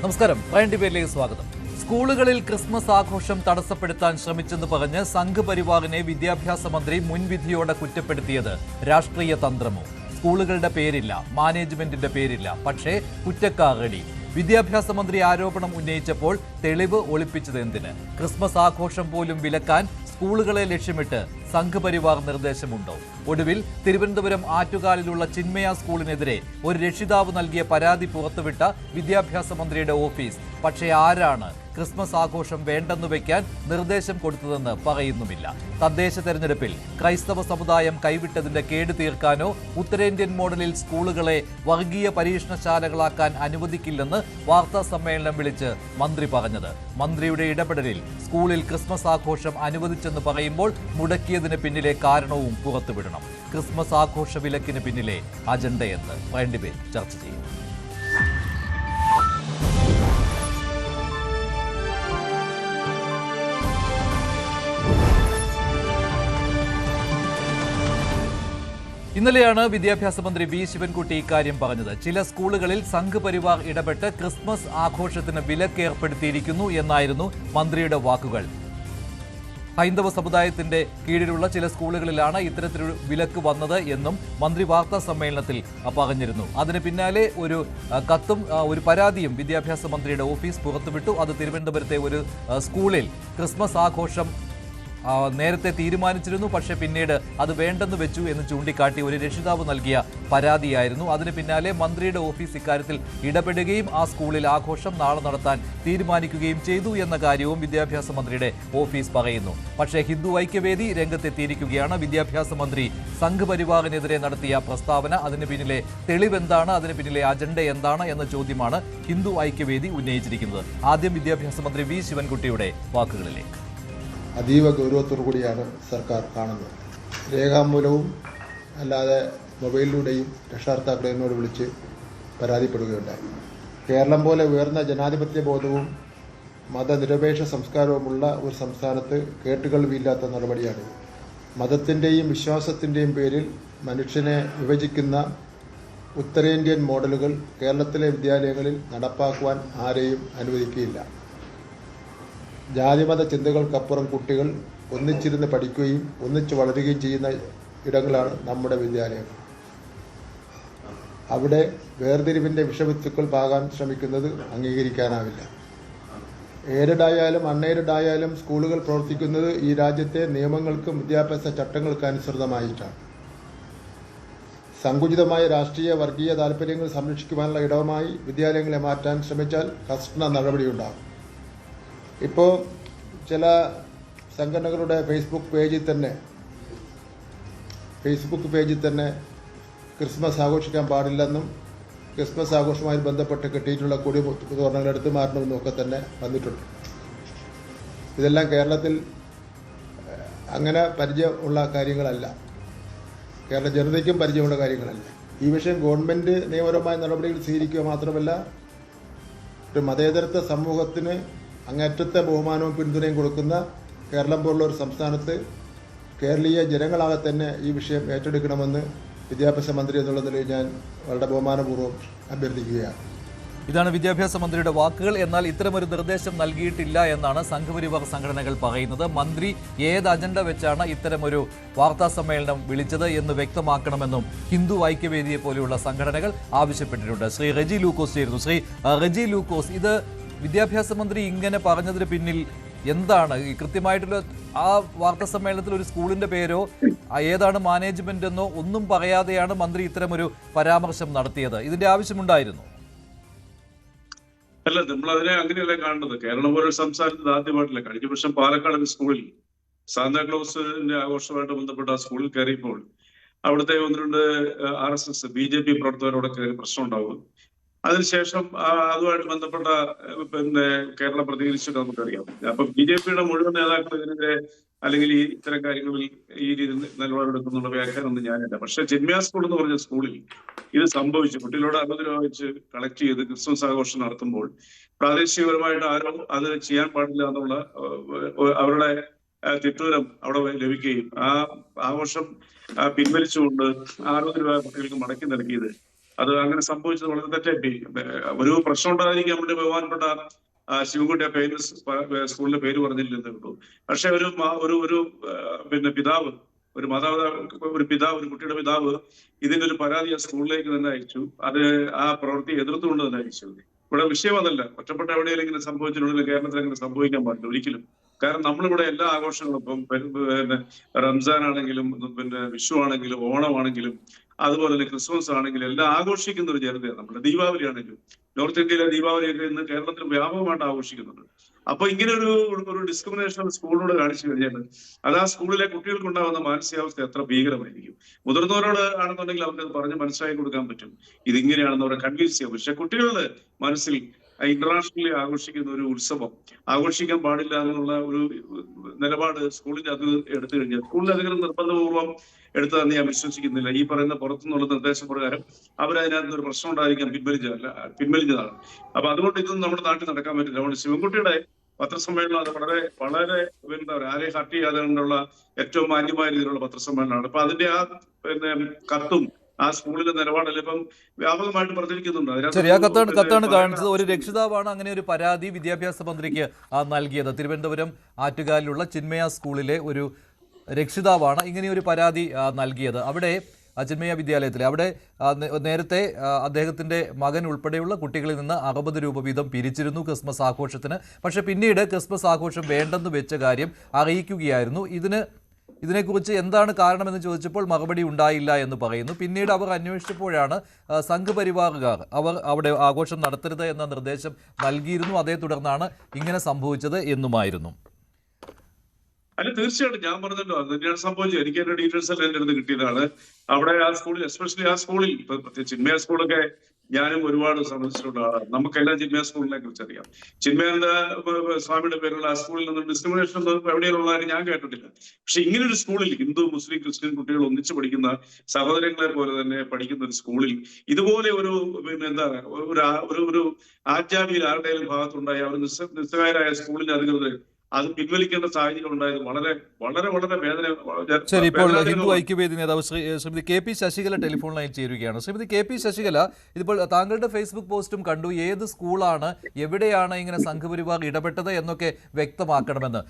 നമസ്കാരം. പ്രൈം ഡിബേറ്റിലേക്ക് സ്വാഗതം. സ്കൂളുകളിൽ ക്രിസ്മസ് ആഘോഷം തടസ്സപ്പെടുത്താൻ ശ്രമിച്ചെന്ന് പറഞ്ഞ് സംഘ് പരിവാറിനെ വിദ്യാഭ്യാസ മന്ത്രി മുൻവിധിയോടെ കുറ്റപ്പെടുത്തിയത് രാഷ്ട്രീയ തന്ത്രമോ? സ്കൂളുകളുടെ പേരില്ല, മാനേജ്മെന്റിന്റെ പേരില്ല, പക്ഷേ കുറ്റക്കാർ റെഡി. വിദ്യാഭ്യാസ മന്ത്രി ആരോപണം ഉന്നയിച്ചപ്പോൾ തെളിവ് ഒളിപ്പിച്ചത് എന്തിന്? ക്രിസ്മസ് ആഘോഷം പോലും വിലക്കാൻ സ്കൂളുകളെ ലക്ഷ്യമിട്ട് സംഘ് പരിവാർ നിർദ്ദേശമുണ്ടോ? ഒടുവിൽ തിരുവനന്തപുരം ആറ്റുകാലിലുള്ള ചിന്മയ സ്കൂളിനെതിരെ ഒരു രക്ഷിതാവ് നൽകിയ പരാതി പുറത്തുവിട്ട വിദ്യാഭ്യാസ മന്ത്രിയുടെ ഓഫീസ് പക്ഷേ ആരാണ് ക്രിസ്മസ് ആഘോഷം വേണ്ടെന്ന് വയ്ക്കാൻ നിർദ്ദേശം കൊടുത്തതെന്ന് പറയുന്നുമില്ല. തദ്ദേശ തെരഞ്ഞെടുപ്പിൽ ക്രൈസ്തവ സമുദായം കൈവിട്ടതിന്റെ കേട് തീർക്കാനോ ഉത്തരേന്ത്യൻ മോഡലിൽ സ്കൂളുകളെ വർഗീയ പരീക്ഷണശാലകളാക്കാൻ അനുവദിക്കില്ലെന്ന് വാർത്താ സമ്മേളനം വിളിച്ച് മന്ത്രി പറഞ്ഞത്. മന്ത്രിയുടെ ഇടപെടലിൽ സ്കൂളിൽ ക്രിസ്മസ് ആഘോഷം അനുവദിച്ചെന്ന് പറയുമ്പോൾ മുടക്കിയതിന് പിന്നിലെ കാരണവും പുറത്തുവിടണം. ക്രിസ്മസ് ആഘോഷ വിലക്കിന് പിന്നിലെ അജണ്ടയെന്ന് പ്രൈം ഡിബേറ്റ് ചർച്ച ചെയ്യും. ഇന്നലെയാണ് വിദ്യാഭ്യാസ മന്ത്രി വി ശിവൻകുട്ടി ഇക്കാര്യം പറഞ്ഞത്. ചില സ്കൂളുകളിൽ സംഘ് പരിവാർ ഇടപെട്ട് ക്രിസ്മസ് ആഘോഷത്തിന് വിലക്ക് ഏർപ്പെടുത്തിയിരിക്കുന്നു എന്നായിരുന്നു മന്ത്രിയുടെ വാക്കുകൾ. ഹൈന്ദവ സമുദായത്തിന്റെ കീഴിലുള്ള ചില സ്കൂളുകളിലാണ് ഇത്തരത്തിലൊരു വിലക്ക് വന്നത് എന്നും മന്ത്രി വാർത്താ സമ്മേളനത്തിൽ പറഞ്ഞിരുന്നു. അതിന് പിന്നാലെ ഒരു കത്തും ഒരു പരാതിയും വിദ്യാഭ്യാസ മന്ത്രിയുടെ ഓഫീസ് പുറത്തുവിട്ടു. അത് തിരുവനന്തപുരത്തെ ഒരു സ്കൂളിൽ ക്രിസ്മസ് ആഘോഷം നേരത്തെ തീരുമാനിച്ചിരുന്നു, പക്ഷേ പിന്നീട് അത് വേണ്ടെന്ന് വെച്ചു എന്ന് ചൂണ്ടിക്കാട്ടി ഒരു രക്ഷിതാവ് നൽകിയ പരാതിയായിരുന്നു. അതിന് പിന്നാലെ മന്ത്രിയുടെ ഓഫീസ് ഇക്കാര്യത്തിൽ ഇടപെടുകയും ആ സ്കൂളിൽ ആഘോഷം നാളെ നടത്താൻ തീരുമാനിക്കുകയും ചെയ്തു എന്ന കാര്യവും വിദ്യാഭ്യാസ മന്ത്രിയുടെ ഓഫീസ് പറയുന്നു. പക്ഷേ ഹിന്ദു ഐക്യവേദി രംഗത്തെത്തിയിരിക്കുകയാണ്. വിദ്യാഭ്യാസ മന്ത്രി സംഘ് പരിവാറിനെതിരെ നടത്തിയ പ്രസ്താവന, അതിന് പിന്നിലെ തെളിവെന്താണ്, അതിന് പിന്നിലെ അജണ്ട എന്താണ് എന്ന ചോദ്യമാണ് ഹിന്ദു ഐക്യവേദി ഉന്നയിച്ചിരിക്കുന്നത്. ആദ്യം വിദ്യാഭ്യാസ മന്ത്രി വി ശിവൻകുട്ടിയുടെ വാക്കുകളിലേക്ക്. അതീവ ഗൗരവത്തോടു കൂടിയാണ് സർക്കാർ കാണുന്നത്. രേഖാമൂലവും അല്ലാതെ മൊബൈലിലൂടെയും രക്ഷകർത്താക്കളെ എന്നോട് വിളിച്ച് പരാതിപ്പെടുകയുണ്ടായി. കേരളം പോലെ ഉയർന്ന ജനാധിപത്യ ബോധവും മതനിരപേക്ഷ സംസ്കാരവുമുള്ള ഒരു സംസ്ഥാനത്ത് കേട്ടുകേൾവിയില്ലാത്ത നടപടിയാണ്. മതത്തിൻ്റെയും വിശ്വാസത്തിൻ്റെയും പേരിൽ മനുഷ്യനെ വിഭജിക്കുന്ന ഉത്തരേന്ത്യൻ മോഡലുകൾ കേരളത്തിലെ വിദ്യാലയങ്ങളിൽ നടപ്പാക്കുവാൻ ആരെയും അനുവദിക്കുകയില്ല. ജാതിമത ചിന്തകൾക്കപ്പുറം കുട്ടികൾ ഒന്നിച്ചിരുന്ന് പഠിക്കുകയും ഒന്നിച്ച് വളരുകയും ചെയ്യുന്ന ഇടങ്ങളാണ് നമ്മുടെ വിദ്യാലയങ്ങൾ. അവിടെ വേർതിരിവിൻ്റെ വിഷവിത്തുക്കൾ പാകാൻ ശ്രമിക്കുന്നത് അംഗീകരിക്കാനാവില്ല. എയ്ഡഡ് അൺഎയ്ഡഡ് ആയാലും സ്കൂളുകൾ പ്രവർത്തിക്കുന്നത് ഈ രാജ്യത്തെ നിയമങ്ങൾക്കും വിദ്യാഭ്യാസ ചട്ടങ്ങൾക്കും അനുസൃതമായിട്ടാണ്. സങ്കുചിതമായ രാഷ്ട്രീയ വർഗീയ താല്പര്യങ്ങൾ സംരക്ഷിക്കുവാനുള്ള ഇടവുമായി വിദ്യാലയങ്ങളെ മാറ്റാൻ ശ്രമിച്ചാൽ കർശന നടപടിയുണ്ടാകും. ഇപ്പോൾ ചില സംഘടനകളുടെ ഫേസ്ബുക്ക് പേജിൽ തന്നെ ക്രിസ്മസ് ആഘോഷിക്കാൻ പാടില്ലെന്നും ക്രിസ്മസ് ആഘോഷവുമായി ബന്ധപ്പെട്ട് കിട്ടിയിട്ടുള്ള കൊടി തോരണങ്ങൾ എടുത്തു മാറണമെന്നും ഒക്കെ തന്നെ വന്നിട്ടുണ്ട്. ഇതെല്ലാം കേരളത്തിൽ അങ്ങനെ പരിചയമുള്ള കാര്യങ്ങളല്ല, കേരള ജനതയ്ക്കും പരിചയമുള്ള കാര്യങ്ങളല്ല. ഈ വിഷയം ഗവൺമെൻറ് നിയമപരമായ നടപടികൾ സ്വീകരിക്കുക മാത്രമല്ല, ഒരു മതേതരത്വ സമൂഹത്തിന് അങ്ങേറ്റത്തെ ബഹുമാനവും പിന്തുണയും കൊടുക്കുന്ന കേരളം പോലുള്ള ഒരു സംസ്ഥാനത്ത് കേരളീയ ജനങ്ങളാകെ തന്നെ ഈ വിഷയം ഏറ്റെടുക്കണമെന്ന് വിദ്യാഭ്യാസ മന്ത്രി എന്നുള്ള നിലയിൽ ഞാൻ വളരെ ബഹുമാനപൂർവ്വം അഭ്യർത്ഥിക്കുകയാണ്. ഇതാണ് വിദ്യാഭ്യാസ മന്ത്രിയുടെ വാക്കുകൾ. എന്നാൽ ഇത്തരമൊരു നിർദ്ദേശം നൽകിയിട്ടില്ല എന്നാണ് സംഘ് പരിവാർ സംഘടനകൾ പറയുന്നത്. മന്ത്രി ഏത് അജണ്ട വെച്ചാണ് ഇത്തരമൊരു വാർത്താ സമ്മേളനം വിളിച്ചത് എന്ന് വ്യക്തമാക്കണമെന്നും ഹിന്ദു ഐക്യവേദിയെ പോലെയുള്ള സംഘടനകൾ ആവശ്യപ്പെട്ടിട്ടുണ്ട്. ശ്രീ റെജി ലൂക്കോസ് ചേരുന്നു. ശ്രീ റെജി ലൂക്കോസ്, ഇത് വിദ്യാഭ്യാസ മന്ത്രി ഇങ്ങനെ പറഞ്ഞതിന് പിന്നിൽ എന്താണ്? കൃത്യമായിട്ടുള്ള ആ വാർത്താ സമ്മേളനത്തിൽ ഒരു സ്കൂളിന്റെ പേരോ ഏതാണ് മാനേജ്മെന്റ് എന്നോ ഒന്നും പറയാതെയാണ് മന്ത്രി ഇത്തരമൊരു പരാമർശം നടത്തിയത്. ഇതിന്റെ ആവശ്യമുണ്ടായിരുന്നു? അല്ല, നമ്മളതിനെ അങ്ങനെയല്ല കാണുന്നത്. കേരളം പോലെ സംസ്ഥാനത്ത് ആദ്യമായിട്ടില്ല. കഴിഞ്ഞ വർഷം പാലക്കാട് സ്കൂളിൽ സാന്താക്ലോസിന്റെ ആഘോഷമായിട്ട് ബന്ധപ്പെട്ട ആ സ്കൂളിൽ കയറിയപ്പോൾ അവിടുത്തെ ഒന്ന് രണ്ട് RSS BJP പ്രവർത്തകരോടെ കയറി പ്രശ്നം ഉണ്ടാവും. അതിനുശേഷം അതുമായിട്ട് ബന്ധപ്പെട്ട കേരളം പ്രതികരിച്ചിട്ട് നമുക്കറിയാം. അപ്പൊ BJPയുടെ മുഴുവൻ നേതാക്കൾ ഇതിനെതിരെ അല്ലെങ്കിൽ ഈ ഇത്തരം കാര്യങ്ങളിൽ ഈ രീതിയിൽ നിലപാടെടുക്കുന്നുള്ള വ്യാഖ്യാനമൊന്നും ഞാനില്ല. പക്ഷെ ചിന്മയ സ്കൂൾ എന്ന് പറഞ്ഞ സ്കൂളിൽ ഇത് സംഭവിച്ചു. കുട്ടികളോട് 50 രൂപ വെച്ച് കളക്ട് ചെയ്ത് ക്രിസ്മസ് ആഘോഷം നടത്തുമ്പോൾ പ്രാദേശികപരമായിട്ട് ആരും അത് ചെയ്യാൻ പാടില്ല എന്നുള്ള അവരുടെ തിട്ടൂരം അവിടെ ലഭിക്കുകയും ആ ആഘോഷം പിൻവലിച്ചുകൊണ്ട് 60 രൂപ കുട്ടികൾക്ക് മടക്കി നൽകിയത് അത് അങ്ങനെ സംഭവിച്ചത് വളരെ തെറ്റായി. ഒരു പ്രശ്നം ഉണ്ടായിരിക്കും. നമ്മുടെ ബഹുമാനപ്പെട്ട ശിവൻകുട്ടി ആ പേര് സ്കൂളിന്റെ പേര് പറഞ്ഞില്ലെന്നേ ഉള്ളൂ. പക്ഷെ ഒരു പിന്നെ പിതാവ്, ഒരു പിതാവ്, ഒരു കുട്ടിയുടെ പിതാവ് ഇതിന്റെ ഒരു പരാതി ആ സ്കൂളിലേക്ക് തന്നെ അയച്ചു. അത് ആ പ്രവൃത്തി എതിർത്തുകൊണ്ട് തന്നെ അയച്ചു. ഇവിടെ വിഷയം അതല്ല, ഒറ്റപ്പെട്ട എവിടെയെങ്കിലും ഇങ്ങനെ സംഭവിച്ചിട്ടുണ്ടെങ്കിൽ കേരളത്തിൽ അങ്ങനെ സംഭവിക്കാൻ പാടില്ല ഒരിക്കലും. കാരണം നമ്മളിവിടെ എല്ലാ ആഘോഷങ്ങളും, ഇപ്പം പിന്നെ റംസാൻ ആണെങ്കിലും പിന്നെ വിഷു ആണെങ്കിലും ഓണമാണെങ്കിലും അതുപോലെ തന്നെ ക്രിസ്മസ് ആണെങ്കിലും എല്ലാം ആഘോഷിക്കുന്ന ഒരു ജനതയാണ് നമ്മുടെ. ദീപാവലി ആണെങ്കിലും നോർത്ത് ഇന്ത്യയിലെ ദീപാവലിയൊക്കെ ഇന്ന് കേരളത്തിൽ വ്യാപകമായിട്ട് ആഘോഷിക്കുന്നുണ്ട്. അപ്പൊ ഇങ്ങനെ ഒരു ഡിസ്ക്രിമിനേഷൻ സ്കൂളിനോട് കാണിച്ചു കഴിഞ്ഞാൽ അത് ആ സ്കൂളിലെ കുട്ടികൾക്ക് ഉണ്ടാകുന്ന മാനസികാവസ്ഥ എത്ര ഭീകരമായിരിക്കും. മുതിർന്നവരോട് ആണെന്നുണ്ടെങ്കിൽ അവർക്ക് അത് പറഞ്ഞ് മനസ്സിലാക്കി കൊടുക്കാൻ പറ്റും, ഇതിങ്ങനെയാണെന്ന് അവരെ കൺവിൻസ് ചെയ്യാൻ. പക്ഷെ കുട്ടികളുടെ മനസ്സിൽ ഇന്റർനാഷണലി ആഘോഷിക്കുന്ന ഒരു ഉത്സവം ആഘോഷിക്കാൻ പാടില്ല എന്നുള്ള ഒരു നിലപാട് സ്കൂളിന്റെ അത് എടുത്തു കഴിഞ്ഞാൽ സ്കൂളിൽ അധികം നിർബന്ധപൂർവ്വം എടുത്തതെന്ന് ഞാൻ വിശ്വസിക്കുന്നില്ല. ഈ പറയുന്ന പുറത്തുനിന്നുള്ള നിർദ്ദേശപ്രകാരം അവരതിനകത്ത് ഒരു പ്രശ്നം ഉണ്ടായിരിക്കാൻ പിൻവലിച്ചതാണ്. അപ്പൊ അതുകൊണ്ട് ഇതൊന്നും നമ്മുടെ നാട്ടിൽ നടക്കാൻ പറ്റില്ല. അതുകൊണ്ട് ശിവൻകുട്ടിയുടെ പത്രസമ്മേളനം അത് വളരെ വളരെ എന്താ പറയുക, ആരെയും ഹർട്ട് ചെയ്യാതെ കൊണ്ടുള്ള ഏറ്റവും മാന്യമായ രീതിയിലുള്ള പത്രസമ്മേളനമാണ്. അപ്പൊ അതിന്റെ ആ പിന്നെ കത്തും ആ സ്കൂളിലെ നിലപാടല്ല ഇപ്പം വ്യാപകമായിട്ട് പ്രചരിക്കുന്നുണ്ട്. ശരി, ആ കത്താണ് കാണിച്ചത്. ഒരു രക്ഷിതാവാണ് അങ്ങനെ ഒരു പരാതി വിദ്യാഭ്യാസ മന്ത്രിക്ക് നൽകിയത്. തിരുവനന്തപുരം ആറ്റുകാലിലുള്ള ചിന്മയ സ്കൂളിലെ ഒരു രക്ഷിതാവാണ് ഇങ്ങനെയൊരു പരാതി നൽകിയത്. അവിടെ ചിന്മയ വിദ്യാലയത്തിൽ അവിടെ നേരത്തെ അദ്ദേഹത്തിൻ്റെ മകൻ ഉൾപ്പെടെയുള്ള കുട്ടികളിൽ നിന്ന് 60 രൂപ വീതം പിരിച്ചിരുന്നു ക്രിസ്മസ് ആഘോഷത്തിന്. പക്ഷേ പിന്നീട് ക്രിസ്മസ് ആഘോഷം വേണ്ടെന്ന് വെച്ച കാര്യം അറിയിക്കുകയായിരുന്നു. ഇതിനെക്കുറിച്ച് എന്താണ് കാരണമെന്ന് ചോദിച്ചപ്പോൾ മറുപടി ഉണ്ടായില്ല എന്ന് പറയുന്നു. പിന്നീട് അവർ അന്വേഷിച്ചപ്പോഴാണ് സംഘപരിവാറുകാർ അവിടെ ആഘോഷം നടത്തരുത് എന്ന നിർദ്ദേശം നൽകിയിരുന്നു. അതേ തുടർന്നാണ് ഇങ്ങനെ സംഭവിച്ചത് എന്നുമായിരുന്നു. അല്ല, തീർച്ചയായിട്ടും ഞാൻ പറഞ്ഞല്ലോ, അത് തന്നെയാണ് സംഭവിച്ചത്. എനിക്ക് എന്റെ ഡീറ്റെയിൽസ് എല്ലാം എന്റെ അടുത്ത് കിട്ടിയതാണ്. അവിടെ ആ സ്കൂളിൽ, എസ്പെഷ്യലി ആ സ്കൂളിൽ, ചിന്മയ സ്കൂളൊക്കെ ഞാനും ഒരുപാട് സന്ദർശിച്ചിട്ടുള്ള ആളാണ്. നമുക്കെല്ലാം ചിന്മയ സ്കൂളിനെ കുറിച്ച് അറിയാം. ചിന്മയാനന്ദ സ്വാമിയുടെ പേരുള്ള ആ സ്കൂളിൽ നിന്നും ഡിസ്ക്രിമിനേഷൻ എവിടെയുള്ളതാരും ഞാൻ കേട്ടിട്ടില്ല. പക്ഷെ ഇങ്ങനെ ഒരു സ്കൂളിൽ ഹിന്ദു മുസ്ലിം ക്രിസ്ത്യൻ കുട്ടികൾ ഒന്നിച്ച് പഠിക്കുന്ന സഹോദരങ്ങളെ പോലെ തന്നെ പഠിക്കുന്ന ഒരു സ്കൂളിൽ ഇതുപോലെ ഒരു പിന്നെ എന്താ ഒരു ആജ്ഞാപിയിൽ ആരുടെയും ഭാഗത്തുണ്ടായി അവർ നിസ്സഹായരായ സ്കൂളിന്റെ അധികൃതർ അത് പിൻവലിക്കേണ്ട സാഹചര്യം ഉണ്ടായത് വളരെ വളരെ വളരെ വേദന. ശരി, ഇപ്പോൾ ഹിന്ദു ഐക്യവേദി നേതാവ് Shrimati K P Sasikala telephone line ചേരുകയാണ്. ശ്രീമതി കെ പി ശശികല, ഇതിപ്പോൾ താങ്കളുടെ ഫേസ്ബുക്ക് പോസ്റ്റും കണ്ടു. ഏത് സ്കൂളാണ്, എവിടെയാണ് ഇങ്ങനെ സംഘപരിവാർ ഇടപെട്ടത് എന്നൊക്കെ വ്യക്തമാക്കണമെന്ന്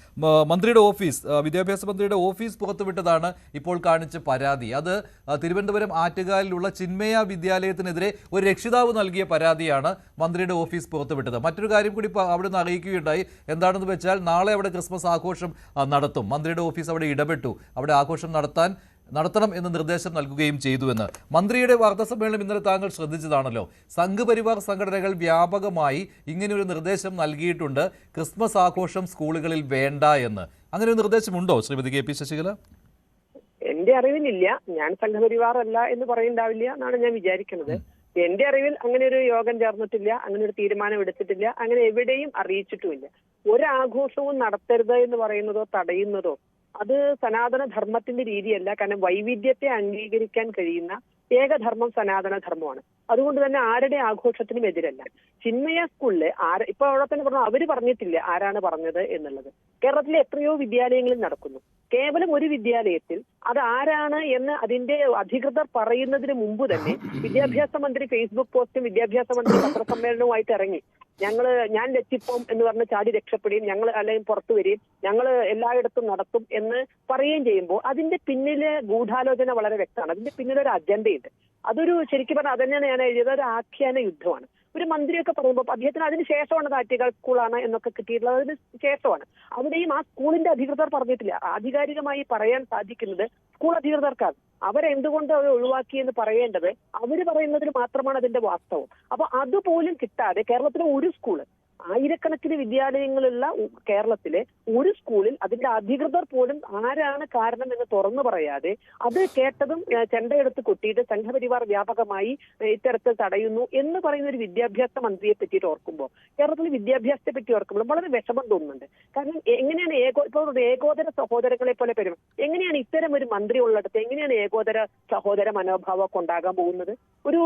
മന്ത്രിയുടെ ഓഫീസ്, വിദ്യാഭ്യാസ മന്ത്രിയുടെ ഓഫീസ് പുറത്തുവിട്ടതാണ് ഇപ്പോൾ കാണിച്ച പരാതി. അത് തിരുവനന്തപുരം ആറ്റുകാലിലുള്ള ചിന്മയ വിദ്യാലയത്തിനെതിരെ ഒരു രക്ഷിതാവ് നൽകിയ പരാതിയാണ് മന്ത്രിയുടെ ഓഫീസ് പുറത്തുവിട്ടത്. മറ്റൊരു കാര്യം കൂടി അവിടുന്ന് അറിയിക്കുകയുണ്ടായി. എന്താണെന്ന് വെച്ചാൽ നാളെ അവിടെ ക്രിസ്മസ് ആഘോഷം നടത്തും. മന്ത്രിയുടെ ഓഫീസ് അവിടെ ഇടപെട്ടു. അവിടെ ആഘോഷം നടത്തണം എന്ന് നിർദ്ദേശം നൽകുകയും ചെയ്തുവെന്ന്. മന്ത്രിയുടെ വാർത്താസമ്മേളനം ഇന്നലെ താങ്കൾ ശ്രദ്ധിച്ചതാണല്ലോ. സംഘപരിവാർ സംഘടനകൾ വ്യാപകമായി ഇങ്ങനെയൊരു നിർദ്ദേശം നൽകിയിട്ടുണ്ട്, ക്രിസ്മസ് ആഘോഷം സ്കൂളുകളിൽ വേണ്ട എന്ന്. അങ്ങനെ ഒരു നിർദ്ദേശമുണ്ടോ ശ്രീമതി കെ പി ശശികല? എന്റെ അറിവിലില്ല. ഞാൻ സംഘപരിവാർ അല്ല എന്ന് പറയുന്നുണ്ടാവില്ല എന്നാണ് ഞാൻ വിചാരിക്കുന്നത്. എന്റെ അറിവിൽ അങ്ങനെ ഒരു യോഗം ചേർന്നിട്ടില്ല, അങ്ങനെ ഒരു തീരുമാനം എടുത്തിട്ടില്ല, അങ്ങനെ എവിടെയും അറിയിച്ചിട്ടുമില്ല. ഒരാഘോഷവും നടത്തരുത് എന്ന് പറയുന്നതോ തടയുന്നതോ അത് സനാതന ധർമ്മത്തിന്റെ രീതിയല്ല. കാരണം വൈവിധ്യത്തെ അംഗീകരിക്കാൻ കഴിയുന്ന ഏകധർമ്മം സനാതന ധർമ്മമാണ്. അതുകൊണ്ട് തന്നെ ആരുടെ ആഘോഷത്തിനും എതിരല്ല. ചിന്മയ സ്കൂളില് ഇപ്പൊ അവിടെ തന്നെ പറഞ്ഞു, അവര് പറഞ്ഞിട്ടില്ല ആരാണ് പറഞ്ഞത് എന്നുള്ളത്. കേരളത്തിലെ എത്രയോ വിദ്യാലയങ്ങളിൽ നടക്കുന്നു. കേവലം ഒരു വിദ്യാലയത്തിൽ അത് ആരാണ് എന്ന് അതിന്റെ അധികൃതർ പറയുന്നതിന് മുമ്പ് തന്നെ വിദ്യാഭ്യാസ മന്ത്രി ഫേസ്ബുക്ക് പോസ്റ്റും വിദ്യാഭ്യാസ മന്ത്രി പത്രസമ്മേളനവുമായിട്ട് ഇറങ്ങി ഞാൻ രക്ഷിപ്പോം എന്ന് പറഞ്ഞ് ചാടി രക്ഷപ്പെടുകയും ഞങ്ങൾ അല്ലെങ്കിൽ പുറത്തു വരികയും ഞങ്ങൾ എല്ലായിടത്തും നടത്തും എന്ന് പറയുകയും ചെയ്യുമ്പോൾ അതിന്റെ പിന്നിലെ ഗൂഢാലോചന വളരെ വ്യക്തമാണ്. അതിന്റെ പിന്നിലൊരു അജണ്ടയുണ്ട്. അതൊരു ശരിക്കും പറഞ്ഞാൽ അതന്നെയാണ് ഞാൻ എഴുതിയത്, ഒരു ആഖ്യാന യുദ്ധമാണ്. ഒരു മന്ത്രിയൊക്കെ പറയുമ്പോൾ അദ്ദേഹത്തിന് അതിന് ശേഷമാണ് ആറ്റുകാൽ സ്കൂളാണ് എന്നൊക്കെ കിട്ടിയിട്ടുള്ളത്. അതിന് ശേഷമാണ്. അവിടെയും ആ സ്കൂളിന്റെ അധികൃതർ പറഞ്ഞിട്ടില്ല. ആധികാരികമായി പറയാൻ സാധിക്കുന്നത് സ്കൂൾ അധികൃതർക്കാണ്. അവരെന്തുകൊണ്ട് അവർ ഒഴിവാക്കി എന്ന് പറയേണ്ടത് അവർ പറയുന്നതിൽ മാത്രമാണ് അതിന്റെ വാസ്തവം. അപ്പൊ അതുപോലും കിട്ടാതെ കേരളത്തിലെ ഒരു സ്കൂള്, ആയിരക്കണക്കിന് വിദ്യാലയങ്ങളുള്ള കേരളത്തിലെ ഒരു സ്കൂളിൽ അതിന്റെ അധികൃതർ പോലും ആരാണ് കാരണം എന്ന് തുറന്നു പറയാതെ അത് കേട്ടതും ചെണ്ടയെടുത്ത് കൊട്ടിയിട്ട് സംഘപരിവാർ വ്യാപകമായി ഇത്തരത്തിൽ തടയുന്നു എന്ന് പറയുന്ന ഒരു വിദ്യാഭ്യാസ മന്ത്രിയെ പറ്റിയിട്ട് ഓർക്കുമ്പോൾ, കേരളത്തിലെ വിദ്യാഭ്യാസത്തെ പറ്റി ഓർക്കുമ്പോൾ വളരെ വിഷമം തോന്നുന്നുണ്ട്. കാരണം എങ്ങനെയാണ് ഇപ്പോൾ ഏകോദര സഹോദരങ്ങളെ പോലെ പെരുമാറും? എങ്ങനെയാണ് ഇത്തരം ഒരു മന്ത്രി ഉള്ളിടത്ത് എങ്ങനെയാണ് ഏകോദര സഹോദര മനോഭാവമൊക്കെ ഉണ്ടാകാൻ പോകുന്നത്? ഒരു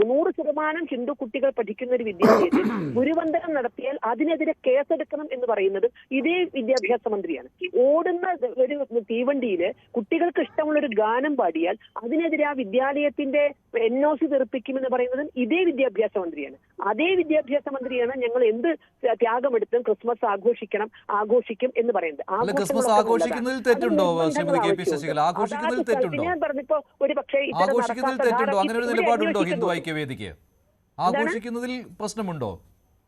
100% ഹിന്ദു കുട്ടികൾ പഠിക്കുന്ന ഒരു വിദ്യാലയത്തിൽ ഗുരുവന്ദ നിരന്തരം നടത്തിയാൽ അതിനെതിരെ കേസെടുക്കണം എന്ന് പറയുന്നത് ഇതേ വിദ്യാഭ്യാസ മന്ത്രിയാണ്. ഓടുന്ന ഒരു തീവണ്ടിയില് കുട്ടികൾക്ക് ഇഷ്ടമുള്ള ഒരു ഗാനം പാടിയാൽ അതിനെതിരെ ആ വിദ്യാലയത്തിന്റെ NOC തെറിപ്പിക്കുമെന്ന് പറയുന്നതും ഇതേ വിദ്യാഭ്യാസ മന്ത്രിയാണ്. അതേ വിദ്യാഭ്യാസ മന്ത്രിയാണ് ഞങ്ങൾ എന്ത് ത്യാഗമെടുത്തും ക്രിസ്മസ് ആഘോഷിക്കും എന്ന് പറയുന്നത്. ക്രിസ്മസ് ആഘോഷിക്കുന്നതിൽ തെറ്റുണ്ടോ ശ്രീമതി കെ പി ശശികല? ആഘോഷിക്കുന്നതിൽ തെറ്റുണ്ടോ? ഞാൻ പറഞ്ഞപ്പോ ഒരു പക്ഷേ ആഘോഷിക്കുന്നതിൽ തെറ്റുണ്ടോ? അങ്ങനെ ഒരു നിലപാടുണ്ടോ ഹിന്ദു ഐക്യവേദിക്ക്? ആഘോഷിക്കുന്നതിൽ പ്രശ്നമുണ്ടോ?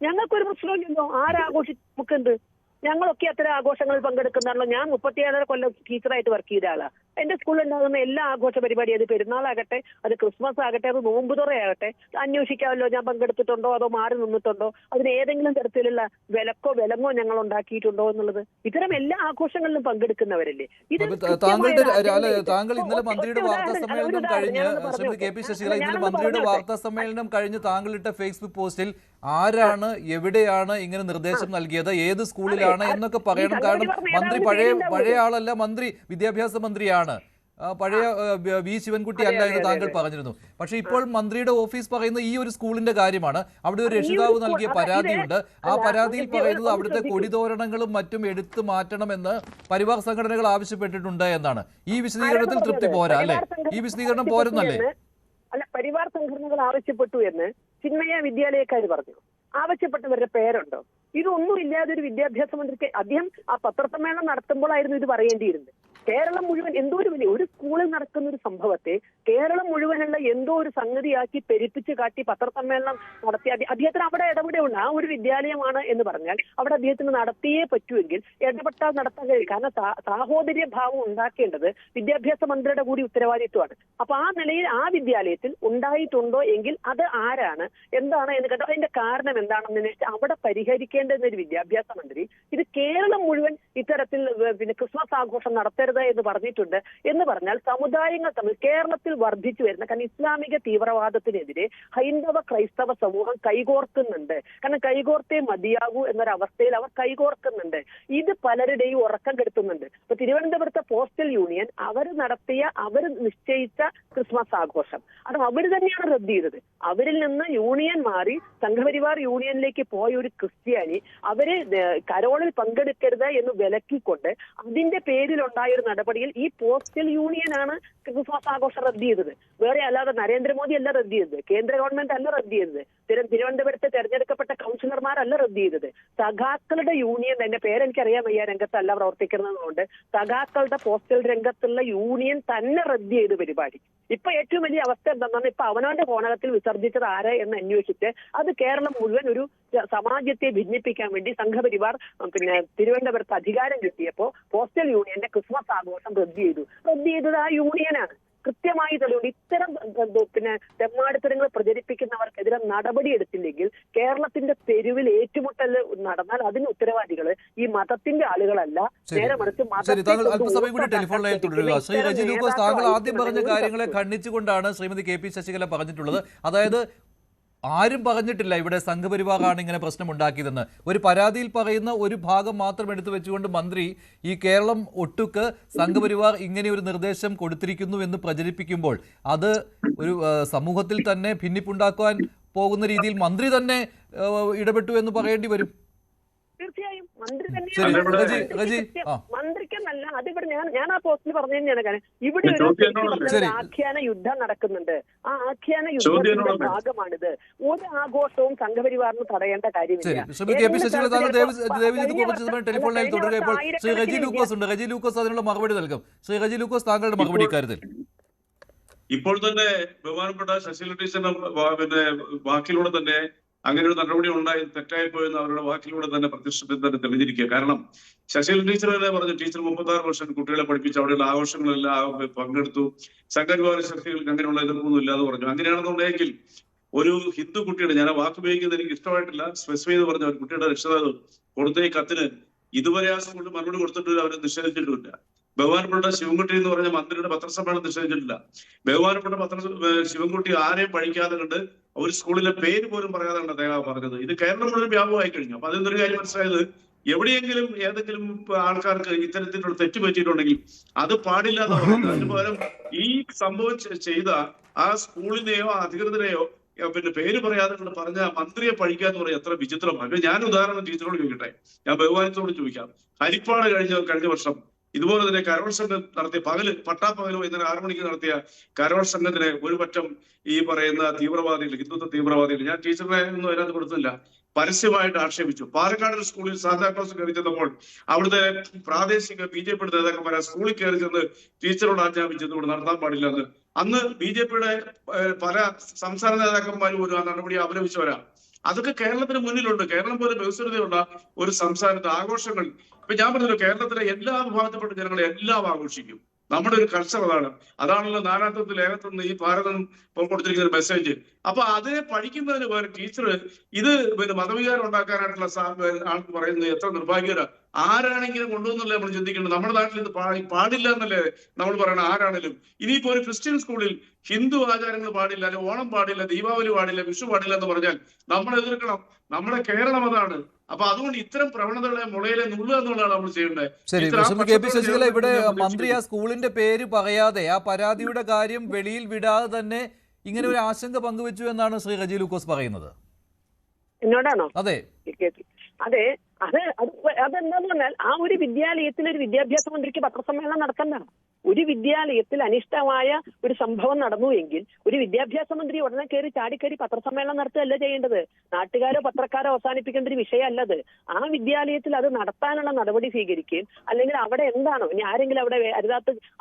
ഞങ്ങൾക്കൊരു പ്രശ്നമില്ലല്ലോ. ആരാഘോഷിക്കുന്നുണ്ട്? ഞങ്ങളൊക്കെ അത്തരം ആഘോഷങ്ങളിൽ പങ്കെടുക്കുന്നതാണല്ലോ. ഞാൻ 37 കൊല്ലം ടീച്ചറായിട്ട് വർക്ക് ചെയ്ത ആളാണ്. എന്റെ സ്കൂളിൽ ഉണ്ടാകുന്ന എല്ലാ ആഘോഷ പരിപാടി, അത് പെരുന്നാളാകട്ടെ, അത് ക്രിസ്മസ് ആകട്ടെ, അത് നോമ്പുതുറയാകട്ടെ, അന്വേഷിക്കാമല്ലോ ഞാൻ പങ്കെടുത്തിട്ടുണ്ടോ അതോ മാറി നിന്നിട്ടുണ്ടോ, അതിന് ഏതെങ്കിലും തരത്തിലുള്ള വിലങ്ങോ ഞങ്ങൾ ഉണ്ടാക്കിയിട്ടുണ്ടോ എന്നുള്ളത്. ഇത്തരം എല്ലാ ആഘോഷങ്ങളിലും പങ്കെടുക്കുന്നവരല്ലേ. താങ്കൾ ഇന്നലെ മന്ത്രിയുടെ വാർത്താ സമ്മേളനം കഴിഞ്ഞ് ശ്രീമതി കെ പി ശശികല ഇന്നലെ മന്ത്രിയുടെ വാർത്താ സമ്മേളനം കഴിഞ്ഞ് താങ്കളിട്ട ഫേസ്ബുക്ക് പോസ്റ്റിൽ ആരാണ് എവിടെയാണ് ഇങ്ങനെ നിർദ്ദേശം നൽകിയത്, ഏത് സ്കൂളിലാണ് എന്നൊക്കെ പറയണം. കാരണം മന്ത്രി പഴയ ആളല്ല, മന്ത്രി വിദ്യാഭ്യാസ മന്ത്രിയാണ്, പഴയ വി ശിവൻകുട്ടി അല്ല എന്ന് താങ്കൾ പറഞ്ഞിരുന്നു. പക്ഷെ ഇപ്പോൾ മന്ത്രിയുടെ ഓഫീസ് പറയുന്ന ഈ ഒരു സ്കൂളിന്റെ കാര്യമാണ്. അവിടെ ഒരു രക്ഷിതാവ് നൽകിയ പരാതിയുണ്ട്. ആ പരാതിയിൽ പറയുന്നത് അവിടുത്തെ കൊടിതോരണങ്ങളും മറ്റും എടുത്തു മാറ്റണമെന്ന് പരിവാർ സംഘടനകൾ ആവശ്യപ്പെട്ടിട്ടുണ്ട് എന്നാണ്. ഈ വിശദീകരണത്തിൽ തൃപ്തി പോരാ അല്ലെ? ഈ വിശദീകരണം പോരെന്നല്ലേ? അല്ല, പരിവാർ സംഘടനകൾ ആവശ്യപ്പെട്ടു എന്ന് ചിന്മയ വിദ്യാലയക്കാർ പറഞ്ഞു. ആവശ്യപ്പെട്ടവരുടെ പേരുണ്ടോ? ഇതൊന്നും ഇല്ലാതെ ഒരു വിദ്യാഭ്യാസ മന്ത്രിക്ക് അദ്ദേഹം ആ പത്രസമ്മേളനം നടത്തുമ്പോഴായിരുന്നു ഇത് പറയേണ്ടിയിരുന്നത്. കേരളം മുഴുവൻ എന്തോ ഒരു സ്കൂളിൽ നടക്കുന്ന ഒരു സംഭവത്തെ കേരളം മുഴുവനുള്ള എന്തോ ഒരു സംഗതിയാക്കി പെരുപ്പിച്ച് കാട്ടി പത്രസമ്മേളനം നടത്തി അദ്ദേഹത്തിന് അവിടെ ഇടപെടുണ്ട്. ആ ഒരു വിദ്യാലയമാണ് എന്ന് പറഞ്ഞാൽ അവിടെ അദ്ദേഹത്തിന് നടത്തിയേ പറ്റുമെങ്കിൽ ഇടപെട്ടാൽ നടത്താൻ കഴിയും. കാരണം സാഹോദര്യ ഭാവം ഉണ്ടാക്കേണ്ടത് വിദ്യാഭ്യാസ മന്ത്രിയുടെ കൂടി ഉത്തരവാദിത്വമാണ്. അപ്പൊ ആ നിലയിൽ ആ വിദ്യാലയത്തിൽ ഉണ്ടായിട്ടുണ്ടോ എങ്കിൽ അത് ആരാണ്, എന്താണ് എന്ന് കണ്ടോ, അതിന്റെ കാരണം എന്താണെന്ന് അന്വേഷിച്ച് അവിടെ പരിഹരിക്കേണ്ടുന്ന ഒരു വിദ്യാഭ്യാസ മന്ത്രി ഇത് കേരളം മുഴുവൻ ഇത്തരത്തിൽ ക്രിസ്മസ് ആഘോഷം നടത്തരുത് എന്ന് പറഞ്ഞിട്ടുണ്ട് എന്ന് പറഞ്ഞാൽ സമുദായങ്ങൾ തമ്മിൽ കേരളത്തിൽ വർദ്ധിച്ചു വരുന്ന, കാരണം ഇസ്ലാമിക തീവ്രവാദത്തിനെതിരെ ഹൈന്ദവ ക്രൈസ്തവ സമൂഹം കൈകോർക്കുന്നുണ്ട്. കാരണം കൈകോർത്തേ മതിയാകൂ എന്നൊരവസ്ഥയിൽ അവർ കൈകോർക്കുന്നുണ്ട്. ഇത് പലരുടെയും ഉറക്കം കെടുത്തുന്നുണ്ട്. ഇപ്പൊ തിരുവനന്തപുരത്തെ പോസ്റ്റൽ യൂണിയൻ അവർ നിശ്ചയിച്ച ക്രിസ്മസ് ആഘോഷം അത് അവർ തന്നെയാണ് റദ്ദ് ചെയ്തത്. അവരിൽ നിന്ന് യൂണിയൻ മാറി സംഘപരിവാർ യൂണിയനിലേക്ക് പോയ ഒരു ക്രിസ്ത്യാനി അവര് കരോളിൽ പങ്കെടുക്കരുത് എന്ന് വിലക്കിക്കൊണ്ട് അതിന്റെ പേരിലുണ്ടായ ഒരു നടപടിയിൽ ഈ പോസ്റ്റൽ യൂണിയനാണ് ക്രിസ്മസ് ആഘോഷം റദ്ദ് ചെയ്തത്. വേറെ അല്ലാതെ നരേന്ദ്രമോദി അല്ല റദ്ദ് ചെയ്തത്, കേന്ദ്ര ഗവൺമെന്റ് അല്ല റദ്ദ് ചെയ്തത്, തിരുവനന്തപുരത്ത് തെരഞ്ഞെടുക്കപ്പെട്ട കൗൺസിലർമാരല്ല റദ്ദ് ചെയ്തത്. സഖാക്കളുടെ യൂണിയൻ, എന്റെ പേരെനിക്കറിയാൻ വയ്യ, രംഗത്തല്ല പ്രവർത്തിക്കുന്നതുകൊണ്ട് സഖാക്കളുടെ പോസ്റ്റൽ രംഗത്തുള്ള യൂണിയൻ തന്നെ റദ്ദ് ചെയ്ത് പരിപാടി. ഇപ്പൊ ഏറ്റവും വലിയ അവസ്ഥ എന്താണെന്ന് ഇപ്പൊ അവനവന്റെ കോണകത്തിൽ വിസർജിച്ചത് ആര് എന്ന് അന്വേഷിച്ച് അത് കേരളം മുഴുവൻ ഒരു സമാജത്തെ ഭിന്നിപ്പിക്കാൻ വേണ്ടി സംഘപരിവാർ തിരുവനന്തപുരത്ത് അധികാരം കിട്ടിയപ്പോ പോസ്റ്റൽ യൂണിയന്റെ ക്രിസ്മസ് ആഘോഷം റദ്ദ് ചെയ്തത് ആ യൂണിയനാണ്. കൃത്യമായി തെളിവുണ്ട്. ഇത്തരം തെമ്മാടിത്തരങ്ങൾ പ്രചരിപ്പിക്കുന്നവർക്കെതിരെ നടപടി എടുത്തില്ലെങ്കിൽ കേരളത്തിന്റെ തെരുവിൽ ഏറ്റുമുട്ടൽ നടന്നാൽ അതിന് ഉത്തരവാദികള് ഈ മതത്തിന്റെ ആളുകളല്ല, നേരെ മറിച്ച് അല്പസമയം കൂടി ടെലിഫോൺ ലൈനിൽ തുടരുക. ശ്രീ റജി ലൂക്കോസ്, താങ്കൾ ആദ്യം പറഞ്ഞ കാര്യങ്ങളെ ഖണ്ഡിച്ചുകൊണ്ടാണ് ശ്രീമതി കെ പി ശശികല പറഞ്ഞിട്ടുള്ളത്. അതായത് ആരും പറഞ്ഞിട്ടില്ല ഇവിടെ സംഘപരിവാറാണ് ഇങ്ങനെ പ്രശ്നമുണ്ടാക്കിയതെന്ന്. ഒരു പരാതിയിൽ പറയുന്ന ഒരു ഭാഗം മാത്രം എടുത്തു വെച്ചുകൊണ്ട് മന്ത്രി ഈ കേരളം ഒട്ടുക്ക് സംഘപരിവാർ ഇങ്ങനെ ഒരു നിർദ്ദേശം കൊടുത്തിരിക്കുന്നു എന്ന് പ്രചരിപ്പിക്കുമ്പോൾ അത് ഒരു സമൂഹത്തിൽ തന്നെ ഭിന്നിപ്പുണ്ടാക്കുവാൻ പോകുന്ന രീതിയിൽ മന്ത്രി തന്നെ ഇടപെട്ടു എന്ന് പറയേണ്ടി വരും. തീർച്ചയായും മന്ത്രി തന്നെയാണ്. മന്ത്രിക്കെന്നല്ല, അതിവിടെ ഞാൻ ആ പോസ്റ്റിൽ പറഞ്ഞു തന്നെയാണ്. കാരണം ഇവിടെ ഒരു ആഖ്യാന യുദ്ധം നടക്കുന്നുണ്ട്. ആ ആഖ്യാന യുദ്ധത്തിന്റെ ഭാഗമാണിത്. ഒരു ആഘോഷവും സംഘപരിവാറിന് തടയേണ്ട കാര്യമില്ല. ടെലിഫോൺ ലൈനിൽ തുടരുക. ഇപ്പോൾ ശ്രീ റജി ലൂക്കോസ് ഉണ്ട്. റജി ലൂക്കോസ് അതിനുള്ള മറുപടി നൽകും. ശ്രീ റജി ലൂക്കോസ്, താങ്കളുടെ മറുപടി ഇക്കാര്യത്തിൽ. ഇപ്പോൾ തന്നെ ബഹുമാനപ്പെട്ട ശശികല ടീച്ചറിന്റെ വാക്കിലൂടെ തന്നെ അങ്ങനെ ഒരു നടപടി ഉണ്ടായി തെറ്റായി പോയെന്ന് അവരുടെ വാക്കിലൂടെ തന്നെ പ്രത്യക്ഷത്തിൽ തന്നെ തെളിഞ്ഞിരിക്കുക. കാരണം ശശികല ടീച്ചർ തന്നെ പറഞ്ഞു, ടീച്ചർ 36 വർഷം കുട്ടികളെ പഠിപ്പിച്ച് അവിടെയുള്ള ആഘോഷങ്ങളെല്ലാം പങ്കെടുത്തു, സംഘപരിവാര ശക്തികൾക്ക് അങ്ങനെയുള്ള എതിർപ്പൊന്നും ഇല്ലാന്ന് പറഞ്ഞു. അങ്ങനെയാണെന്നുണ്ടെങ്കിൽ ഒരു ഹിന്ദു കുട്ടിയുടെ, ഞാൻ ആ വാക്ക് ഉപയോഗിക്കുന്നത് എനിക്ക് ഇഷ്ടമായിട്ടില്ല, സ്പെസിഫൈ ചെയ്ത് പറഞ്ഞ ഒരു കുട്ടിയുടെ രക്ഷിതാവ് കൊടുത്ത ഈ കത്തിന് ഇതുവരെ ആ സ്കൂളിൽ മറുപടി കൊടുത്തിട്ടില്ല, അവരെ നിഷേധിച്ചിട്ടില്ല. ബഹുമാനപ്പെട്ട ശിവൻകുട്ടി എന്ന് പറഞ്ഞ മന്ത്രിയുടെ പത്രസമ്മേളനം നിഷേധിച്ചിട്ടില്ല. ബഹുമാനപ്പെട്ട ശിവൻകുട്ടി ആരെയും പഴിക്കാതെ കണ്ട് ഒരു സ്കൂളിലെ പേര് പോലും പറയാതെ കണ്ട് അദ്ദേഹം പറഞ്ഞത്. ഇത് കേരളം മുഴുവൻ വ്യാപകമായി കഴിഞ്ഞു. അപ്പൊ അതിൽ നിന്നൊരു കാര്യം മനസ്സിലായത്, എവിടെയെങ്കിലും ഏതെങ്കിലും ആൾക്കാർക്ക് ഇത്തരത്തിലുള്ള തെറ്റ് പറ്റിയിട്ടുണ്ടെങ്കിൽ അത് പാടില്ല എന്ന് പറയുന്നത്. അതിന് പകരം ഈ സംഭവം ചെയ്ത ആ സ്കൂളിനെയോ അധികൃതരെയോ പിന്നെ പേര് പറയാതെ പറഞ്ഞ മന്ത്രിയെ പഴിക്കാന്ന് പറയാം എത്ര വിചിത്രമാണ്. ഞാൻ ഉദാഹരണം ടീച്ചറോട് ചോദിക്കട്ടെ, ഞാൻ ബഹുമാനത്തോട് ചോദിക്കാം. ഹരിപ്പാട് കഴിഞ്ഞ വർഷം ഇതുപോലെ തന്നെ കരോൾ സംഘം നടത്തിയ പട്ടാപ്പകലോ ഇന്നലെ 6 മണിക്ക് നടത്തിയ കരോൾ സംഘത്തിന് ഒരു പറ്റം ഈ പറയുന്ന തീവ്രവാദികൾ, ഹിന്ദുത്വ തീവ്രവാദികൾ, ഞാൻ ടീച്ചറിനെ ഒന്നും അതിനകത്ത് കൊടുത്തില്ല, പരസ്യമായിട്ട് ആക്ഷേപിച്ചു. പാലക്കാട് സ്കൂളിൽ സാന്താക്ലോസ് കയറി ചെന്നപ്പോൾ അവിടുത്തെ പ്രാദേശിക BJP നേതാക്കന്മാരെ സ്കൂളിൽ കയറി ചെന്ന് ടീച്ചറോട് ആജ്ഞാപിച്ചത് ഇവിടെ നടത്താൻ പാടില്ല എന്ന്. അന്ന് BJPയുടെ പല സംസ്ഥാന നേതാക്കന്മാരും പോലും ആ നടപടി അപലപിച്ചവരാ. അതൊക്കെ കേരളത്തിന് മുന്നിലുണ്ട്. കേരളം പോലെ ബഹുസ്വരതയുള്ള ഒരു സംസ്ഥാനത്ത് ആഘോഷങ്ങൾ, ഇപ്പൊ ഞാൻ പറഞ്ഞല്ലോ, കേരളത്തിലെ എല്ലാ വിഭാഗത്തിൽപ്പെട്ട ജനങ്ങളെ എല്ലാം ആഘോഷിക്കും. നമ്മുടെ ഒരു കൾച്ചർ അതാണല്ലോ നാനാത്വത്തിൽ ഏകത്വം ഈ ഭാരതം കൊടുത്തിരിക്കുന്ന മെസ്സേജ്. അപ്പൊ അതിനെ പഠിക്കുന്നതിന് പകരം ടീച്ചർ ഇത് മതവികാരം ഉണ്ടാക്കാനായിട്ടുള്ള ആൾക്ക് പറയുന്നത് എത്ര നിർഭാഗ്യരാ. ആരാണെങ്കിലും കൊണ്ടുവന്നല്ലേ നമ്മൾ ചിന്തിക്കേണ്ടത്. നമ്മുടെ നാട്ടിൽ ഇത് പാടില്ല എന്നല്ലേ നമ്മൾ പറയണം. ആരാണെങ്കിലും ഇനിയിപ്പോ ഒരു ക്രിസ്ത്യൻ സ്കൂളിൽ ഹിന്ദു ആചാരങ്ങൾ പാടില്ല, അല്ലെങ്കിൽ ഓണം പാടില്ല, ദീപാവലി പാടില്ല, വിഷു പാടില്ല എന്ന് പറഞ്ഞാൽ നമ്മൾ എതിർക്കണം. നമ്മുടെ കേരളം അതാണ്. അപ്പൊ അതുകൊണ്ട് ഇത്തരം പ്രവണതകളെ മുളയിലെ നുള്ളുക എന്നുള്ളതാണ് നമ്മൾ ചെയ്യേണ്ടത്. ശരി, KP ശശികല, ഇവിടെ മന്ത്രി ആ സ്കൂളിന്റെ പേര് പറയാതെ ആ പരാതിയുടെ കാര്യം വെളിയിൽ വിടാതെ തന്നെ ഇങ്ങനെ ഒരു ആശങ്ക പങ്കുവെച്ചു എന്നാണ് ശ്രീ റജി ലൂക്കോസ് പറയുന്നത്. എന്നോടാണോ? അതെ അതെ, അതെന്താന്ന് പറഞ്ഞാൽ ആ ഒരു വിദ്യാലയത്തിൽ ഒരു വിദ്യാഭ്യാസ മന്ത്രിക്ക് പത്രസമ്മേളനം നടത്തേണ്ടതാണ്. ഒരു വിദ്യാലയത്തിൽ അനിഷ്ടമായ ഒരു സംഭവം നടന്നു എങ്കിൽ ഒരു വിദ്യാഭ്യാസ മന്ത്രി ഉടനെ കയറി ചാടിക്കയറി പത്രസമ്മേളനം നടത്തുകയല്ല ചെയ്യേണ്ടത്. നാട്ടുകാരോ പത്രക്കാരോ അവസാനിപ്പിക്കേണ്ട ഒരു വിഷയമല്ലത്. ആ വിദ്യാലയത്തിൽ അത് നടത്താനുള്ള നടപടി സ്വീകരിക്കുകയും, അല്ലെങ്കിൽ അവിടെ എന്താണോ ഇനി ആരെങ്കിലും അവിടെ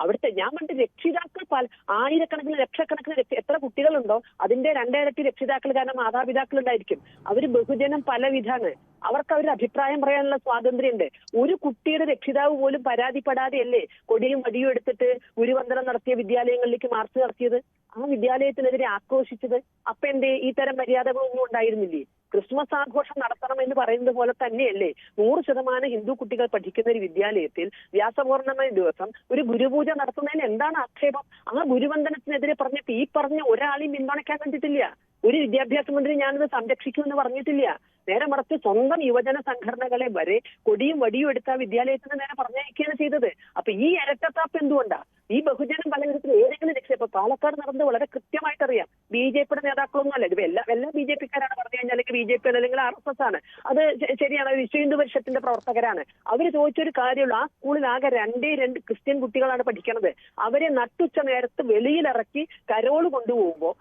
അവിടുത്തെ ഞാൻ പണ്ട് രക്ഷിതാക്കൾ ആയിരക്കണക്കിന് ലക്ഷക്കണക്കിന് എത്ര കുട്ടികളുണ്ടോ അതിന്റെ 2 ഇരട്ടി രക്ഷിതാക്കൾ, കാരണം മാതാപിതാക്കൾ ഉണ്ടായിരിക്കും. അവര് ബഹുജനം പലവിധാണ്. അവർക്ക് അവരുടെ അഭിപ്രായം പറയാനുള്ള സ്വാതന്ത്ര്യമുണ്ട്. ഒരു കുട്ടിയുടെ രക്ഷിതാവ് പോലും പരാതിപ്പെടാതെയല്ലേ കൊടിയും വടിയും എടുത്തിട്ട് ഗുരുവന്ദനം നടത്തിയ വിദ്യാലയങ്ങളിലേക്ക് മാർച്ച് നടത്തിയത്, ആ വിദ്യാലയത്തിനെതിരെ ആക്രോശിച്ചത്. അപ്പൊ എന്തേ ഈ തരം മര്യാദകളൊന്നും ഉണ്ടായിരുന്നില്ലേ? ക്രിസ്മസ് ആഘോഷം നടത്തണം എന്ന് പറയുന്നത് പോലെ തന്നെയല്ലേ 100% ഹിന്ദു കുട്ടികൾ പഠിക്കുന്ന ഒരു വിദ്യാലയത്തിൽ വ്യാസപൂർണ്ണമായ ദിവസം ഒരു ഗുരുപൂജ നടത്തുന്നതിന് എന്താണ് ആക്ഷേപം? ആ ഗുരുവന്ദനത്തിനെതിരെ പറഞ്ഞിട്ട് ഈ പറഞ്ഞ ഒരാളെയും പിന്തുണയ്ക്കാൻ കണ്ടിട്ടില്ല. ഒരു വിദ്യാഭ്യാസ മന്ത്രി ഞാനിത് സംരക്ഷിക്കുമെന്ന് പറഞ്ഞിട്ടില്ല. നേരെ മറിച്ച് സ്വന്തം യുവജന സംഘടനകളെ വരെ കൊടിയും വടിയും എടുത്ത വിദ്യാലയത്തിന് നേരെ പറഞ്ഞയക്കുകയാണ് ചെയ്തത്. അപ്പൊ ഈ ഇരട്ടത്താപ്പ് എന്തുകൊണ്ടാ? ഈ ബഹുജനം പലയിടത്തും ഏതെങ്കിലും ഇപ്പൊ പാലക്കാട് നടന്നത് വളരെ കൃത്യമായിട്ടറിയാം. BJPയുടെ നേതാക്കളൊന്നും അല്ല, ഇത് എല്ലാ BJPക്കാരാണ് പറഞ്ഞു കഴിഞ്ഞാൽ, അല്ലെങ്കിൽ BJP അല്ലെങ്കിൽ RSS ആണ്. അത് ശരിയാണ്, വിശ്വ ഹിന്ദു പരിഷത്തിന്റെ പ്രവർത്തകരാണ്. അവര് ചോദിച്ചൊരു കാര്യമുള്ളൂ, ആ സ്കൂളിൽ ആകെ 2 ക്രിസ്ത്യൻ കുട്ടികളാണ് പഠിക്കുന്നത്. അവരെ നട്ടുച്ച നേരത്ത് വെളിയിലിറക്കി കരോള് കൊണ്ടുപോകുമ്പോ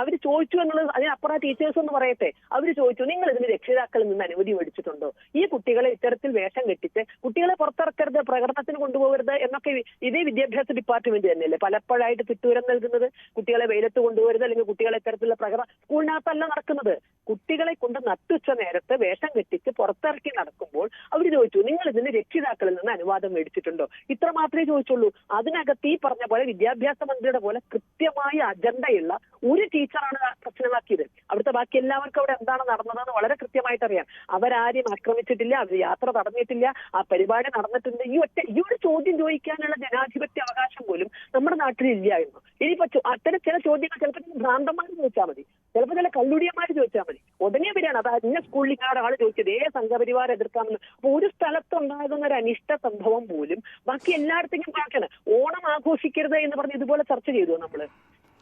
അവര് ചോദിച്ചു എന്നുള്ളത്, അതിനപ്പുറം ടീച്ചേഴ്സ് എന്ന് പറയട്ടെ, അവര് ചോദിച്ചു നിങ്ങൾ ഇതിന് രക്ഷിതാക്കളിൽ നിന്ന് അനുമതി മേടിച്ചിട്ടുണ്ടോ? ഈ കുട്ടികളെ ഇത്തരത്തിൽ വേഷം കെട്ടിച്ച് കുട്ടികളെ പുറത്തിറക്കരുത്, പ്രകടനത്തിന് കൊണ്ടുപോകരുത് എന്നൊക്കെ ഇതേ വിദ്യാഭ്യാസ ഡിപ്പാർട്ട്മെന്റ് തന്നെയല്ലേ പലപ്പോഴായിട്ട് തിട്ടൂരം നൽകുന്നത്. കുട്ടികളെ വെയിലത്ത് കൊണ്ടുപോകരുത്, അല്ലെങ്കിൽ കുട്ടികളെ ഇത്തരത്തിലുള്ള പ്രകടനം സ്കൂളിനകത്തല്ല നടക്കുന്നത്. കുട്ടികളെ കൊണ്ട് നട്ടുച്ച നേരത്ത് വേഷം കെട്ടിച്ച് പുറത്തിറക്കി നടക്കുമ്പോൾ അവർ ചോദിച്ചു നിങ്ങൾ ഇതിന് രക്ഷിതാക്കളിൽ നിന്ന് അനുവാദം മേടിച്ചിട്ടുണ്ടോ? ഇത്ര മാത്രമേ ചോദിച്ചുള്ളൂ. അതിനകത്ത് ഈ പറഞ്ഞ പോലെ വിദ്യാഭ്യാസ മന്ത്രിയുടെ പോലെ കൃത്യമായ അജണ്ടയുള്ള ഒരു ടീച്ചറാണ് പ്രശ്നമാക്കിയത്. അവിടുത്തെ ബാക്കി എല്ലാവർക്കും അവിടെ എന്താണ് നടന്നതെന്ന് വളരെ കൃത്യമായിട്ട് അറിയാം. അവരാരും ആക്രമിച്ചിട്ടില്ല, അവർ യാത്ര തടഞ്ഞിട്ടില്ല, ആ പരിപാടി നടന്നിട്ടുണ്ട്. ഈ ഒരു ചോദ്യം ചോദിക്കാനുള്ള ജനാധിപത്യ അവകാശം പോലും നമ്മുടെ നാട്ടിൽ ഇല്ലായിരുന്നു. ഇനിയിപ്പോ അത്തരം ചില ചോദ്യങ്ങൾ ചിലപ്പോൾ ഭ്രാന്തന്മാർ ചോദിച്ചാൽ മതി, ചിലപ്പോൾ ചില കല്ലുടിയന്മാർ ചോദിച്ചാൽ മതി, ഉടനെ വരികയാണ് അത് ഇന്ന സ്കൂളിൽ ഇങ്ങനെ ആൾ ചോദിച്ചത് സംഘപരിവാർ എതിർക്കാമെന്ന്. അപ്പൊ ഒരു സ്ഥലത്തുണ്ടാകുന്ന ഒരു അനിഷ്ട സംഭവം പോലും ബാക്കി എല്ലായിടത്തേക്കും ബാക്കിയാണ്. ഓണം ആഘോഷിക്കരുത് എന്ന് പറഞ്ഞ് ഇതുപോലെ ചർച്ച ചെയ്തു നമ്മള്.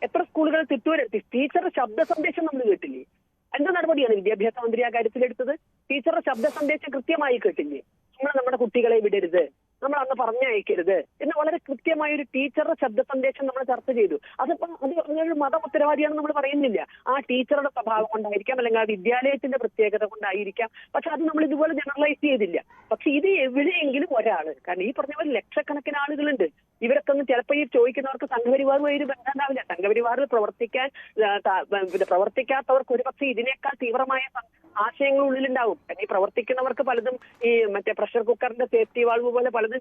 എത്ര സ്കൂളുകൾ ടീച്ചറുടെ ശബ്ദ സന്ദേശം നമ്മൾ കേട്ടില്ലേ? എന്ത് നടപടിയാണ് വിദ്യാഭ്യാസ മന്ത്രി ആ കാര്യത്തിലെടുത്തത്? ടീച്ചറുടെ ശബ്ദ സന്ദേശം കൃത്യമായി കേട്ടില്ലേ? നമ്മൾ നമ്മുടെ കുട്ടികളെ വിടരുത്, നമ്മൾ അന്ന് പറഞ്ഞയക്കരുത് എന്ന് വളരെ കൃത്യമായ ഒരു ടീച്ചറുടെ ശബ്ദ സന്ദേശം നമ്മൾ ചർച്ച ചെയ്തു. അതിപ്പോ അതൊരു മത ഉത്തരവാദിയാണെന്ന് നമ്മൾ പറയുന്നില്ല. ആ ടീച്ചറുടെ സ്വഭാവം കൊണ്ടായിരിക്കാം, അല്ലെങ്കിൽ ആ വിദ്യാലയത്തിന്റെ പ്രത്യേകത കൊണ്ടായിരിക്കാം. പക്ഷെ അത് നമ്മൾ ഇതുപോലെ ജനറലൈസ് ചെയ്തില്ല. പക്ഷെ ഇത് എവിടെയെങ്കിലും ഒരാള്, കാരണം ഈ പറഞ്ഞ പോലെ ലക്ഷക്കണക്കിന് ആളുകളുണ്ട്, ഇവരൊക്കെ ഒന്ന് ചിലപ്പോൾ ഈ ചോദിക്കുന്നവർക്ക് സംഘപരിവാറുമായി ഒരു ബന്ധം ഉണ്ടാവില്ല. സംഘപരിവാറിൽ പ്രവർത്തിക്കാത്തവർക്ക് ഒരുപക്ഷെ ഇതിനേക്കാൾ തീവ്രമായ ആശയങ്ങൾ ഉള്ളിലുണ്ടാവും. ഈ പ്രവർത്തിക്കുന്നവർക്ക് പലതും ഈ മറ്റേ പ്രഷർ കുക്കറിന്റെ സേഫ്റ്റി വാൾവ് പോലെ പലതും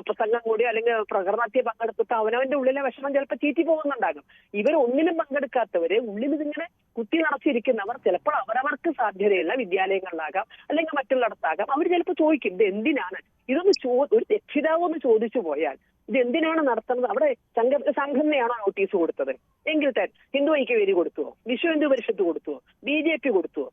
പ്രസംഗം കൂടിയോ അല്ലെങ്കിൽ പ്രകടനത്തിൽ പങ്കെടുത്തിട്ട് അവനവന്റെ ഉള്ളിലെ വിഷമം ചിലപ്പോൾ ചീറ്റി പോകുന്നുണ്ടാകും. ഇവരൊന്നിലും പങ്കെടുക്കാത്തവര് ഉള്ളിൽ ഇതിങ്ങനെ കുത്തി നടച്ചിരിക്കുന്നവർ ചിലപ്പോൾ അവരവർക്ക് സാധ്യതയുള്ള വിദ്യാലയങ്ങളിലാകാം, അല്ലെങ്കിൽ മറ്റുള്ളിടത്താകാം. അവർ ചിലപ്പോൾ ചോദിക്കും ഇത് എന്തിനാണ്, ഒരു രക്ഷിതാവെന്ന് ചോദിച്ചു പോയാൽ ഇത് എന്തിനാണ് നടത്തുന്നത്? അവിടെ സംഘടനയാണോ നോട്ടീസ് കൊടുത്തത്? എങ്കിൽ ഹിന്ദു ഐക്യവേദി കൊടുത്തുവോ? വിശ്വ ഹിന്ദു പരിഷത്ത് കൊടുത്തുവോ? BJP കൊടുത്തുവോ?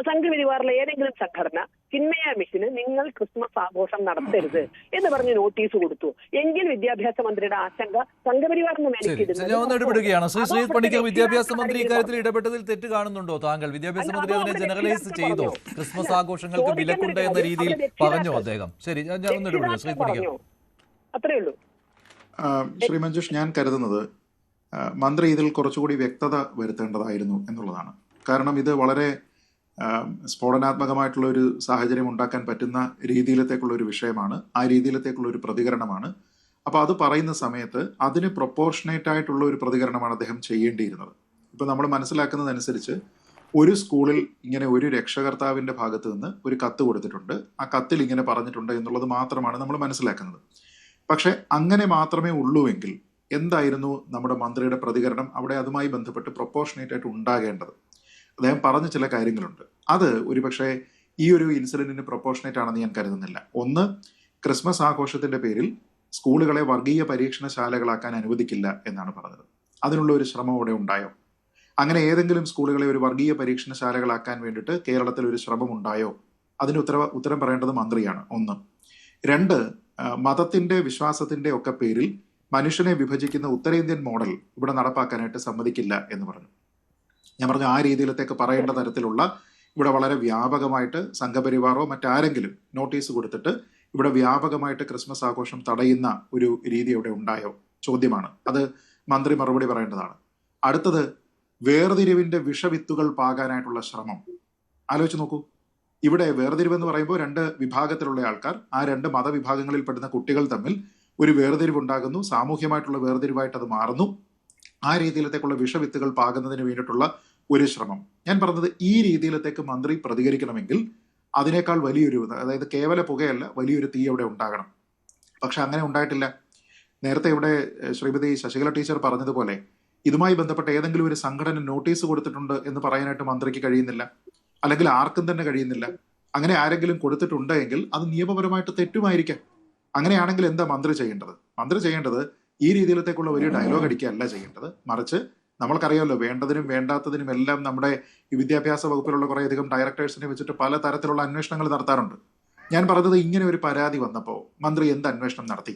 സംഘപരിവാറിലെ ഏതെങ്കിലും സംഘടന ചിന്മയ മിഷന് നിങ്ങൾ ക്രിസ്മസ് ആഘോഷം നടത്തരുത് എന്ന് പറഞ്ഞ് നോട്ടീസ് കൊടുത്തു എങ്കിൽ വിദ്യാഭ്യാസ മന്ത്രിയുടെ ആശങ്ക സംഘപരിവാറിന് ഇടപെടുകയാണ്. ശ്രീ പണിക്കർ, വിദ്യാഭ്യാസ മന്ത്രി ഇക്കാര്യത്തിൽ ഇടപെട്ടതിൽ തെറ്റ് കാണുന്നുണ്ടോ താങ്കൾ? വിദ്യാഭ്യാസ മന്ത്രി അതിനെ ജനറലൈസ് ചെയ്തോ? ക്രിസ്മസ് ആഘോഷങ്ങൾക്ക് വിലക്കുണ്ട് എന്ന രീതിയിൽ പറഞ്ഞോ അദ്ദേഹം? ശരി, ഞാൻ ഒന്ന് ഇടപെടുക. ശ്രീ പണിക്കർ, അത്രേ ഉള്ളൂ. ശ്രീ മഞ്ജുഷ്, ഞാൻ കരുതുന്നത് മന്ത്രി ഇതിൽ കുറച്ചുകൂടി വ്യക്തത വരുത്തേണ്ടതായിരുന്നു എന്നുള്ളതാണ്. കാരണം ഇത് വളരെ സ്ഫോടനാത്മകമായിട്ടുള്ള ഒരു സാഹചര്യം ഉണ്ടാക്കാൻ പറ്റുന്ന രീതിയിലത്തേക്കുള്ള ഒരു വിഷയമാണ്, ആ രീതിയിലത്തേക്കുള്ള ഒരു പ്രതികരണമാണ്. അപ്പോൾ അത് പറയുന്ന സമയത്ത് അതിന് പ്രൊപ്പോർഷനേറ്റ് ആയിട്ടുള്ള ഒരു പ്രതികരണമാണ് അദ്ദേഹം ചെയ്യേണ്ടിയിരുന്നത്. ഇപ്പോൾ നമ്മൾ മനസ്സിലാക്കുന്നതനുസരിച്ച് ഒരു സ്കൂളിൽ ഇങ്ങനെ ഒരു രക്ഷകർത്താവിൻ്റെ ഭാഗത്ത് നിന്ന് ഒരു കത്ത് കൊടുത്തിട്ടുണ്ട്, ആ കത്തിൽ ഇങ്ങനെ പറഞ്ഞിട്ടുണ്ട് എന്നുള്ളത് മാത്രമാണ് നമ്മൾ മനസ്സിലാക്കുന്നത്. പക്ഷെ അങ്ങനെ മാത്രമേ ഉള്ളൂവെങ്കിൽ എന്തായിരുന്നു നമ്മുടെ മന്ത്രിയുടെ പ്രതികരണം അവിടെ അതുമായി ബന്ധപ്പെട്ട് പ്രൊപ്പോർഷനേറ്റ് ആയിട്ട് ഉണ്ടാകേണ്ടത്? അദ്ദേഹം പറഞ്ഞ ചില കാര്യങ്ങളുണ്ട്, അത് ഒരുപക്ഷെ ഈ ഒരു ഇൻസിഡന്റിന് പ്രൊപ്പോർഷനേറ്റ് ആണെന്ന് ഞാൻ കരുതുന്നില്ല. ഒന്ന്, ക്രിസ്മസ് ആഘോഷത്തിന്റെ പേരിൽ സ്കൂളുകളെ വർഗീയ പരീക്ഷണശാലകളാക്കാൻ അനുവദിക്കില്ല എന്നാണ് പറഞ്ഞത്. അതിനുള്ള ഒരു ശ്രമം അവിടെ ഉണ്ടായോ? അങ്ങനെ ഏതെങ്കിലും സ്കൂളുകളെ ഒരു വർഗീയ പരീക്ഷണശാലകളാക്കാൻ വേണ്ടിയിട്ട് കേരളത്തിൽ ഒരു ശ്രമം ഉണ്ടായോ? അതിന് ഉത്തരം പറയേണ്ടത് മന്ത്രിയാണ്. ഒന്ന്. രണ്ട്, മതത്തിന്റെ വിശ്വാസത്തിന്റെ ഒക്കെ പേരിൽ മനുഷ്യനെ വിഭജിക്കുന്ന ഉത്തരേന്ത്യൻ മോഡൽ ഇവിടെ നടപ്പാക്കാനായിട്ട് സമ്മതിക്കില്ല എന്ന് പറഞ്ഞു. ഞാൻ പറഞ്ഞു ആ രീതിയിലത്തേക്ക് പറയേണ്ട തരത്തിലുള്ള ഇവിടെ വളരെ വ്യാപകമായിട്ട് സംഘപരിവാറോ മറ്റാരെങ്കിലും നോട്ടീസ് കൊടുത്തിട്ട് ഇവിടെ വ്യാപകമായിട്ട് ക്രിസ്മസ് ആഘോഷം തടയുന്ന ഒരു രീതി ഇവിടെ ഉണ്ടായോ? ചോദ്യമാണ്. അത് മന്ത്രി മറുപടി പറയേണ്ടതാണ്. അടുത്തത്, വേർതിരിവിന്റെ വിഷവിത്തുകൾ പാകാനായിട്ടുള്ള ശ്രമം. ആലോചിച്ച് നോക്കൂ, ഇവിടെ വേർതിരിവെന്ന് പറയുമ്പോൾ രണ്ട് വിഭാഗത്തിലുള്ള ആൾക്കാർ, ആ രണ്ട് മതവിഭാഗങ്ങളിൽ പെടുന്ന കുട്ടികൾ തമ്മിൽ ഒരു വേർതിരിവുണ്ടാകുന്നു, സാമൂഹ്യമായിട്ടുള്ള വേർതിരിവായിട്ട് അത് മാറുന്നു. ആ രീതിയിലത്തേക്കുള്ള വിഷവിത്തുകൾ പാകുന്നതിന് വേണ്ടിയിട്ടുള്ള ഒരു ശ്രമം. ഞാൻ പറഞ്ഞത് ഈ രീതിയിലത്തേക്ക് മന്ത്രി പ്രതികരിക്കണമെങ്കിൽ അതിനേക്കാൾ വലിയൊരു, അതായത് കേവല പുകയല്ല, വലിയൊരു തീ അവിടെ ഉണ്ടാകണം. പക്ഷെ അങ്ങനെ ഉണ്ടായിട്ടില്ല. നേരത്തെ ഇവിടെ ശ്രീമതി ശശികല ടീച്ചർ പറഞ്ഞതുപോലെ ഇതുമായി ബന്ധപ്പെട്ട ഏതെങ്കിലും ഒരു സംഘടന നോട്ടീസ് കൊടുത്തിട്ടുണ്ട് എന്ന് പറയാനായിട്ട് മന്ത്രിക്ക് കഴിയുന്നില്ല, അല്ലെങ്കിൽ ആർക്കും തന്നെ കഴിയുന്നില്ല. അങ്ങനെ ആരെങ്കിലും കൊടുത്തിട്ടുണ്ട് എങ്കിൽ അത് നിയമപരമായിട്ട് തെറ്റുമായിരിക്കാം. അങ്ങനെയാണെങ്കിൽ എന്താ മന്ത്രി ചെയ്യേണ്ടത്? മന്ത്രി ചെയ്യേണ്ടത് ഈ രീതിയിലത്തേക്കുള്ള ഒരു ഡയലോഗ് അടിക്കുകയല്ല ചെയ്യേണ്ടത്, മറിച്ച് നമ്മൾക്കറിയാമല്ലോ വേണ്ടതിനും വേണ്ടാത്തതിനും എല്ലാം നമ്മുടെ ഈ വിദ്യാഭ്യാസ വകുപ്പിലുള്ള കുറേയധികം ഡയറക്ടേഴ്സിനെ വെച്ചിട്ട് പല തരത്തിലുള്ള അന്വേഷണങ്ങൾ നടത്താറുണ്ട്. ഞാൻ പറഞ്ഞത് ഇങ്ങനെ ഒരു പരാതി വന്നപ്പോൾ മന്ത്രി എന്ത് അന്വേഷണം നടത്തി?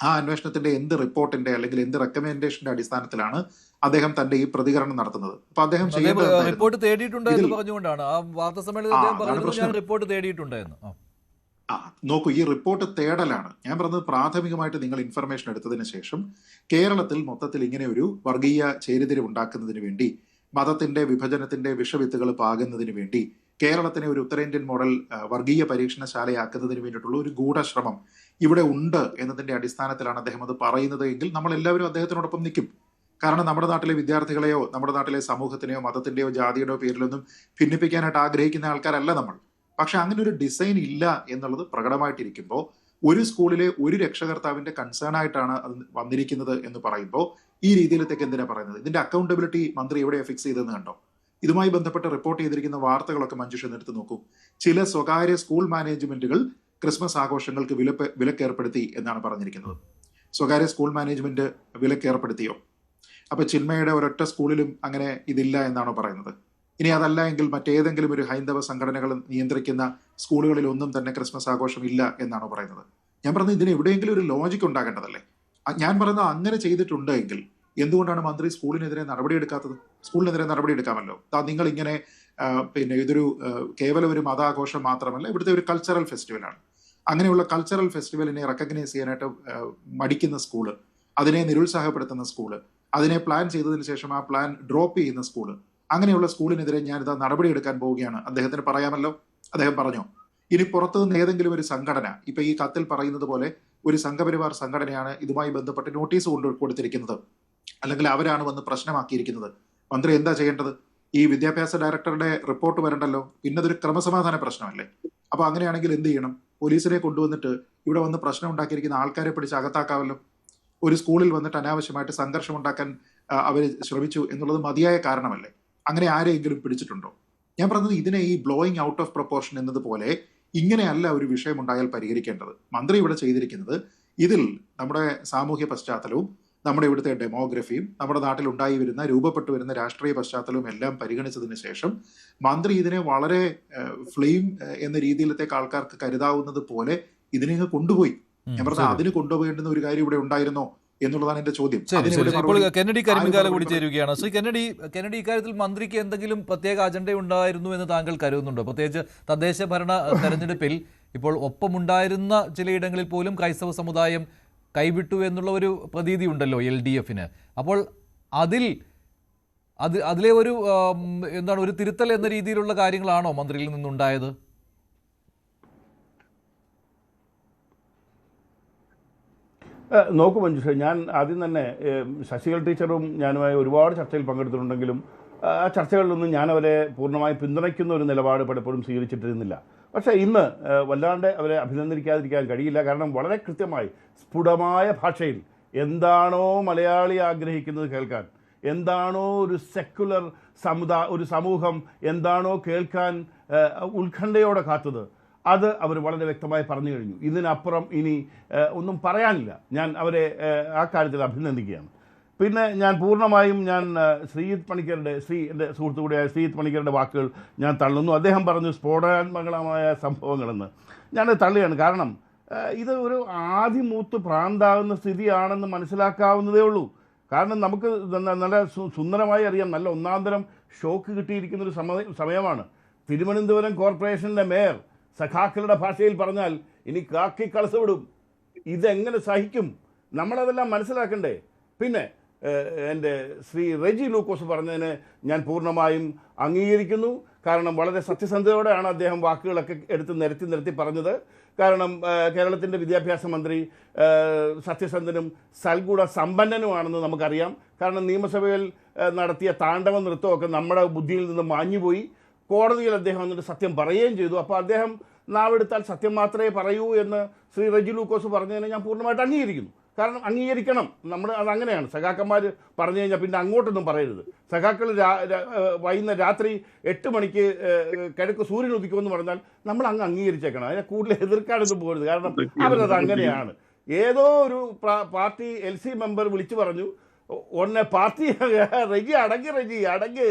ആ അന്വേഷണത്തിന്റെ എന്ത് റിപ്പോർട്ടിന്റെ അല്ലെങ്കിൽ എന്ത് റെക്കമെൻഡേഷന്റെ അടിസ്ഥാനത്തിലാണ് അദ്ദേഹം തന്റെ ഈ പ്രതികരണം നടത്തുന്നത്? അപ്പൊ അദ്ദേഹം റിപ്പോർട്ട് തേടിയിട്ടുണ്ട് എന്ന് പറഞ്ഞുകൊണ്ടാണ് ആ വാർത്താ സമ്മേളനത്തിൽ റിപ്പോർട്ട് തേടിയിട്ടുണ്ട് എന്ന്. നോക്കൂ, ഈ റിപ്പോർട്ട് തേടലാണ്. ഞാൻ പറഞ്ഞത് പ്രാഥമികമായിട്ട് നിങ്ങൾ ഇൻഫർമേഷൻ എടുത്തതിന് ശേഷം കേരളത്തിൽ മൊത്തത്തിൽ ഇങ്ങനെ ഒരു വർഗീയ ചേരിതിരിവ് ഉണ്ടാക്കുന്നതിന് വേണ്ടി, മതത്തിന്റെ വിഭജനത്തിന്റെ വിഷവിത്തുകൾ പാകുന്നതിന് വേണ്ടി, കേരളത്തിനെ ഒരു ഉത്തരേന്ത്യൻ മോഡൽ വർഗീയ പരീക്ഷണശാലയാക്കുന്നതിന് വേണ്ടിയിട്ടുള്ള ഒരു ഗൂഢശ്രമം ഇവിടെ ഉണ്ട് എന്നതിന്റെ അടിസ്ഥാനത്തിലാണ് അദ്ദേഹം അത് പറയുന്നത് എങ്കിൽ നമ്മൾ എല്ലാവരും അദ്ദേഹത്തിനോടൊപ്പം നിൽക്കും. കാരണം നമ്മുടെ നാട്ടിലെ വിദ്യാർത്ഥികളെയോ നമ്മുടെ നാട്ടിലെ സമൂഹത്തിനെയോ മതത്തിന്റെയോ ജാതിയുടെയോ പേരിലൊന്നും ഭിന്നിപ്പിക്കാനായിട്ട് ആഗ്രഹിക്കുന്ന ആൾക്കാരല്ല നമ്മൾ. പക്ഷെ അങ്ങനെ ഒരു ഡിസൈൻ ഇല്ല എന്നുള്ളത് പ്രകടമായിട്ടിരിക്കുമ്പോൾ, ഒരു സ്കൂളിലെ ഒരു രക്ഷകർത്താവിന്റെ കൺസേൺ ആയിട്ടാണ് അത് വന്നിരിക്കുന്നത് എന്ന് പറയുമ്പോൾ ഈ രീതിയിലത്തേക്ക് എന്തിനാ പറയുന്നത്? ഇതിന്റെ അക്കൗണ്ടബിലിറ്റി മന്ത്രി എവിടെയാണ് ഫിക്സ് ചെയ്തതെന്ന് കണ്ടോ? ഇതുമായി ബന്ധപ്പെട്ട് റിപ്പോർട്ട് ചെയ്തിരിക്കുന്ന വാർത്തകളൊക്കെ മഞ്ജുഷ എടുത്ത് നോക്കൂ. ചില സ്വകാര്യ സ്കൂൾ മാനേജ്മെന്റുകൾ ക്രിസ്മസ് ആഘോഷങ്ങൾക്ക് വിലക്കേർപ്പെടുത്തി എന്നാണ് പറഞ്ഞിരിക്കുന്നത്. സ്വകാര്യ സ്കൂൾ മാനേജ്മെന്റ് വിലക്കേർപ്പെടുത്തിയോ? അപ്പൊ ചിന്മയുടെ ഒരൊറ്റ സ്കൂളിലും അങ്ങനെ ഇതില്ല എന്നാണോ പറയുന്നത്? ഇനി അതല്ല എങ്കിൽ മറ്റേതെങ്കിലും ഒരു ഹൈന്ദവ സംഘടനകൾ നിയന്ത്രിക്കുന്ന സ്കൂളുകളിൽ ഒന്നും തന്നെ ക്രിസ്മസ് ആഘോഷം ഇല്ല എന്നാണോ പറയുന്നത്? ഞാൻ പറഞ്ഞത് ഇതിന് എവിടെയെങ്കിലും ഒരു ലോജിക്ക് ഉണ്ടാകേണ്ടതല്ലേ? ഞാൻ പറയുന്നത് അങ്ങനെ ചെയ്തിട്ടുണ്ട് എങ്കിൽ എന്തുകൊണ്ടാണ് മന്ത്രി സ്കൂളിനെതിരെ നടപടിയെടുക്കാത്തത്? സ്കൂളിനെതിരെ നടപടി എടുക്കാമല്ലോ. നിങ്ങൾ ഇങ്ങനെ ഇതൊരു കേവലം ഒരു മതാഘോഷം മാത്രമല്ല, ഇവിടുത്തെ ഒരു കൾച്ചറൽ ഫെസ്റ്റിവലാണ്. അങ്ങനെയുള്ള കൾച്ചറൽ ഫെസ്റ്റിവലിനെ റെക്കഗ്നൈസ് ചെയ്യാനായിട്ട് മടിക്കുന്ന സ്കൂള്, അതിനെ നിരുത്സാഹപ്പെടുത്തുന്ന സ്കൂള്, അതിനെ പ്ലാൻ ചെയ്തതിന് ശേഷം ആ പ്ലാൻ ഡ്രോപ്പ് ചെയ്യുന്ന സ്കൂള്, അങ്ങനെയുള്ള സ്കൂളിനെതിരെ ഞാനിതാ നടപടിയെടുക്കാൻ പോവുകയാണ് അദ്ദേഹത്തിന് പറയാമല്ലോ. അദ്ദേഹം പറഞ്ഞോ? ഇനി പുറത്തുനിന്ന് ഏതെങ്കിലും ഒരു സംഘടന, ഇപ്പൊ ഈ കത്തിൽ പറയുന്നത് പോലെ ഒരു സംഘപരിവാർ സംഘടനയാണ് ഇതുമായി ബന്ധപ്പെട്ട് നോട്ടീസ് കൊടുത്തിരിക്കുന്നത്, അല്ലെങ്കിൽ അവരാണ് വന്ന് പ്രശ്നമാക്കിയിരിക്കുന്നത്, മന്ത്രി എന്താ ചെയ്യേണ്ടത്? ഈ വിദ്യാഭ്യാസ ഡയറക്ടറുടെ റിപ്പോർട്ട് വരണ്ടല്ലോ, പിന്നെ അതൊരു ക്രമസമാധാന പ്രശ്നമല്ലേ? അപ്പൊ അങ്ങനെയാണെങ്കിൽ എന്ത് ചെയ്യണം? പോലീസിനെ കൊണ്ടുവന്നിട്ട് ഇവിടെ വന്ന് പ്രശ്നം ഉണ്ടാക്കിയിരിക്കുന്ന ആൾക്കാരെ പിടിച്ച് അകത്താക്കാമല്ലോ. ഒരു സ്കൂളിൽ വന്നിട്ട് അനാവശ്യമായിട്ട് സംഘർഷം ഉണ്ടാക്കാൻ അവർ ശ്രമിച്ചു എന്നുള്ളത് മതിയായ കാരണമല്ലേ? അങ്ങനെ ആരെയെങ്കിലും പിടിച്ചിട്ടുണ്ടോ? ഞാൻ പറഞ്ഞത് ഇതിനെ ഈ ബ്ലോയിങ് ഔട്ട് ഓഫ് പ്രൊപ്പോർഷൻ എന്നതുപോലെ ഇങ്ങനെയല്ല ഒരു വിഷയം ഉണ്ടായാൽ പരിഹരിക്കേണ്ടത്. മന്ത്രി ഇവിടെ ചെയ്തിരിക്കുന്നത് ഇതിൽ നമ്മുടെ സാമൂഹ്യ പശ്ചാത്തലവും നമ്മുടെ ഇവിടുത്തെ ഡെമോഗ്രഫിയും നമ്മുടെ നാട്ടിൽ ഉണ്ടായി വരുന്ന രൂപപ്പെട്ടു വരുന്ന രാഷ്ട്രീയ പശ്ചാത്തലവും എല്ലാം പരിഗണിച്ചതിന് ശേഷം മന്ത്രി ഇതിനെ വളരെ ഫ്ലെയിം എന്ന രീതിയിലത്തേക്ക് ആൾക്കാർക്ക് കരുതാവുന്നത് പോലെ ഇതിനെ കൊണ്ടുപോയി. ഞാൻ പറഞ്ഞ അതിന് കൊണ്ടുപോകേണ്ടുന്ന ഒരു കാര്യം ഇവിടെ ഉണ്ടായിരുന്നോ എന്നുള്ളതാണ് എന്റെ ചോദ്യം. ഇപ്പോൾ കെന്നഡി കരിമിങ്കാല കൂടി ചേരുകയാണ്. ശ്രീ കെന്നഡി, ഇക്കാര്യത്തിൽ മന്ത്രിക്ക് എന്തെങ്കിലും പ്രത്യേക അജണ്ട ഉണ്ടായിരുന്നു എന്ന് താങ്കൾ കരുതുന്നുണ്ടോ? പ്രത്യേകിച്ച് തദ്ദേശ ഭരണ തെരഞ്ഞെടുപ്പിൽ ഇപ്പോൾ ഒപ്പമുണ്ടായിരുന്ന ചിലയിടങ്ങളിൽ പോലും ക്രൈസ്തവ സമുദായം കൈവിട്ടു എന്നുള്ള ഒരു പ്രതീതി ഉണ്ടല്ലോ LDF-ന്. അപ്പോൾ അതിലെ ഒരു എന്താണ് ഒരു തിരുത്തൽ എന്ന രീതിയിലുള്ള കാര്യങ്ങളാണോ മന്ത്രിയിൽ നിന്നുണ്ടായത്? നോക്കൂ മഞ്ജുഷ, ഞാൻ ആദ്യം തന്നെ ശശികല ടീച്ചറും ഞാനുമായി ഒരുപാട് ചർച്ചയിൽ പങ്കെടുത്തിട്ടുണ്ടെങ്കിലും ആ ചർച്ചകളിലൊന്നും ഞാൻ അവരെ പൂർണ്ണമായി പിന്തുണയ്ക്കുന്ന ഒരു നിലപാട് പലപ്പോഴും സ്വീകരിച്ചിട്ടിരുന്നില്ല. പക്ഷേ ഇന്ന് വല്ലാണ്ട് അവരെ അഭിനന്ദിക്കാതിരിക്കാൻ കഴിയില്ല. കാരണം വളരെ കൃത്യമായി സ്ഫുടമായ ഭാഷയിൽ എന്താണോ മലയാളി ആഗ്രഹിക്കുന്നത് കേൾക്കാൻ, എന്താണോ ഒരു സെക്കുലർ ഒരു സമൂഹം എന്താണോ കേൾക്കാൻ ഉത്കണ്ഠയോടെ കാത്തത്, അത് അവർ വളരെ വ്യക്തമായി പറഞ്ഞു കഴിഞ്ഞു. ഇതിനപ്പുറം ഇനി ഒന്നും പറയാനില്ല. ഞാൻ അവരെ ആ കാര്യത്തിൽ അഭിനന്ദിക്കുകയാണ്. പിന്നെ ഞാൻ പൂർണ്ണമായും ശ്രീജിത്ത് പണിക്കരുടെ എൻ്റെ സുഹൃത്തു കൂടിയായ ശ്രീജിത്ത് പണിക്കരുടെ വാക്കുകൾ ഞാൻ തള്ളുന്നു. അദ്ദേഹം പറഞ്ഞു സ്ഫോടനാത്മകമായ സംഭവങ്ങളെന്ന്. ഞാനത് തള്ളുകയാണ്. കാരണം ഇത് ഒരു ആദിമൂത്ത് ഭ്രാന്താകുന്ന സ്ഥിതിയാണെന്ന് മനസ്സിലാക്കാവുന്നതേ ഉള്ളൂ. കാരണം നമുക്ക് നല്ല സുന്ദരമായി അറിയാം, നല്ല ഒന്നാന്തരം ഷോക്ക് കിട്ടിയിരിക്കുന്നൊരു സമയമാണ്. തിരുവനന്തപുരം കോർപ്പറേഷൻ്റെ മേയർ സഖാക്കളുടെ ഭാഷയിൽ പറഞ്ഞാൽ ഇനി കാക്കി കളസവിടും. ഇതെങ്ങനെ സഹിക്കും? നമ്മളതെല്ലാം മനസ്സിലാക്കണ്ടേ? പിന്നെ എൻ്റെ ശ്രീ റെജി ലൂക്കോസ് പറഞ്ഞതിന് ഞാൻ പൂർണ്ണമായും അംഗീകരിക്കുന്നു. കാരണം വളരെ സത്യസന്ധതയോടെയാണ് അദ്ദേഹം വാക്കുകളൊക്കെ എടുത്ത് നിരത്തി പറഞ്ഞത്. കാരണം കേരളത്തിൻ്റെ വിദ്യാഭ്യാസ മന്ത്രി സത്യസന്ധനും സൽഗുണ സമ്പന്നനുമാണെന്ന് നമുക്കറിയാം. കാരണം നിയമസഭയിൽ നടത്തിയ താണ്ഡവ നൃത്തമൊക്കെ നമ്മുടെ ബുദ്ധിയിൽ നിന്ന് മാഞ്ഞുപോയി. കോടതിയിൽ അദ്ദേഹം എന്നിട്ട് സത്യം പറയുകയും ചെയ്തു. അപ്പോൾ അദ്ദേഹം നാവെടുത്താൽ സത്യം മാത്രമേ പറയൂ എന്ന് ശ്രീ റെജി ലൂക്കോസ് പറഞ്ഞതിനെ ഞാൻ പൂർണ്ണമായിട്ട് അംഗീകരിക്കുന്നു. കാരണം അംഗീകരിക്കണം, നമ്മൾ അതങ്ങനെയാണ്. സഖാക്കന്മാർ പറഞ്ഞു കഴിഞ്ഞാൽ പിന്നെ അങ്ങോട്ടൊന്നും പറയരുത്. സഖാക്കൾ വൈകുന്നേരം രാത്രി 8 മണിക്ക് കിഴക്ക് സൂര്യൻ ഉദിക്കുമെന്ന് പറഞ്ഞാൽ നമ്മൾ അങ്ങ് അംഗീകരിച്ചേക്കണം. അതിനെ കൂടുതൽ എതിർക്കാനൊന്നും പോകരുത്. കാരണം അവരത് അങ്ങനെയാണ്. ഏതോ ഒരു പാർട്ടി LC മെമ്പർ വിളിച്ചു പറഞ്ഞു, ഒന്നെ പാർട്ടി റെജി അടങ്ങ്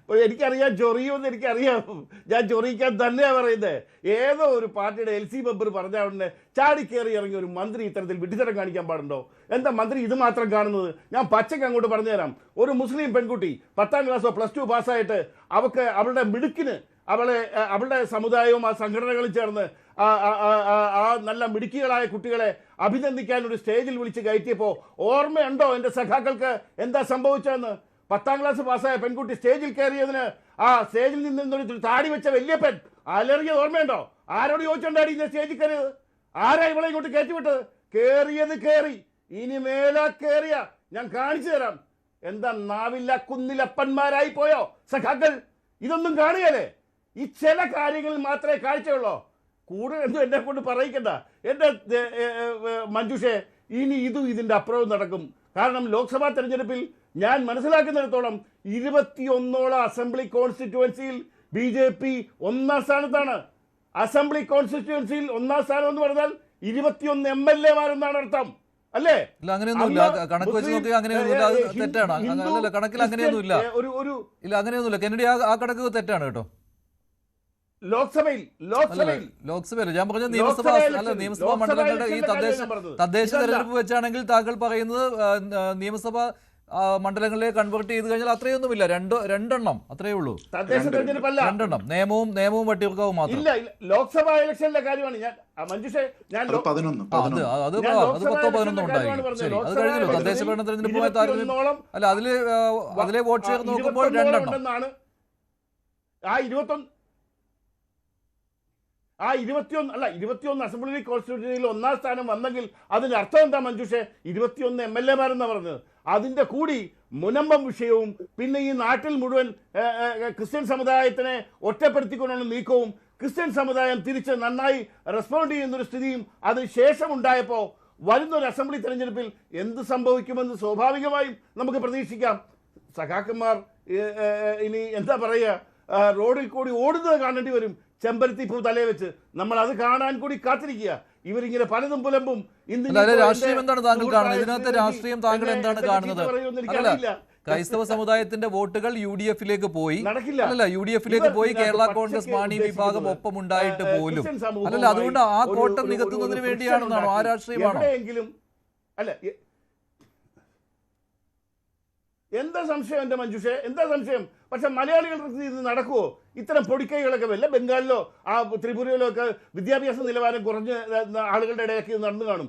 എനിക്കറിയാം, ചൊറിയുമെന്ന് എനിക്കറിയാം. ഞാൻ ചൊറിയിക്കാൻ തന്നെയാണ് പറയുന്നത്. ഏതോ ഒരു പാർട്ടിയുടെ LC മെമ്പർ പറഞ്ഞ ഉടനെ ചാടിക്കേറി ഇറങ്ങിയ ഒരു മന്ത്രി ഇത്തരത്തിൽ വിഡ്ഢിത്തരം കാണിക്കാൻ പാടുണ്ടോ? എന്താ മന്ത്രി ഇത് മാത്രം കാണുന്നത്? ഞാൻ പച്ചയ്ക്ക് അങ്ങോട്ട് പറഞ്ഞുതരാം. ഒരു മുസ്ലിം പെൺകുട്ടി 10ാം ക്ലാസ്സോ +2 പാസ്സായിട്ട് അവൾക്ക് അവളുടെ മിടുക്കിന് അവളുടെ സമുദായവും ആ സംഘടനകളും ചേർന്ന് ആ നല്ല മിടുക്കികളായ കുട്ടികളെ അഭിനന്ദിക്കാൻ ഒരു സ്റ്റേജിൽ വിളിച്ച് കയറ്റിയപ്പോൾ ഓർമ്മയുണ്ടോ എൻ്റെ സഖാക്കൾക്ക് എന്താ സംഭവിച്ചതെന്ന്? 10ാം ക്ലാസ് പാസ്സായ പെൺകുട്ടി സ്റ്റേജിൽ കയറിയതിന് ആ സ്റ്റേജിൽ നിന്നൊരു താടി വെച്ച വല്യപ്പൻ അലറിയത് ഓർമ്മയുണ്ടോ? ആരോട് ചോദിച്ചോണ്ടാടി ഇന്ന് സ്റ്റേജിൽ കയറിയത്? ആരാ ഇവളെ ഇങ്ങോട്ട് കയറ്റിവിട്ടത്? കയറി ഇനി മേലാ കയറിയ ഞാൻ കാണിച്ചു തരാം. എന്താ നാവില്ല കുന്നിലപ്പന്മാരായി പോയോ സഖാക്കൾ? ഇതൊന്നും കാണുകയല്ലേ? ഈ ചില കാര്യങ്ങളിൽ മാത്രമേ കാഴ്ചയുള്ളൂ. കൂടുതലൊന്നും എന്നെ കൊണ്ട് പറയിക്കണ്ട എൻ്റെ മഞ്ജുഷേ. ഇനി ഇതിൻ്റെ അപ്പുറവും നടക്കും. കാരണം ലോക്സഭാ തെരഞ്ഞെടുപ്പിൽ ഞാൻ മനസ്സിലാക്കുന്നിടത്തോളം 21ഓളം അസംബ്ലി കോൺസ്റ്റിറ്റ്യുവൻസിയിൽ BJP 1ാം സ്ഥാനത്താണ്. അസംബ്ലി കോൺസ്റ്റിറ്റ്യുവൻസിയിൽ 1ാം സ്ഥാനം എന്ന് പറഞ്ഞാൽ 21 MLA-മാരെന്നാണ് അർത്ഥം, അല്ലേ? അങ്ങനെയൊന്നുമില്ല. കണക്ക് വെച്ച് നോക്കിയാൽ അങ്ങനെയൊന്നുമില്ല. അത് തെറ്റാണ്. അല്ലല്ല, കണക്കിൽ അങ്ങനെയൊന്നുമില്ല. ഇല്ല, അങ്ങനെയൊന്നുമില്ല. കെന്നഡി, ആ കണക്ക് തെറ്റാണ് കേട്ടോ. ലോക്സഭയിൽ ഞാൻ പറഞ്ഞ നിയമസഭാ മണ്ഡലങ്ങളുടെ ഈ തദ്ദേശ തെരഞ്ഞെടുപ്പ് വെച്ചാണെങ്കിൽ താങ്കൾ പറയുന്നത് നിയമസഭാ മണ്ഡലങ്ങളിലെ കൺവേർട്ട് ചെയ്ത് കഴിഞ്ഞാൽ അത്രയൊന്നുമില്ല. രണ്ടെണ്ണം അത്രയേ ഉള്ളൂ. തദ്ദേശ തെരഞ്ഞെടുപ്പല്ല, രണ്ടെണ്ണം. നിയമവും വട്ടിയൂർക്കാവും മാത്രം. ഇല്ല, ലോക്സഭാ ഇലക്ഷനിലെ കാര്യമാണ് ഞാൻ മഞ്ജുഷേ. ഞാൻ അത് 10-11 ഉണ്ടായി. ശരി, അത് കഴിഞ്ഞല്ലോ. തദ്ദേശ ഭരണ തെരഞ്ഞെടുപ്പുമായി താരതമ്യം അല്ല, അതിലെ വോട്ട് ഷെയർ നോക്കുമ്പോൾ 2 ആ 21 അസംബ്ലി കോൺസ്റ്റിറ്റ്യൂഷനിൽ 1ാം സ്ഥാനം വന്നെങ്കിൽ അതിന്റെ അർത്ഥം എന്താ മഞ്ജുഷേ? 21 MLA-മാരെന്നാ പറഞ്ഞത്. അതിന്റെ കൂടി മുനമ്പം വിഷയവും പിന്നെ ഈ നാട്ടിൽ മുഴുവൻ ക്രിസ്ത്യൻ സമുദായത്തിനെ ഒറ്റപ്പെടുത്തിക്കൊണ്ടുള്ള നീക്കവും ക്രിസ്ത്യൻ സമുദായം തിരിച്ച് നന്നായി റെസ്പോണ്ട് ചെയ്യുന്നൊരു സ്ഥിതിയും അതിന് ശേഷമുണ്ടായപ്പോൾ വരുന്നൊരു അസംബ്ലി തെരഞ്ഞെടുപ്പിൽ എന്ത് സംഭവിക്കുമെന്ന് സ്വാഭാവികമായും നമുക്ക് പ്രതീക്ഷിക്കാം. സഖാക്കന്മാർ ഇനി എന്താ പറയുക, റോഡിൽ കൂടി ഓടുന്നത് കാണേണ്ടി വരും. ചെമ്പരത്തി പൂ തലയെ വെച്ച് നമ്മൾ അത് കാണാൻ കൂടി കാത്തിരിക്കുക. ഇവരിങ്ങനെ പലതും പുലമ്പും. രാഷ്ട്രീയം എന്താണ് താങ്കൾ കാണുന്നത്? ഇതിനകത്ത് രാഷ്ട്രീയം താങ്കൾ എന്താണ് കാണുന്നത്? അല്ല, ക്രൈസ്തവ സമുദായത്തിന്റെ വോട്ടുകൾ UDF-ലേക്ക് പോയി. അല്ലല്ല, UDF-ലേക്ക് പോയി കേരള കോൺഗ്രസ് മാണി വിഭാഗം ഒപ്പം ഉണ്ടായിട്ട് പോലും അല്ലല്ല, അതുകൊണ്ട് ആ കോട്ടം നികത്തുന്നതിന് വേണ്ടിയാണെന്നാണോ? ആ രാഷ്ട്രീയമാണോ? അല്ല, എന്താ സംശയം എൻ്റെ മഞ്ജുഷേ, എന്താ സംശയം? പക്ഷെ മലയാളികൾക്ക് ഇത് നടക്കുമോ? ഇത്തരം പൊടിക്കൈകളൊക്കെ വല്ല ബംഗാളിലോ ത്രിപുരയിലോ ഒക്കെ വിദ്യാഭ്യാസ നിലവാരം കുറഞ്ഞ ആളുകളുടെ ഇടയിലേക്ക് നടന്നു കാണും.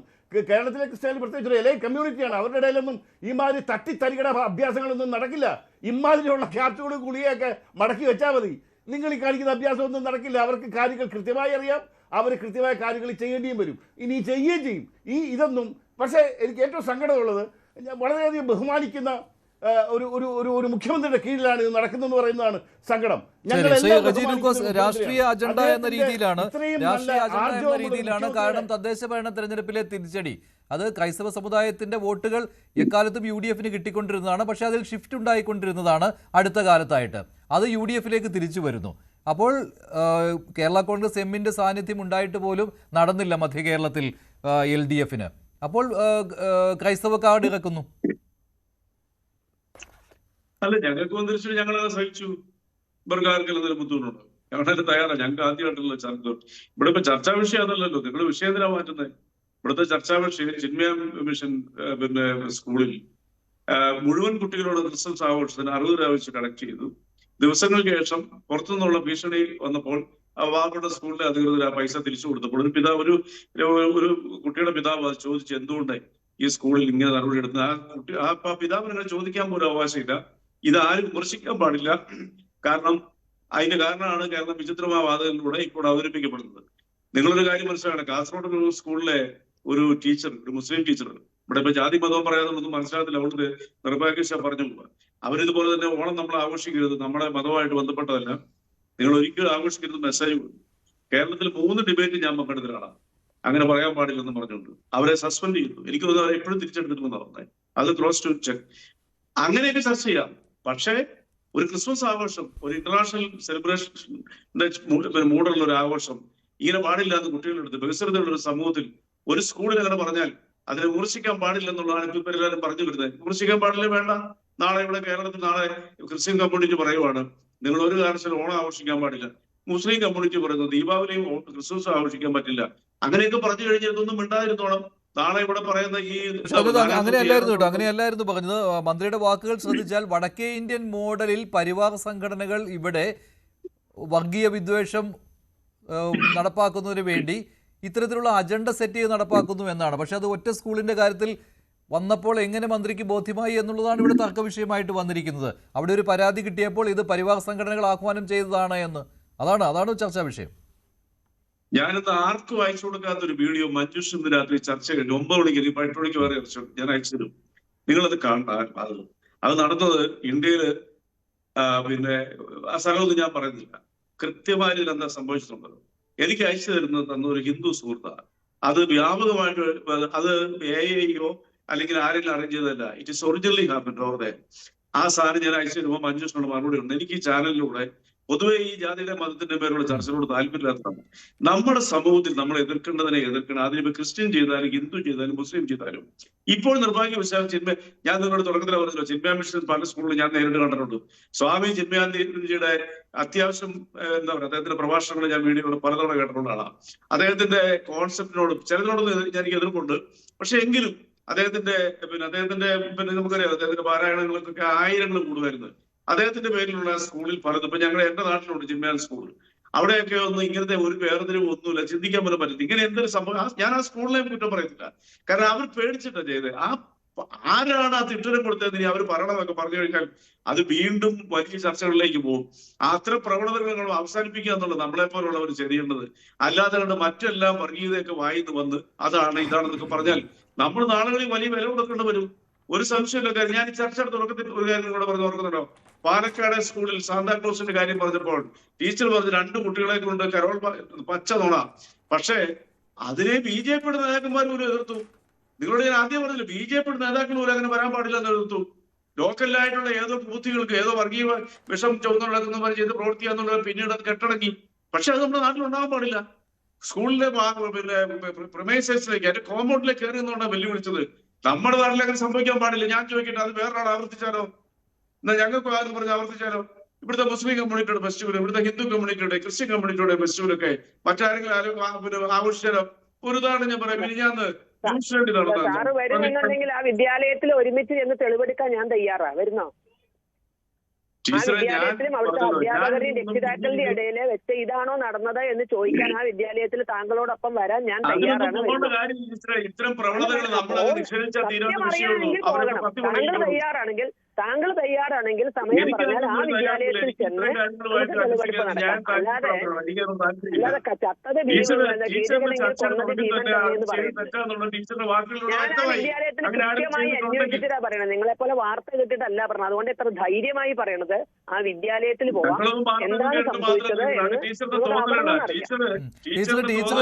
കേരളത്തിലെ ക്രിസ്ത്യാനി പ്രത്യേകിച്ച് എലൈ കമ്മ്യൂണിറ്റിയാണ്. അവരുടെ ഇടയിലൊന്നും ഈ മാതിരി തട്ടിത്തരികട അഭ്യാസങ്ങളൊന്നും നടക്കില്ല. ഇമാതിരിയുള്ള ക്യാപ്സുകളും ഗുളികയൊക്കെ മടക്കി വെച്ചാൽ മതി. നിങ്ങൾ ഈ കാണിക്കുന്ന അഭ്യാസമൊന്നും നടക്കില്ല. അവർക്ക് കാര്യങ്ങൾ കൃത്യമായി അറിയാം. അവർ കൃത്യമായ കാര്യങ്ങൾ ചെയ്യേണ്ടിയും വരും. ഇനി ചെയ്യുകയും ചെയ്യും. ഇതൊന്നും പക്ഷേ എനിക്ക് ഏറ്റവും സങ്കടമുള്ളത്, ഞാൻ വളരെയധികം ബഹുമാനിക്കുന്ന ഒരു മുഖ്യമന്ത്രിയുടെ കീഴിലാണ് ഇത് നടക്കുന്നതെന്ന് പറയുന്നതാണ് സങ്കടം. രാഷ്ട്രീയ അജണ്ട എന്ന രീതിയിലാണ് കാരണം തദ്ദേശ ഭരണ തെരഞ്ഞെടുപ്പിലെ തിരിച്ചടി അത് ക്രൈസ്തവ സമുദായത്തിന്റെ വോട്ടുകൾ എക്കാലത്തും UDF-ന് കിട്ടിക്കൊണ്ടിരുന്നതാണ്. പക്ഷെ അതിൽ ഷിഫ്റ്റ് ഉണ്ടായിക്കൊണ്ടിരുന്നതാണ് അടുത്ത കാലത്തായിട്ട്. അത് UDF-ലേക്ക് തിരിച്ചു വരുന്നു. അപ്പോൾ കേരള കോൺഗ്രസ് എമ്മിന്റെ സാന്നിധ്യം ഉണ്ടായിട്ട് പോലും നടന്നില്ല മധ്യ കേരളത്തിൽ LDF-ന്. അപ്പോൾ ക്രൈസ്തവ കാർഡ് ഇറക്കുന്നു. അല്ല, ഞങ്ങൾക്ക് വന്നിരിച്ചു, ഞങ്ങളത് സഹിച്ചു. ഇവർക്ക് ആർക്കെല്ലാം എന്തെങ്കിലും ബുദ്ധിമുട്ടുണ്ടോ? ഞങ്ങളതിന് തയ്യാറാണ്. ഞങ്ങൾക്ക് ആദ്യമായിട്ടുള്ള ചർച്ച. ഇവിടെ ഇപ്പൊ ചർച്ചാ വിഷയം അതല്ലല്ലോ. നിങ്ങൾ വിഷയത്തിനാ മാറ്റുന്നത്. ഇവിടുത്തെ ചർച്ചാ വിഷയം ചിന്മയ മിഷൻ സ്കൂളിൽ മുഴുവൻ കുട്ടികളോട് ക്രിസ്മസ് ആഘോഷത്തിന് 60 രൂപ വെച്ച് കളക്ട് ചെയ്തു. ദിവസങ്ങൾക്ക് ശേഷം പുറത്തുനിന്നുള്ള ഭീഷണി വന്നപ്പോൾ വാങ്ങളുടെ സ്കൂളിലെ അധികൃതർ ആ പൈസ തിരിച്ചു കൊടുത്തപ്പോൾ ഒരു കുട്ടിയുടെ പിതാവ് അത് ചോദിച്ചു, എന്തുകൊണ്ടായി ഈ സ്കൂളിൽ ഇങ്ങനെ നടപടി എടുക്കുന്നത്? ആ പിതാവിനെ ചോദിക്കാൻ പോലും അവകാശമില്ല. ഇതാരും വിമർശിക്കാൻ പാടില്ല. കാരണം അതിന്റെ കാരണമാണ് കേരളം വിചിത്രമായ വാദങ്ങളിലൂടെ ഇപ്പോൾ അവതരിപ്പിക്കപ്പെടുന്നത്. നിങ്ങളൊരു കാര്യം മനസ്സിലാണ്, കാസർഗോഡ് ഒരു സ്കൂളിലെ ഒരു ടീച്ചർ, ഒരു മുസ്ലിം ടീച്ചർ, ഇവിടെ ഇപ്പൊ ജാതി മതവും പറയാതെ ഒന്നും മനസ്സിലാകത്തില്ല, അവളുടെ നിർഭാഗ്യശ പറഞ്ഞു പോവുക. അവരിതുപോലെ തന്നെ ഓണം നമ്മൾ ആഘോഷിക്കരുത്, നമ്മുടെ മതവുമായിട്ട് ബന്ധപ്പെട്ടതല്ല, നിങ്ങൾ ഒരിക്കലും ആഘോഷിക്കരുത് മെസ്സേജ് കൊടുക്കും. കേരളത്തിൽ 3 ഡിബേറ്റ് ഞാൻ പങ്കെടുത്ത ഒരാളാണ്. അങ്ങനെ പറയാൻ പാടില്ലെന്ന് പറഞ്ഞുകൊണ്ട് അവരെ സസ്പെൻഡ് ചെയ്തു. എനിക്ക് തോന്നുന്നു അവരെ എപ്പോഴും തിരിച്ചെടുത്തിട്ടുണ്ടെന്ന് പറഞ്ഞത്. അത് ക്രോസ് ടു ചെക്ക്. അങ്ങനെയൊക്കെ ചർച്ച ചെയ്യാം. പക്ഷേ ഒരു ക്രിസ്മസ് ആഘോഷം, ഒരു ഇന്റർനാഷണൽ സെലിബ്രേഷന്റെ മൂടുള്ള ഒരു ആഘോഷം ഇങ്ങനെ പാടില്ല എന്ന് കുട്ടികളെടുത്ത് വികസിതയുള്ള ഒരു സമൂഹത്തിൽ ഒരു സ്കൂളിൽ അങ്ങനെ പറഞ്ഞാൽ അതിനെ വിമർശിക്കാൻ പാടില്ലെന്നുള്ളതാണ് ഇപ്പോൾ എല്ലാവരും പറഞ്ഞു വരുന്നത്. വിമർശിക്കാൻ പാടില്ല, വേണ്ട. നാളെ ഇവിടെ കേരളത്തിൽ നാളെ ക്രിസ്ത്യൻ കമ്മ്യൂണിറ്റി പറയുവാണ് നിങ്ങൾ ഒരു കാരണവശാലും ഓണം ആഘോഷിക്കാൻ പാടില്ല. മുസ്ലിം കമ്മ്യൂണിറ്റി പറയുന്നു ദീപാവലിയും ക്രിസ്മസും ആഘോഷിക്കാൻ പറ്റില്ല. അങ്ങനെയൊക്കെ പറഞ്ഞു കഴിഞ്ഞാൽ ഇതൊന്നും മിണ്ടാതിരുന്നോണം. നാളെ ഇവിടെ പറയുന്ന ഈ അങ്ങനെയല്ലായിരുന്നു കേട്ടോ, അങ്ങനെയല്ലായിരുന്നു പറഞ്ഞത്. മന്ത്രിയുടെ വാക്കുകൾ ശ്രദ്ധിച്ചാൽ വടക്കേ ഇന്ത്യൻ മോഡലിൽ പരിവാർ സംഘടനകൾ ഇവിടെ വർഗീയ വിദ്വേഷം നടപ്പാക്കുന്നതിന് വേണ്ടി ഇത്തരത്തിലുള്ള അജണ്ട സെറ്റ് ചെയ്ത് നടപ്പാക്കുന്നു എന്നാണ്. പക്ഷെ അത് ഒറ്റ സ്കൂളിന്റെ കാര്യത്തിൽ വന്നപ്പോൾ എങ്ങനെ മന്ത്രിക്ക് ബോധ്യമായി എന്നുള്ളതാണ് ഇവിടെ തർക്ക വിഷയമായിട്ട് വന്നിരിക്കുന്നത്. അവിടെ ഒരു പരാതി കിട്ടിയപ്പോൾ ഇത് പരിവാർ സംഘടനകൾ ആഹ്വാനം ചെയ്തതാണ് എന്ന്, അതാണ് ചർച്ചാ വിഷയം. ഞാനിന്ന് ആർക്കും അയച്ചു കൊടുക്കാത്ത ഒരു വീഡിയോ മഞ്ജുഷ് ഇന്ന് രാത്രി ചർച്ച കഴിഞ്ഞു 9 മണിക്ക് 8 മണിക്ക് വരെ ഞാൻ അയച്ചു തരും. നിങ്ങളത് കാണാൻ. അത് നടന്നത് ഇന്ത്യയില് പിന്നെ ആ സ്ഥലമൊന്നും ഞാൻ പറയുന്നില്ല. കൃത്യമായി എന്താ സംഭവിച്ചിട്ടുണ്ടത് എനിക്ക് അയച്ചു തന്ന ഒരു ഹിന്ദു സുഹൃത്താണ്. അത് വ്യാപകമായിട്ട് അത് AIO അല്ലെങ്കിൽ ആരെങ്കിലും അറേഞ്ച് ചെയ്തതല്ല. It is originally happened over there. ആ സാധനം ഞാൻ അയച്ചു തരുമ്പോൾ മഞ്ജുഷിനുള്ള മറുപടി ഉണ്ട്. എനിക്ക് ഈ ചാനലിലൂടെ പൊതുവെ ഈ ജാതിയുടെ മതത്തിന്റെ പേരുള്ള ചർച്ചകളോട് താല്പര്യമില്ലാത്തതാണ്. നമ്മുടെ സമൂഹത്തിൽ നമ്മൾ എതിർക്കേണ്ടതിനെ എതിർക്കണം. അതിനിപ്പോ ക്രിസ്ത്യൻ ചെയ്താലും ഹിന്ദു ചെയ്താലും മുസ്ലിം ചെയ്താലും. ഇപ്പോൾ നിർഭാഗ്യവശാൽ ഞാൻ നിങ്ങളുടെ തുടക്കത്തിൽ പറഞ്ഞല്ലോ, ചിന്മയ മിഷൻ പല സ്കൂളിൽ ഞാൻ നേരിട്ട് കണ്ടിട്ടുണ്ട്. സ്വാമി ചിന്മയാനന്ദജിയുടെ അത്യാവശ്യം എന്താ പറയുക, അദ്ദേഹത്തിന്റെ പ്രഭാഷണങ്ങൾ ഞാൻ വീഡിയോകൾ പലതവണ കേട്ടിട്ടുള്ളതാണ്. അദ്ദേഹത്തിന്റെ കോൺസെപ്റ്റിനോട് ചിലതിനോടൊന്നും എനിക്ക് എതിർപ്പുണ്ട്. പക്ഷെ എങ്കിലും അദ്ദേഹത്തിന്റെ നമുക്കറിയാം അദ്ദേഹത്തിന്റെ പാരായണങ്ങൾക്കൊക്കെ 1000 കൂടുമായിരുന്നു. അദ്ദേഹത്തിന്റെ പേരിലുള്ള സ്കൂളിൽ പലതും ഇപ്പൊ എന്റെ നാട്ടിലുണ്ട് ചിന്മയാൻ സ്കൂൾ. അവിടെയൊക്കെ ഒന്നും ഇങ്ങനത്തെ ഒരു വേർതിരിവ് ഒന്നുമില്ല, ചിന്തിക്കാൻ പോലും പറ്റില്ല. ഇങ്ങനെ എന്തൊരു സംഭവം, ഞാൻ ആ സ്കൂളിനെ കുറ്റം പറയത്തില്ല. കാരണം അവർ പേടിച്ചിട്ടാണ് ചെയ്തത്. ആരാണ് ആ തിട്ടരം കൊടുത്തതെന്ന് അവർ പറയണമെന്നൊക്കെ പറഞ്ഞു കഴിഞ്ഞാൽ അത് വീണ്ടും വലിയ ചർച്ചകളിലേക്ക് പോകും. അത്തരം പ്രവണതകൾ അവസാനിപ്പിക്കുക എന്നുള്ളത് നമ്മളെ പോലുള്ളവർ ചെയ്യേണ്ടത്. അല്ലാതെ കണ്ട് മറ്റെല്ലാം വർഗീയതയൊക്കെ വായിന്ന് വന്ന് അതാണ് ഇതാണെന്നൊക്കെ പറഞ്ഞാൽ നമ്മൾ നാളുകളിൽ വലിയ വില കൊടുക്കേണ്ടി വരും. ഒരു സംശയമില്ല. കാര്യം ഞാൻ ഈ ചർച്ചയുടെ തുടക്കത്തിൽ ഒരു കാര്യം കൂടെ പറഞ്ഞ് ഓർക്കുന്നുണ്ടോ? പാലക്കാട് സ്കൂളിൽ സാന്താക്ലോസിന്റെ കാര്യം പറഞ്ഞപ്പോൾ ടീച്ചർ പറഞ്ഞ് 2 കുട്ടികളെ കൊണ്ട് കരോൾ പച്ച നുണ. പക്ഷേ അതിനെ BJP നേതാക്കന്മാർ പോലും എതിർത്തു. നിങ്ങളോട് ഞാൻ ആദ്യം പറഞ്ഞില്ല, BJP നേതാക്കൾ പോലും അങ്ങനെ വരാൻ പാടില്ല എന്ന് എതിർത്തു. ലോക്കലായിട്ടുള്ള ഏതോ ബൂത്തുകൾക്ക് ഏതോ വർഗീയ വിഷം ചുവന്നുണ്ടാക്കുന്നവർ ചെയ്ത് പ്രവർത്തിക്കാന്നുള്ളത് പിന്നീട് അത് കെട്ടടങ്ങി. പക്ഷെ അത് നമ്മുടെ നാട്ടിൽ ഉണ്ടാകാൻ പാടില്ല. സ്കൂളിലെ പ്രിമൈസസിലേക്ക് അതിന്റെ കോമ്പൗണ്ടിലേക്ക് കയറി എന്നുകൊണ്ടാണ് വെല്ലുവിളിച്ചത്. നമ്മുടെ നാട്ടിൽ അങ്ങനെ സംഭവിക്കാൻ പാടില്ല. ഞാൻ ചോദിക്കട്ടെ, അത് വേറൊരാൾ ആവർത്തിച്ചാലോ? എന്നാ ഞങ്ങൾക്ക് ആരും പറഞ്ഞ് ആവർത്തിച്ചാലോ? ഇവിടുത്തെ മുസ്ലിം കമ്മ്യൂണിറ്റിയുടെ ഫെസ്റ്റിവൽ, ഇവിടുത്തെ ഹിന്ദു കമ്മ്യൂണിറ്റിയുടെ, ക്രിസ്ത്യൻ കമ്മ്യൂണിറ്റിയുടെ ഫെസ്റ്റിവലൊക്കെ മറ്റാരെങ്കിലും ആഘോഷിച്ചാലോ? ഒരു ഉദാഹരണം ഞാൻ പറയാം. മിനിഞ്ഞാന്ന് ന്യൂസിലൻഡിൽ സാറ് വരുന്നുണ്ടെങ്കിൽ ആ വിദ്യാലയത്തിൽ ഒരുമിച്ച് ചെന്ന് തെളിവെടുക്കാൻ ഞാൻ തയ്യാറാ. വരുന്നോ? ആ വിദ്യാലയത്തിലും അവിടുത്തെ അധ്യാപകരുടെയും രക്ഷിതാക്കളുടെ ഇടയിൽ വെച്ച് ഇതാണോ നടന്നത് എന്ന് ചോദിക്കാൻ ആ വിദ്യാലയത്തിൽ താങ്കളോടൊപ്പം വരാൻ ഞാൻ തയ്യാറാണ്. ഇത്തരം പ്രവണതകൾ താങ്കൾ തയ്യാറാണെങ്കിൽ സമയം പറഞ്ഞാൽ ആ വിദ്യാലയത്തിൽ ചെന്ന് തെളിവെടുപ്പ് നടത്താം. അല്ലാതെ ചത്തത് കൊന്നത് ഭീമൻ എന്ന് പറയുന്നത് ഞാൻ ആ വിദ്യാലയത്തിൽ കൃത്യമായി അന്വേഷിച്ചിട്ടാ പറയണത്. നിങ്ങളെപ്പോലെ വാർത്ത കിട്ടിയിട്ടല്ല പറഞ്ഞത്. അതുകൊണ്ട് എത്ര ധൈര്യമായി പറയണത് ആ വിദ്യാലയത്തിൽ പോവാം, എന്താണ് സംഭവിച്ചത് ടീച്ചർ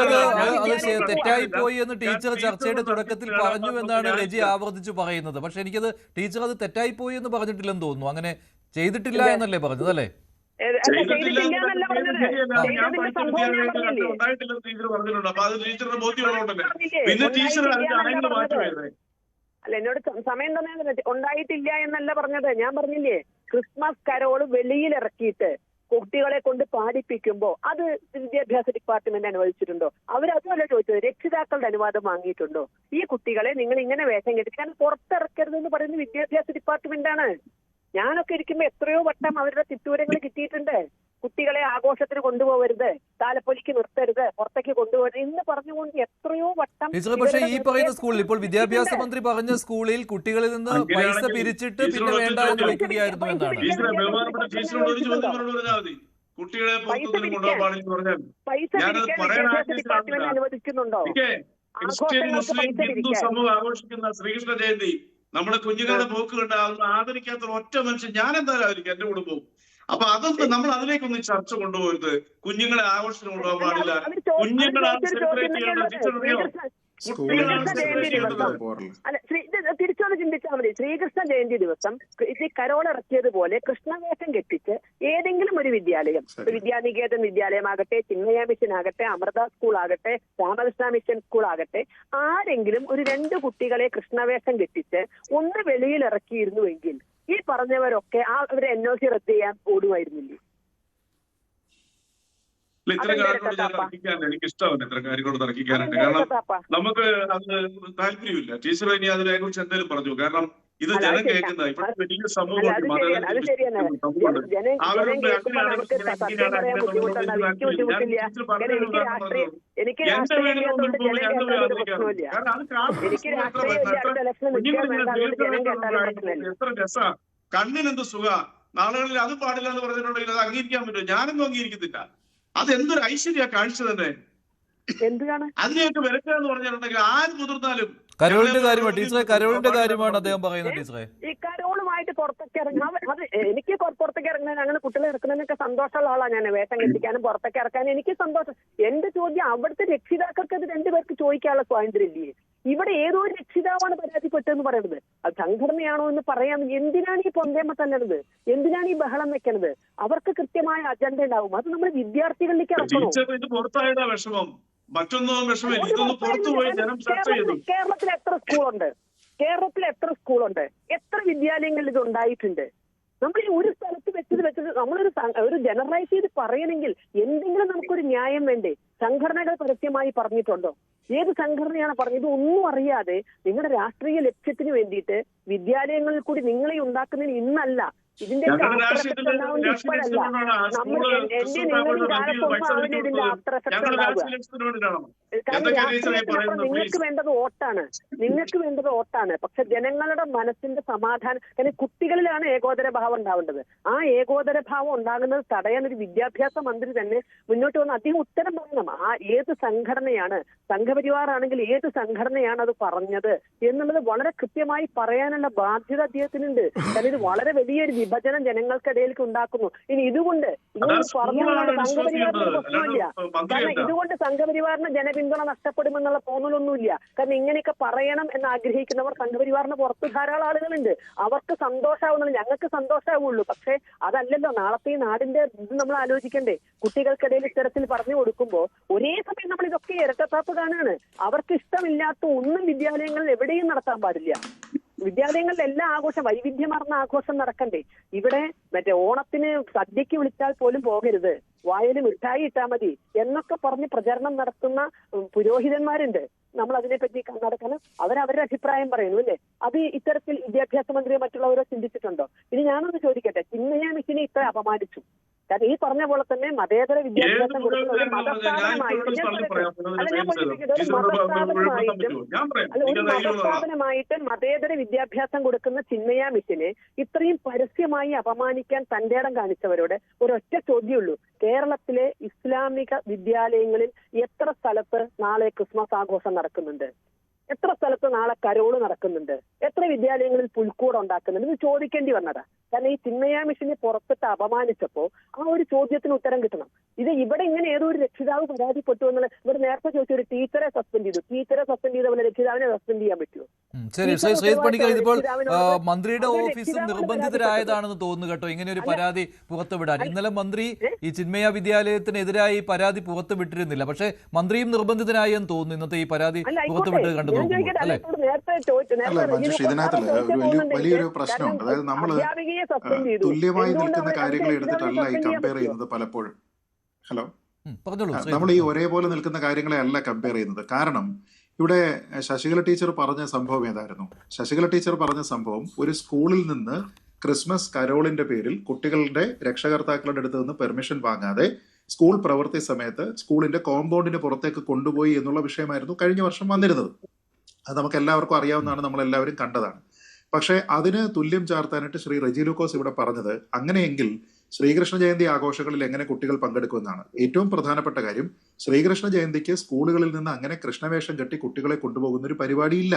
തെറ്റായി പോയി എന്ന് ടീച്ചർ ചർച്ചയുടെ തുടക്കത്തിൽ പറഞ്ഞു എന്നാണ് രജി ആവർത്തിച്ചു പറയുന്നത്. പക്ഷെ എനിക്കത് ടീച്ചർ അത് തെറ്റായി പോയി എന്ന് പറഞ്ഞിട്ടില്ലെന്ന് തോന്നുന്നു. അങ്ങനെ ചെയ്തിട്ടില്ല എന്നല്ലേ പറഞ്ഞത്? അല്ലേ? അല്ല, എന്നോട് സമയം തന്നെ ഉണ്ടായിട്ടില്ല എന്നല്ല പറഞ്ഞത്. ഞാൻ പറഞ്ഞില്ലേ, ക്രിസ്മസ് കരോള് വെളിയിലിറക്കിയിട്ട് കുട്ടികളെ കൊണ്ട് പാടിപ്പിക്കുമ്പോ അത് വിദ്യാഭ്യാസ ഡിപ്പാർട്ട്മെന്റ് അനുവദിച്ചിട്ടുണ്ടോ? അവരതുമല്ല ചോദിച്ചത്, രക്ഷിതാക്കളുടെ അനുവാദം വാങ്ങിയിട്ടുണ്ടോ? ഈ കുട്ടികളെ നിങ്ങൾ ഇങ്ങനെ വേഷം കെട്ടിക്കാൻ പുറത്തിറക്കരുതെന്ന് പറയുന്നത് വിദ്യാഭ്യാസ ഡിപ്പാർട്ട്മെന്റാണ്. ഞാനൊക്കെ ഇരിക്കുമ്പോ എത്രയോ വട്ടം അവരുടെ തിട്ടൂരങ്ങൾ കിട്ടിയിട്ടുണ്ട്. കുട്ടികളെ ആഘോഷത്തിന് കൊണ്ടുപോകരുത്, താലപ്പൊലിക്ക് നിർത്തരുത്, പുറത്തേക്ക് കൊണ്ടുപോകരുത് എന്ന് പറഞ്ഞുകൊണ്ട് എത്രയോ വട്ടം. പക്ഷേ ഈ പറയുന്ന സ്കൂളിൽ, ഇപ്പോൾ വിദ്യാഭ്യാസ മന്ത്രി പറഞ്ഞ സ്കൂളിൽ കുട്ടികളിൽ നിന്ന് പൈസ പിരിച്ചിട്ട് പിന്നെ വേണ്ട എന്ന് വെക്കുകയായിരുന്നു എന്നാണ്. അനുവദിക്കുന്നുണ്ടോ? ക്രിസ്ത്യൻ മുസ്ലിം ഹിന്ദു സമൂഹം ആഘോഷിക്കുന്ന ശ്രീകൃഷ്ണ ജയന്തി നമ്മുടെ കുഞ്ഞുങ്ങളുടെ പോക്ക് കണ്ട അതൊന്നും ആദരിക്കാത്ത ഒറ്റ മനുഷ്യൻ ഞാൻ എന്തായാലും ആയിരിക്കും, എന്റെ കുടുംബവും. അപ്പൊ അതൊന്നും നമ്മൾ അതിലേക്കൊന്നും ചർച്ച കൊണ്ടുപോകരുത്. കുഞ്ഞുങ്ങളെ ആഘോഷത്തിന് കൊണ്ടുപോകാൻ പാടില്ല. കുഞ്ഞുങ്ങളാണ് സെലിബ്രേറ്റ് ചെയ്യേണ്ടത്. തിരിച്ചൊന്ന് ചിന്തിച്ചാൽ മതി. ശ്രീകൃഷ്ണ ജയന്തി ദിവസം ഇത് കരോളിറക്കിയതുപോലെ കൃഷ്ണവേഷം കെട്ടിച്ച് ഏതെങ്കിലും ഒരു വിദ്യാലയം, വിദ്യാനികേതൻ വിദ്യാലയമാകട്ടെ, ചിന്മയ മിഷൻ ആകട്ടെ, അമൃത സ്കൂൾ ആകട്ടെ, രാമകൃഷ്ണ മിഷൻ സ്കൂൾ ആകട്ടെ, ആരെങ്കിലും ഒരു 2 കുട്ടികളെ കൃഷ്ണവേഷം കെട്ടിച്ച് ഒന്ന് വെളിയിലിറക്കിയിരുന്നുവെങ്കിൽ ഈ പറഞ്ഞവരൊക്കെ അവരെ NOC റദ്ദ് ചെയ്യാൻ ഓടുമായിരുന്നില്ലേ? ഇത്തരം കാര്യങ്ങളോട് ഞാൻ തർക്കിക്കാൻ എനിക്ക് ഇഷ്ടമല്ല. ഇത്തരം കാര്യങ്ങളോട് തർക്കിക്കാനായിട്ട്. കാരണം നമുക്ക് അത് താല്പര്യമില്ല. ടീച്ചർ ഇനി അതിനെക്കുറിച്ച് എന്തെങ്കിലും പറഞ്ഞു. കാരണം ഇത് ജനം കേൾക്കുന്ന ഇപ്പോഴത്തെ വലിയ സമൂഹമുണ്ട്. എത്ര രസാ, കണ്ണിനെന്ത് സുഖ. നാളുകളിൽ അത് പാടില്ല എന്ന് പറഞ്ഞിട്ടുണ്ടെങ്കിൽ അത് അംഗീകരിക്കാൻ പറ്റുമോ? ഞാനൊന്നും അംഗീകരിക്കത്തില്ല. അതെന്തൊരു ഐശ്വര്യ കാഴ്ച തന്നെ. അതിനെയൊക്കെ വിലക്കുക എന്ന് പറഞ്ഞിട്ടുണ്ടെങ്കിൽ ആര് മുതിർന്നാലും കരോളിന്റെ കാര്യമാണ് ടീച്ചറെ, കരോളിന്റെ കാര്യമാണ് അദ്ദേഹം പറയുന്നത്. ടീച്ചറെ, ഈ കരോളുമായിട്ട് പുറത്തേക്ക് ഇറങ്ങാൻ അത് എനിക്ക് പുറത്തേക്ക് ഇറങ്ങുന്നതിന് അങ്ങനെ കുട്ടികളെ ഇറക്കുന്നതിനൊക്കെ സന്തോഷമുള്ള ആളാണ് ഞാൻ. വേഷം കെട്ടിക്കാനും പുറത്തേക്ക് ഇറക്കാനും എനിക്ക് സന്തോഷം. എന്റെ ചോദ്യം, അവിടുത്തെ രക്ഷിതാക്കൾക്ക് അത് 2 പേർക്ക് ചോദിക്കാനുള്ള സ്വാതന്ത്ര്യം ഇല്ലേ? ഇവിടെ ഏതോ ഒരു രക്ഷിതാവാണ് പരാതിപ്പെട്ടതെന്ന് പറയുന്നത്. അത് സംഘടനയാണോ എന്ന് പറയാൻ എന്തിനാണ് ഈ പൊന്തേമ്മ തന്നത്? എന്തിനാണ് ഈ ബഹളം വെക്കുന്നത്? അവർക്ക് കൃത്യമായ അജണ്ട ഉണ്ടാവും. അത് നമ്മൾ വിദ്യാർത്ഥികളിലേക്ക് ഇറക്കണം. പുറത്തായതാ വിഷമം, മറ്റൊന്നും വിഷമം. കേരളത്തിൽ എത്ര സ്കൂളുണ്ട്? കേരളത്തിൽ എത്ര സ്കൂളുണ്ട്? എത്ര വിദ്യാലയങ്ങളിൽ ഇത് ഉണ്ടായിട്ടുണ്ട്? നമ്മൾ ഈ ഒരു സ്ഥലത്ത് വെച്ചത് നമ്മളൊരു ജനറലൈസ് ചെയ്ത് പറയണമെങ്കിൽ എന്തെങ്കിലും നമുക്കൊരു ന്യായം വേണ്ടേ? സംഘടനകൾ പരസ്യമായി പറഞ്ഞിട്ടുണ്ടോ? ഏത് സംഘടനയാണ് പറഞ്ഞത്? ഒന്നും അറിയാതെ നിങ്ങളുടെ രാഷ്ട്രീയ ലക്ഷ്യത്തിന് വേണ്ടിയിട്ട് വിദ്യാലയങ്ങളിൽ കൂടി നിങ്ങളെ ഉണ്ടാക്കുന്നതിന് ഇന്നല്ല, ഇതിന്റെ നിങ്ങൾക്ക് വേണ്ടത് വോട്ടാണ്. പക്ഷെ ജനങ്ങളുടെ മനസ്സിന്റെ സമാധാനം, കാരണം കുട്ടികളിലാണ് ഏകോദര ഭാവം ഉണ്ടാവേണ്ടത്. ആ ഏകോദര ഭാവം ഉണ്ടാകുന്നത് തടയാൻ ഒരു വിദ്യാഭ്യാസ മന്ത്രി തന്നെ മുന്നോട്ട് വന്ന് അദ്ദേഹം ഉത്തരം പറയണം. ആ ഏത് സംഘടനയാണ്, സംഘപരിവാറാണെങ്കിൽ ഏത് സംഘടനയാണ് അത് പറഞ്ഞത് എന്നുള്ളത് വളരെ കൃത്യമായി പറയാനുള്ള ബാധ്യത അദ്ദേഹത്തിനുണ്ട്. കാരണം ഇത് വളരെ വലിയൊരു വിഭജനം ജനങ്ങൾക്കിടയിലേക്ക് ഉണ്ടാക്കുന്നു. ഇനി ഇതുകൊണ്ട് ഇങ്ങനെ പറഞ്ഞുകൊണ്ട് സംഘപരിവാറിന് പ്രശ്നമില്ല. കാരണം ഇതുകൊണ്ട് സംഘപരിവാറിന് ജനപിന്തുണ നഷ്ടപ്പെടുമെന്നുള്ള തോന്നലൊന്നുമില്ല. കാരണം ഇങ്ങനെയൊക്കെ പറയണം എന്ന് ആഗ്രഹിക്കുന്നവർ സംഘപരിവാറിന് പുറത്ത് ധാരാളം ആളുകളുണ്ട്. അവർക്ക് സന്തോഷമാവുന്നില്ല, ഞങ്ങൾക്ക് സന്തോഷമാവുള്ളൂ. പക്ഷെ അതല്ലല്ലോ നാളത്തെ ഈ നാടിന്റെ ഇത് നമ്മൾ ആലോചിക്കണ്ടേ. കുട്ടികൾക്കിടയിൽ ഇത്തരത്തിൽ പറഞ്ഞു കൊടുക്കുമ്പോൾ ഒരേ സമയം നമ്മൾ ഇതൊക്കെ ഇരട്ടത്താപ്പ് കാണുകയാണ്. അവർക്ക് ഇഷ്ടമില്ലാത്ത ഒന്നും വിദ്യാലയങ്ങളിൽ എവിടെയും നടത്താൻ പാടില്ല. വിദ്യാലയങ്ങളിൽ എല്ലാ ആഘോഷം, വൈവിധ്യമാർന്ന ആഘോഷം നടക്കണ്ടേ. ഇവിടെ മറ്റേ ഓണത്തിന് സദ്യക്ക് വിളിച്ചാൽ പോലും പോകരുത്, വായല് മിഠായി ഇട്ടാൽ മതി എന്നൊക്കെ പറഞ്ഞ് പ്രചരണം നടത്തുന്ന പുരോഹിതന്മാരുണ്ട്. നമ്മൾ അതിനെപ്പറ്റി നടക്കാൻ അവരവരുടെ അഭിപ്രായം പറയുന്നു അല്ലേ. അത് ഇത്തരത്തിൽ വിദ്യാഭ്യാസ മന്ത്രിയോ മറ്റുള്ളവരോ ചിന്തിച്ചിട്ടുണ്ടോ? ഇനി ഞാനൊന്ന് ചോദിക്കട്ടെ, ചിന്മയ മിസ്സിനെ ഇത്ര അപമാനിച്ചു. കാരണം ഈ പറഞ്ഞ പോലെ തന്നെ മതേതര വിദ്യാഭ്യാസം കൊടുക്കുന്ന ഒരു മതസ്ഥാപനമായിട്ട് മതേതര വിദ്യാഭ്യാസം കൊടുക്കുന്ന ചിന്മയ മിസ്സിനെ ഇത്രയും പരസ്യമായി അപമാനിക്കാൻ തന്റെ ഇടം കാണിച്ചവരോട് ഒരൊറ്റ ചോദ്യമുള്ളൂ. കേരളത്തിലെ ഇസ്ലാമിക വിദ്യാലയങ്ങളിൽ എത്ര സ്ഥലത്ത് നാളെ ക്രിസ്മസ് ആഘോഷം നടക്കുന്നുണ്ട്? എത്ര സ്ഥലത്ത് നാളെ കരോള് നടക്കുന്നുണ്ട്? എത്ര വിദ്യാലയങ്ങളിൽ പുൽക്കൂടം ഉണ്ടാക്കുന്നുണ്ട്? ഇത് ചോദിക്കേണ്ടി വന്നതാ. കാരണം ഈ ചിന്മയ മിഷനെ പുറത്തിട്ട് അപമാനിച്ചപ്പോ ആ ഒരു ചോദ്യത്തിന് ഉത്തരം കിട്ടണം. ഇത് ഇവിടെ ഇങ്ങനെ ഏതോ ഒരു രക്ഷിതാവ് പരാതിപ്പെട്ടു എന്നുള്ള ഇവിടെ നേരത്തെ ചോദിച്ച ഒരു ടീച്ചറെ സസ്പെൻഡ് ചെയ്തു. ടീച്ചറെ സസ്പെൻഡ് ചെയ്ത പോലെ രക്ഷിതാവിനെ സസ്പെൻഡ് ചെയ്യാൻ പറ്റുമോ? ശരി, ശ്രീജിത് പണിക്കർ, ഇതിപ്പോൾ മന്ത്രിയുടെ ഓഫീസ് നിർബന്ധിതരായതാണെന്ന് തോന്നുന്നു കേട്ടോ ഇങ്ങനെ ഒരു പരാതി പുറത്തുവിടാൻ. ഇന്നലെ മന്ത്രി ഈ ചിന്മയ വിദ്യാലയത്തിനെതിരായി പരാതി പുറത്തുവിട്ടിരുന്നില്ല, പക്ഷേ മന്ത്രിയും നിർബന്ധിതനായി എന്ന് തോന്നുന്നു ഇന്നത്തെ ഈ പരാതി പുറത്തുവിട്ട് കണ്ടു നോക്കുമ്പോൾ അല്ലെ? അല്ല മഞ്ജുഷ, ഇതിനകത്ത് വലിയൊരു പ്രശ്നമുണ്ട്. അതായത് നമ്മള് തുല്യമായി നിൽക്കുന്ന കാര്യങ്ങൾ എടുത്തിട്ടല്ല ഈ കമ്പയർ ചെയ്യുന്നത് പലപ്പോഴും. ഹലോ, നമ്മൾ ഈ ഒരേപോലെ നിൽക്കുന്ന കാര്യങ്ങളെ അല്ല കമ്പയർ ചെയ്യുന്നത്. കാരണം ഇവിടെ ശശികല ടീച്ചർ പറഞ്ഞ സംഭവം ഏതായിരുന്നു? ശശികല ടീച്ചർ പറഞ്ഞ സംഭവം ഒരു സ്കൂളിൽ നിന്ന് ക്രിസ്മസ് കരോളിന്റെ പേരിൽ കുട്ടികളുടെ രക്ഷകർത്താക്കളുടെ അടുത്ത് നിന്ന് പെർമിഷൻ വാങ്ങാതെ സ്കൂൾ പ്രവൃത്തി സമയത്ത് സ്കൂളിന്റെ കോമ്പൗണ്ടിന് പുറത്തേക്ക് കൊണ്ടുപോയി എന്നുള്ള വിഷയമായിരുന്നു കഴിഞ്ഞ വർഷം വന്നിരുന്നത്. അത് നമുക്ക് എല്ലാവർക്കും അറിയാവുന്നതാണ്, നമ്മളെല്ലാവരും കണ്ടതാണ്. പക്ഷേ അതിന് തുല്യം ചാർത്താനായിട്ട് ശ്രീ റെജി ലൂക്കോസ് ഇവിടെ പറഞ്ഞത് അങ്ങനെയെങ്കിൽ ശ്രീകൃഷ്ണ ജയന്തി ആഘോഷങ്ങളിൽ എങ്ങനെ കുട്ടികൾ പങ്കെടുക്കുമെന്നാണ്. ഏറ്റവും പ്രധാനപ്പെട്ട കാര്യം, ശ്രീകൃഷ്ണ ജയന്തിക്ക് സ്കൂളുകളിൽ നിന്ന് അങ്ങനെ കൃഷ്ണവേഷം കെട്ടി കുട്ടികളെ കൊണ്ടുപോകുന്ന ഒരു പരിപാടിയില്ല.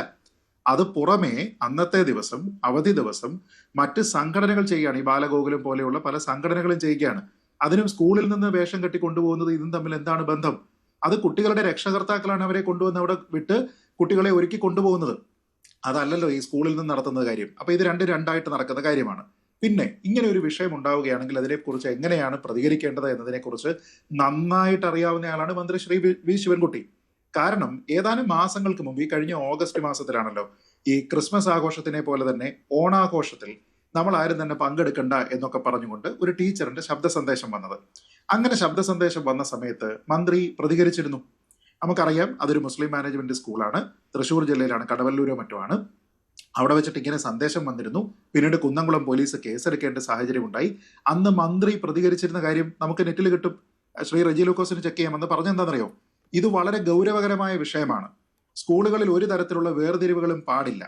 അത് പുറമേ അന്നത്തെ ദിവസം അവധി ദിവസം മറ്റ് സംഘടനകൾ ചെയ്യുകയാണ്. ഈ ബാലഗോകുലം പോലെയുള്ള പല സംഘടനകളും ചെയ്യുകയാണ്. അതിനും സ്കൂളിൽ നിന്ന് വേഷം കെട്ടി കൊണ്ടുപോകുന്നത് ഇതും തമ്മിൽ എന്താണ് ബന്ധം? അത് കുട്ടികളുടെ രക്ഷകർത്താക്കളാണ് അവരെ കൊണ്ടുവന്ന് അവിടെ വിട്ട് കുട്ടികളെ ഒരുക്കി കൊണ്ടുപോകുന്നത്. അതല്ലല്ലോ ഈ സ്കൂളിൽ നിന്ന് നടത്തുന്ന കാര്യം. അപ്പൊ ഇത് രണ്ടായിട്ട് നടക്കുന്ന കാര്യമാണ്. പിന്നെ ഇങ്ങനെ ഒരു വിഷയം ഉണ്ടാവുകയാണെങ്കിൽ അതിനെക്കുറിച്ച് എങ്ങനെയാണ് പ്രതികരിക്കേണ്ടത് എന്നതിനെക്കുറിച്ച് നന്നായിട്ട് അറിയാവുന്നയാളാണ് മന്ത്രി ശ്രീ വി ശിവൻകുട്ടി. കാരണം ഏതാനും മാസങ്ങൾക്ക് മുമ്പ്, ഈ കഴിഞ്ഞ ഓഗസ്റ്റ് മാസത്തിലാണല്ലോ ഈ ക്രിസ്മസ് ആഘോഷത്തിനെ പോലെ തന്നെ ഓണാഘോഷത്തിൽ നമ്മൾ ആരും തന്നെ പങ്കെടുക്കണ്ട എന്നൊക്കെ പറഞ്ഞുകൊണ്ട് ഒരു ടീച്ചറിന്റെ ശബ്ദ സന്ദേശം വന്നത്. അങ്ങനെ ശബ്ദ സന്ദേശം വന്ന സമയത്ത് മന്ത്രി പ്രതികരിച്ചിരുന്നു. നമുക്കറിയാം അതൊരു മുസ്ലിം മാനേജ്മെന്റ് സ്കൂളാണ്, തൃശ്ശൂർ ജില്ലയിലാണ്, കടവല്ലൂരോ മറ്റോ ആണ്. അവിടെ വെച്ചിട്ട് ഇങ്ങനെ സന്ദേശം വന്നിരുന്നു. പിന്നീട് കുന്നംകുളം പോലീസ് കേസെടുക്കേണ്ട സാഹചര്യം ഉണ്ടായി. അന്ന് മന്ത്രി പ്രതികരിച്ചിരുന്ന കാര്യം നമുക്ക് നെറ്റിൽ കിട്ടും. ശ്രീ റെജി ലൂക്കോസിന് ചെക്ക് ചെയ്യാമെന്ന് പറഞ്ഞെന്താണെന്നറിയോ? ഇത് വളരെ ഗൗരവകരമായ വിഷയമാണ്. സ്കൂളുകളിൽ ഒരു തരത്തിലുള്ള വേർതിരിവുകളും പാടില്ല.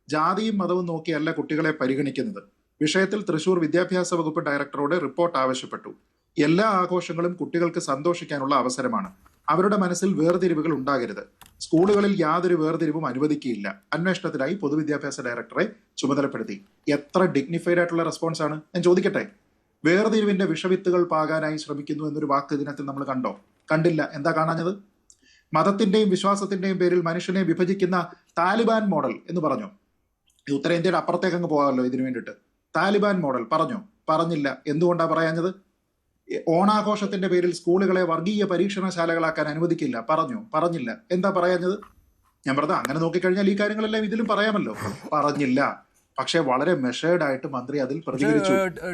ജാതിയും മതവും നോക്കിയല്ല കുട്ടികളെ പരിഗണിക്കുന്നത്. വിഷയത്തിൽ തൃശൂർ വിദ്യാഭ്യാസ വകുപ്പ് ഡയറക്ടറോട് റിപ്പോർട്ട് ആവശ്യപ്പെട്ടു. എല്ലാ ആഘോഷങ്ങളും കുട്ടികൾക്ക് സന്തോഷിക്കാനുള്ള അവസരമാണ്. അവരുടെ മനസ്സിൽ വേർതിരിവുകൾ ഉണ്ടാകരുത്. സ്കൂളുകളിൽ യാതൊരു വേർതിരിവും അനുവദിക്കുകയില്ല. അന്വേഷണത്തിനായി പൊതുവിദ്യാഭ്യാസ ഡയറക്ടറെ ചുമതലപ്പെടുത്തി. എത്ര ഡിഗ്നിഫൈഡ് ആയിട്ടുള്ള റെസ്പോൺസ് ആണ്? ഞാൻ ചോദിക്കട്ടെ, വേർതിരിവിന്റെ വിഷവിത്തുകൾ പാകാനായി ശ്രമിക്കുന്നു എന്നൊരു വാക്ക് ഇതിനകത്ത് നമ്മൾ കണ്ടോ? കണ്ടില്ല. എന്താ കാണാഞ്ഞത്? മതത്തിന്റെയും വിശ്വാസത്തിന്റെയും പേരിൽ മനുഷ്യനെ വിഭജിക്കുന്ന താലിബാൻ മോഡൽ എന്ന് പറഞ്ഞു. ഉത്തരേന്ത്യയുടെ അപ്പുറത്തേക്ക് അങ്ങ് പോകാമല്ലോ ഇതിനു വേണ്ടിയിട്ട്. താലിബാൻ മോഡൽ പറഞ്ഞില്ല. എന്തുകൊണ്ടാ പറയാഞ്ഞത്? ഓണാഘോഷത്തിന്റെ പേരിൽ സ്കൂളുകളെ വർഗീയ പരീക്ഷണശാലകളാക്കാൻ അനുവദിക്കില്ല പറഞ്ഞില്ല. എന്താ പറയാഞ്ഞത്? ഞാൻ പറഞ്ഞത് അങ്ങനെ നോക്കിക്കഴിഞ്ഞാൽ ഈ കാര്യങ്ങളെല്ലാം ഇതിലും പറയാമല്ലോ. പറഞ്ഞില്ല. പക്ഷെ വളരെ മെഷേർഡ് ആയിട്ട് മന്ത്രി അതിൽ പ്രതികരിച്ചു.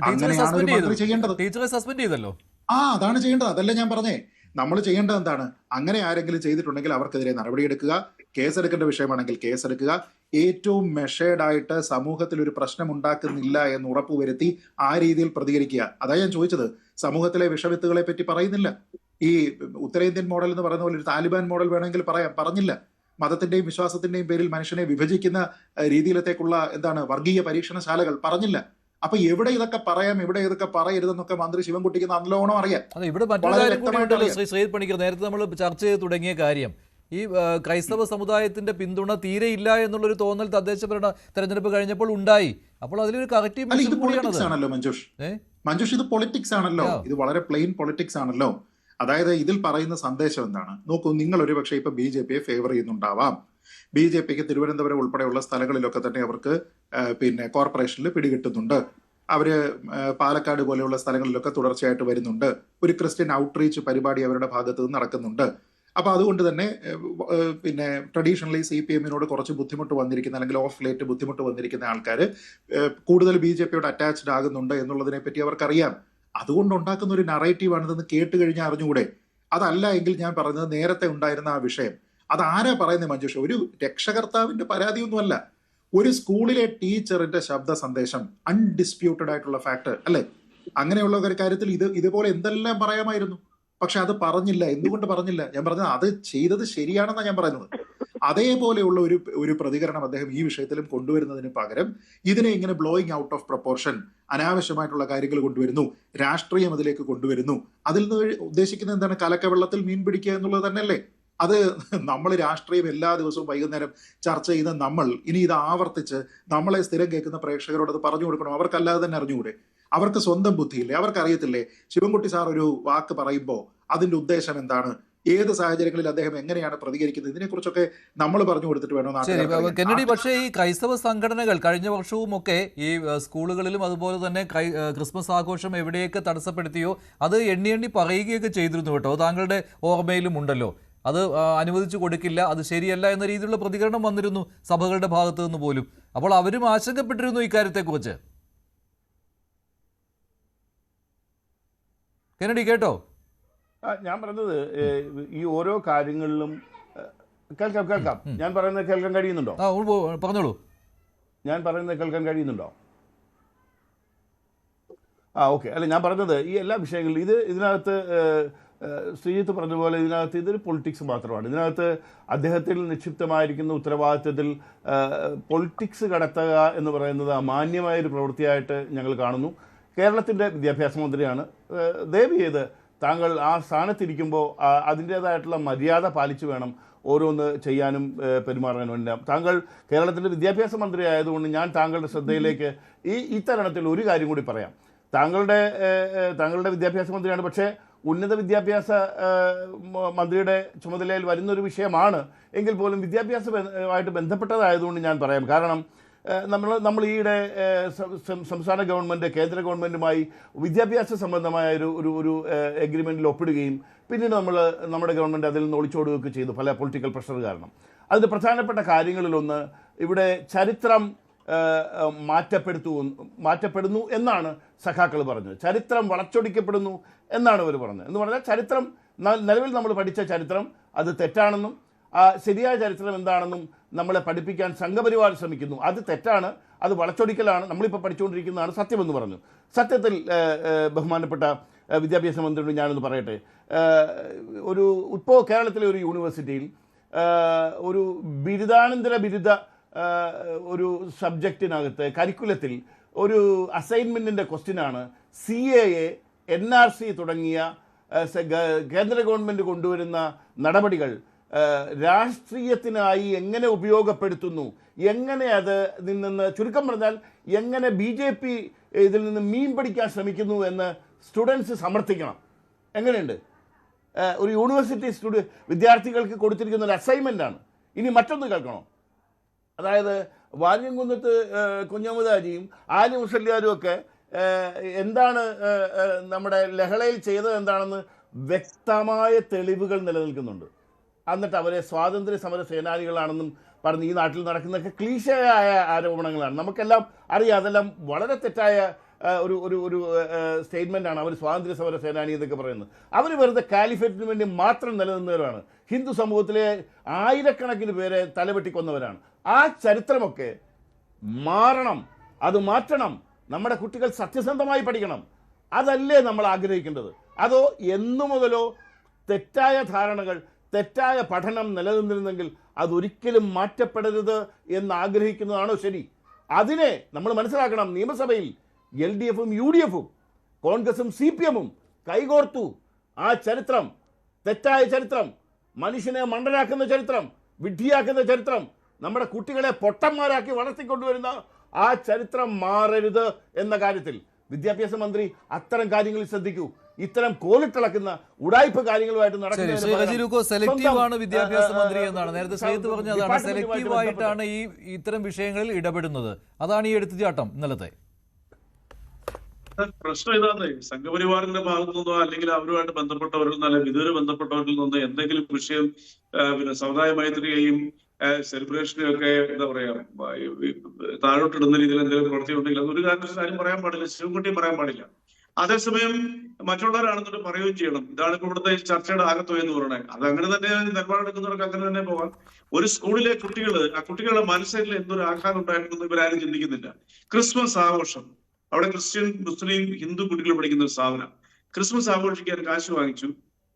അങ്ങനെയാണ് ഒരു മന്ത്രി ചെയ്യേണ്ടത്. ടീച്ചറെ സസ്പെൻഡ് ചെയ്തല്ലോ. അതാണ് ചെയ്യേണ്ടത്. അതല്ല ഞാൻ പറഞ്ഞേ. നമ്മൾ ചെയ്യേണ്ടത് എന്താണ്? അങ്ങനെ ആരെങ്കിലും ചെയ്തിട്ടുണ്ടെങ്കിൽ അവർക്കെതിരെ നടപടിയെടുക്കുക. കേസെടുക്കേണ്ട വിഷയമാണെങ്കിൽ കേസെടുക്കുക. ഏറ്റവും മെഷേർഡ് ആയിട്ട് സമൂഹത്തിൽ ഒരു പ്രശ്നം ഉണ്ടാക്കുന്നില്ല എന്ന് ഉറപ്പുവരുത്തി ആ രീതിയിൽ പ്രതികരിക്കുക. അതാ ഞാൻ ചോദിച്ചത്. സമൂഹത്തിലെ വിഷവിത്തുകളെ പറ്റി പറയുന്നില്ല. ഈ ഉത്തരേന്ത്യൻ മോഡൽ എന്ന് പറയുന്ന പോലെ ഒരു താലിബാൻ മോഡൽ വേണമെങ്കിൽ പറഞ്ഞില്ല. മതത്തിന്റെയും വിശ്വാസത്തിന്റെയും പേരിൽ മനുഷ്യനെ വിഭജിക്കുന്ന രീതിയിലത്തേക്കുള്ള വർഗീയ പരീക്ഷണശാലകൾ പറഞ്ഞില്ല. അപ്പൊ എവിടെ ഇതൊക്കെ പറയാം, എവിടെ ഇതൊക്കെ പറയരുതെന്നൊക്കെ മന്ത്രി ശിവൻകുട്ടിക്ക് നല്ലോണം അറിയാം. അതെ, ഇവിടെ മറ്റൊരു കാര്യം കൂടി ശ്രീ പണിക്കർ, നേരത്തെ നമ്മൾ ചർച്ച ചെയ്ത് തുടങ്ങിയ കാര്യം, ഈ ക്രൈസ്തവ സമുദായത്തിന്റെ പിന്തുണ തീരെ ഇല്ല എന്നുള്ളൊരു തോന്നൽ തദ്ദേശ ഭരണ തെരഞ്ഞെടുപ്പ് കഴിഞ്ഞപ്പോൾ ഉണ്ടായി. അപ്പോൾ അതിലൊരു കറക്റ്റീവ് ആണല്ലോ മഞ്ജുഷ്, ഇത് പൊളിറ്റിക്സ് ആണല്ലോ, ഇത് വളരെ പ്ലെയിൻ പൊളിറ്റിക്സ് ആണല്ലോ. അതായത് ഇതിൽ പറയുന്ന സന്ദേശം എന്താണ്? നോക്കൂ, നിങ്ങൾ ഒരു പക്ഷേ ഇപ്പൊ BJP ഫേവർ ചെയ്യുന്നുണ്ടാവാം. BJPക്ക് തിരുവനന്തപുരം ഉൾപ്പെടെയുള്ള സ്ഥലങ്ങളിലൊക്കെ തന്നെ അവർക്ക് കോർപ്പറേഷനിൽ പിടികിട്ടുന്നുണ്ട്. അവര് പാലക്കാട് പോലെയുള്ള സ്ഥലങ്ങളിലൊക്കെ തുടർച്ചയായിട്ട് വരുന്നുണ്ട്. ഒരു ക്രിസ്ത്യൻ ഔട്ട്റീച്ച് പരിപാടി അവരുടെ ഭാഗത്ത് നിന്ന് നടക്കുന്നുണ്ട്. അപ്പൊ അതുകൊണ്ട് തന്നെ ട്രഡീഷണലി CPM-നോട് കുറച്ച് ബുദ്ധിമുട്ട് വന്നിരിക്കുന്ന, അല്ലെങ്കിൽ ഓഫ് ലേറ്റ് ബുദ്ധിമുട്ട് വന്നിരിക്കുന്ന ആൾക്കാർ കൂടുതൽ BJP-യോട് അറ്റാച്ച്ഡ് ആകുന്നുണ്ട് എന്നുള്ളതിനെ പറ്റി അവർക്കറിയാം. അതുകൊണ്ട് ഉണ്ടാക്കുന്ന ഒരു നറേറ്റീവാണിതെന്ന് കേട്ട് കഴിഞ്ഞാൽ അറിഞ്ഞുകൂടെ? അതല്ല എങ്കിൽ ഞാൻ പറഞ്ഞത് നേരത്തെ ഉണ്ടായിരുന്ന ആ വിഷയം അതാരാ പറയുന്നത് മഞ്ജുഷ? ഒരു രക്ഷകർത്താവിന്റെ പരാതിയൊന്നുമല്ല, ഒരു സ്കൂളിലെ ടീച്ചറിന്റെ ശബ്ദ സന്ദേശം, അൺഡിസ്പ്യൂട്ടഡ് ആയിട്ടുള്ള ഫാക്ട് അല്ലെ? അങ്ങനെയുള്ള ഒരു കാര്യത്തിൽ ഇതുപോലെ എന്തെല്ലാം പറയാമായിരുന്നു, പക്ഷെ അത് പറഞ്ഞില്ല. എന്തുകൊണ്ട് പറഞ്ഞില്ല? ഞാൻ പറഞ്ഞത് അത് ചെയ്തത് ശരിയാണെന്നാണ് ഞാൻ പറയുന്നത്. അതേപോലെയുള്ള ഒരു പ്രതികരണം അദ്ദേഹം ഈ വിഷയത്തിലും കൊണ്ടുവരുന്നതിന് പകരം ഇതിനെ ഇങ്ങനെ ബ്ലോയിങ് ഔട്ട് ഓഫ് പ്രൊപ്പോർഷൻ, അനാവശ്യമായിട്ടുള്ള കാര്യങ്ങൾ കൊണ്ടുവരുന്നു, രാഷ്ട്രീയം അതിലേക്ക് കൊണ്ടുവരുന്നു. അതിൽ നിന്ന് ഉദ്ദേശിക്കുന്നത് എന്താണ്? കലക്കവെള്ളത്തിൽ മീൻ പിടിക്കുക എന്നുള്ളത് തന്നെയല്ലേ? അത് നമ്മൾ രാഷ്ട്രീയം എല്ലാ ദിവസവും വൈകുന്നേരം ചർച്ച ചെയ്യുന്ന നമ്മൾ ഇനി ഇത് ആവർത്തിച്ച് നമ്മളെ സ്ഥിരം കേൾക്കുന്ന പ്രേക്ഷകരോട് അത് പറഞ്ഞു കൊടുക്കണം. അവർക്കല്ലാതെ തന്നെ അറിഞ്ഞുകൂടെ? അവർക്ക് സ്വന്തം ബുദ്ധിയില്ലേ? അവർക്കറിയത്തില്ലേ ശിവൻകുട്ടി സാർ ഒരു വാക്ക് പറയുമ്പോൾ അതിന്റെ ഉദ്ദേശം എന്താണ്, ഏത് സാഹചര്യങ്ങളിൽ അദ്ദേഹം എങ്ങനെയാണ് പ്രതികരിക്കുന്നത്, ഇതിനെക്കുറിച്ചൊക്കെ നമ്മൾ പറഞ്ഞു കൊടുത്തിട്ട് വേണം. കെന്നഡി, പക്ഷേ ഈ ക്രൈസ്തവ സംഘടനകൾ കഴിഞ്ഞ വർഷവും ഒക്കെ ഈ സ്കൂളുകളിലും അതുപോലെ തന്നെ ക്രിസ്മസ് ആഘോഷം എവിടെയൊക്കെ തടസ്സപ്പെടുത്തിയോ അത് എണ്ണി പറയുകയൊക്കെ ചെയ്തിരുന്നു കേട്ടോ. താങ്കളുടെ ഓർമ്മയിലും ഉണ്ടല്ലോ. അത് അനുവദിച്ചു കൊടുക്കില്ല, അത് ശരിയല്ല എന്ന രീതിയിലുള്ള പ്രതികരണം വന്നിരുന്നു സഭകളുടെ ഭാഗത്തു നിന്ന് പോലും. അപ്പോൾ അവരും ആശങ്കപ്പെട്ടിരുന്നു ഇക്കാര്യത്തെക്കുറിച്ച്. കെന്നഡി കേട്ടോ? ഞാൻ പറഞ്ഞത് ഈ ഓരോ കാര്യങ്ങളിലും കേൾക്കാം. ഞാൻ പറയുന്നത് കേൾക്കാൻ കഴിയുന്നുണ്ടോ? പറഞ്ഞോളൂ. ഞാൻ പറയുന്നത് കേൾക്കാൻ കഴിയുന്നുണ്ടോ? ഓക്കെ. അല്ല, ഞാൻ പറഞ്ഞത് ഈ എല്ലാ വിഷയങ്ങളിലും ഇതിനകത്ത് ശ്രീജിത്ത് പറഞ്ഞ പോലെ ഇതിനകത്ത് ഇതൊരു പൊളിറ്റിക്സ് മാത്രമാണ്. ഇതിനകത്ത് അദ്ദേഹത്തിൽ നിക്ഷിപ്തമായിരിക്കുന്ന ഉത്തരവാദിത്വത്തിൽ പൊളിറ്റിക്സ് കടത്തുക എന്ന് പറയുന്നത് അമാന്യമായൊരു പ്രവൃത്തിയായിട്ട് ഞങ്ങൾ കാണുന്നു. കേരളത്തിൻ്റെ വിദ്യാഭ്യാസ മന്ത്രിയാണ്. ദയവ് ചെയ്ത് താങ്കൾ ആ സ്ഥാനത്തിരിക്കുമ്പോൾ അതിൻ്റേതായിട്ടുള്ള മര്യാദ പാലിച്ചു വേണം ഓരോന്ന് ചെയ്യാനും പെരുമാറാനും എല്ലാം. താങ്കൾ കേരളത്തിൻ്റെ വിദ്യാഭ്യാസ മന്ത്രി ആയതുകൊണ്ട് ഞാൻ താങ്കളുടെ ശ്രദ്ധയിലേക്ക് ഈ തരുണത്തിൽ ഒരു കാര്യം കൂടി പറയാം. താങ്കളുടെ വിദ്യാഭ്യാസ മന്ത്രിയാണ്, പക്ഷേ ഉന്നത വിദ്യാഭ്യാസ മന്ത്രിയുടെ ചുമതലയിൽ വരുന്നൊരു വിഷയമാണ് എങ്കിൽ പോലും വിദ്യാഭ്യാസമായിട്ട് ബന്ധപ്പെട്ടതായതുകൊണ്ട് ഞാൻ പറയാം. കാരണം നമ്മൾ ഈയിടെ സംസ്ഥാന ഗവൺമെൻറ് കേന്ദ്ര ഗവൺമെൻറ്റുമായി വിദ്യാഭ്യാസ സംബന്ധമായ ഒരു എഗ്രിമെൻറ്റിൽ ഒപ്പിടുകയും പിന്നീട് നമ്മുടെ ഗവൺമെൻറ് അതിൽ നിന്ന് ഒളിച്ചോടുകയൊക്കെ ചെയ്തു പല പൊളിറ്റിക്കൽ പ്രഷർ കാരണം. അതിൻ്റെ പ്രധാനപ്പെട്ട കാര്യങ്ങളിലൊന്ന് ഇവിടെ ചരിത്രം മാറ്റപ്പെടുന്നു എന്നാണ് സഖാക്കൾ പറഞ്ഞത്. ചരിത്രം വളച്ചൊടിക്കപ്പെടുന്നു എന്നാണ് അവർ പറഞ്ഞത്. എന്ന് പറഞ്ഞാൽ ചരിത്രം, നിലവിൽ നമ്മൾ പഠിച്ച ചരിത്രം അത് തെറ്റാണെന്നും ശരിയായ ചരിത്രം എന്താണെന്നും നമ്മളെ പഠിപ്പിക്കാൻ സംഘപരിവാർ ശ്രമിക്കുന്നു, അത് തെറ്റാണ്, അത് വളച്ചൊടിക്കലാണ്, നമ്മളിപ്പോൾ പഠിച്ചുകൊണ്ടിരിക്കുന്നതാണ് സത്യമെന്ന് പറഞ്ഞു. സത്യത്തിൽ ബഹുമാനപ്പെട്ട വിദ്യാഭ്യാസ മന്ത്രിയോട് ഞാനൊന്ന് പറയട്ടെ. ഇപ്പോൾ കേരളത്തിലെ ഒരു യൂണിവേഴ്സിറ്റിയിൽ ഒരു ബിരുദാനന്തര ബിരുദ ഒരു സബ്ജക്റ്റിനകത്ത് കരിക്കുലത്തിൽ ഒരു അസൈൻമെൻറ്റിൻ്റെ ക്വസ്റ്റ്യനാണ് CAA, NRC തുടങ്ങിയ കേന്ദ്ര ഗവൺമെൻറ് കൊണ്ടുവരുന്ന നടപടികൾ രാഷ്ട്രീയത്തിനായി എങ്ങനെ ഉപയോഗപ്പെടുത്തുന്നു, എങ്ങനെ അത് നിന്ന് ചുരുക്കം പറഞ്ഞാൽ എങ്ങനെ BJP ഇതിൽ നിന്ന് മീൻ പിടിക്കാൻ ശ്രമിക്കുന്നു എന്ന് സ്റ്റുഡൻസ് സമർത്ഥിക്കണം. എങ്ങനെയുണ്ട്? ഒരു യൂണിവേഴ്സിറ്റി വിദ്യാർത്ഥികൾക്ക് കൊടുത്തിരിക്കുന്ന ഒരു അസൈൻമെൻ്റാണ്. ഇനി മറ്റൊന്ന് കേൾക്കണോ? അതായത് വാര്യംകുന്നത്ത് കുഞ്ഞമുദാജിയും ആലി മുസല്യാരും ഒക്കെ എന്താണ് നമ്മുടെ ലഹളയിൽ ചെയ്തത് എന്താണെന്ന് വ്യക്തമായ തെളിവുകൾ നിലനിൽക്കുന്നുണ്ട്. എന്നിട്ട് അവരെ സ്വാതന്ത്ര്യ സമര സേനാനികളാണെന്നും പറഞ്ഞ് ഈ നാട്ടിൽ നടക്കുന്നതൊക്കെ ക്ലീശയായ ആരോപണങ്ങളാണ്. നമുക്കെല്ലാം അറിയാം, അതെല്ലാം വളരെ തെറ്റായ ഒരു സ്റ്റേറ്റ്മെൻറ്റാണ്. അവർ സ്വാതന്ത്ര്യ സമര സേനാനി എന്നൊക്കെ പറയുന്നത്. അവർ വെറുതെ കാലിഫേറ്റിന് വേണ്ടി മാത്രം നിലനിന്നവരാണ്. ഹിന്ദു സമൂഹത്തിലെ ആയിരക്കണക്കിന് പേരെ തലവെട്ടിക്കൊന്നവരാണ്. ആ ചരിത്രമൊക്കെ മാറണം, അത് മാറ്റണം. നമ്മുടെ കുട്ടികൾ സത്യസന്ധമായി പഠിക്കണം. അതല്ലേ നമ്മൾ ആഗ്രഹിക്കേണ്ടത്? അതോ എന്നു മുതലോ തെറ്റായ ധാരണകൾ, തെറ്റായ പഠനം നിലനിന്നിരുന്നെങ്കിൽ അതൊരിക്കലും മാറ്റപ്പെടരുത് എന്ന് ആഗ്രഹിക്കുന്നതാണോ ശരി? അതിനെ നമ്മൾ മനസ്സിലാക്കണം. നിയമസഭയിൽ LDF-ഉം UDF-ഉം കോൺഗ്രസും CPM-ഉം കൈകോർത്തു. ആ ചരിത്രം, തെറ്റായ ചരിത്രം മനുഷ്യനെ മണ്ടനാക്കുന്ന ചരിത്രം, വിഡ്ഢിയാക്കുന്ന ചരിത്രം, നമ്മുടെ കുട്ടികളെ പൊട്ടന്മാരാക്കി വളർത്തിക്കൊണ്ടുവരുന്ന ആ ചരിത്രം മാറരുത് എന്ന കാര്യത്തിൽ വിദ്യാഭ്യാസ മന്ത്രി അത്തരം കാര്യങ്ങളിൽ ശ്രദ്ധിക്കൂ. ഇത്തരം കോലിട്ടിളക്കുന്ന ഉടായ്പ കാര്യങ്ങളുമായിട്ട് സെലക്റ്റീവാണ് വിദ്യാഭ്യാസ മന്ത്രി എന്നാണ് നേരത്തെ ശ്രീത്ത് പറഞ്ഞതാണ്. സെലക്റ്റീവായിട്ടാണ് ഇത്തരം വിഷയങ്ങളിൽ ഇടപെടുന്നത്. അതാണ് ഈ എടുത്തുചാട്ടം ഇന്നലത്തെ പ്രശ്നം. ഇതാണ് സംഘപരിവാറിന്റെ ഭാഗത്തു നിന്നോ അല്ലെങ്കിൽ അവരുമായിട്ട് ബന്ധപ്പെട്ടവരിൽ നിന്നോ അല്ലെങ്കിൽ ഇതുവരെ ബന്ധപ്പെട്ടവരിൽ നിന്നോ എന്തെങ്കിലും വിഷയം പിന്നെ സമുദായ മൈത്രിയെയും സെലിബ്രേഷനെയും ഒക്കെ എന്താ പറയാ താഴോട്ടിടുന്ന രീതിയിൽ എന്തെങ്കിലും പ്രവൃത്തി ഉണ്ടെങ്കിൽ അതൊരു കാര്യം പറയാൻ പാടില്ല, ശിവൻകുട്ടിയും പറയാൻ പാടില്ല. അതേസമയം മറ്റുള്ളവരാണെന്നിട്ട് പറയുകയും ചെയ്യണം. ഇതാണ് ഇപ്പൊ ഇവിടുത്തെ ചർച്ചയുടെ ആകത്തുക എന്ന് പറയുന്നത്. അത് അങ്ങനെ തന്നെ നിലപാടെടുക്കുന്നവർക്ക് അങ്ങനെ തന്നെ പോകാം. ഒരു സ്കൂളിലെ ആ കുട്ടികളുടെ മനസ്സിൽ എന്തൊരു ആഘാതം ഉണ്ടായിട്ടുണ്ടെന്ന് ഇവരാരും ചിന്തിക്കുന്നില്ല. ക്രിസ്മസ് ആഘോഷം, അവിടെ ക്രിസ്ത്യൻ, മുസ്ലിം, ഹിന്ദു കുട്ടികൾ പഠിക്കുന്ന ഒരു സ്ഥാപനം. ക്രിസ്മസ് ആഘോഷിക്കാൻ കാശ് വാങ്ങിച്ചു,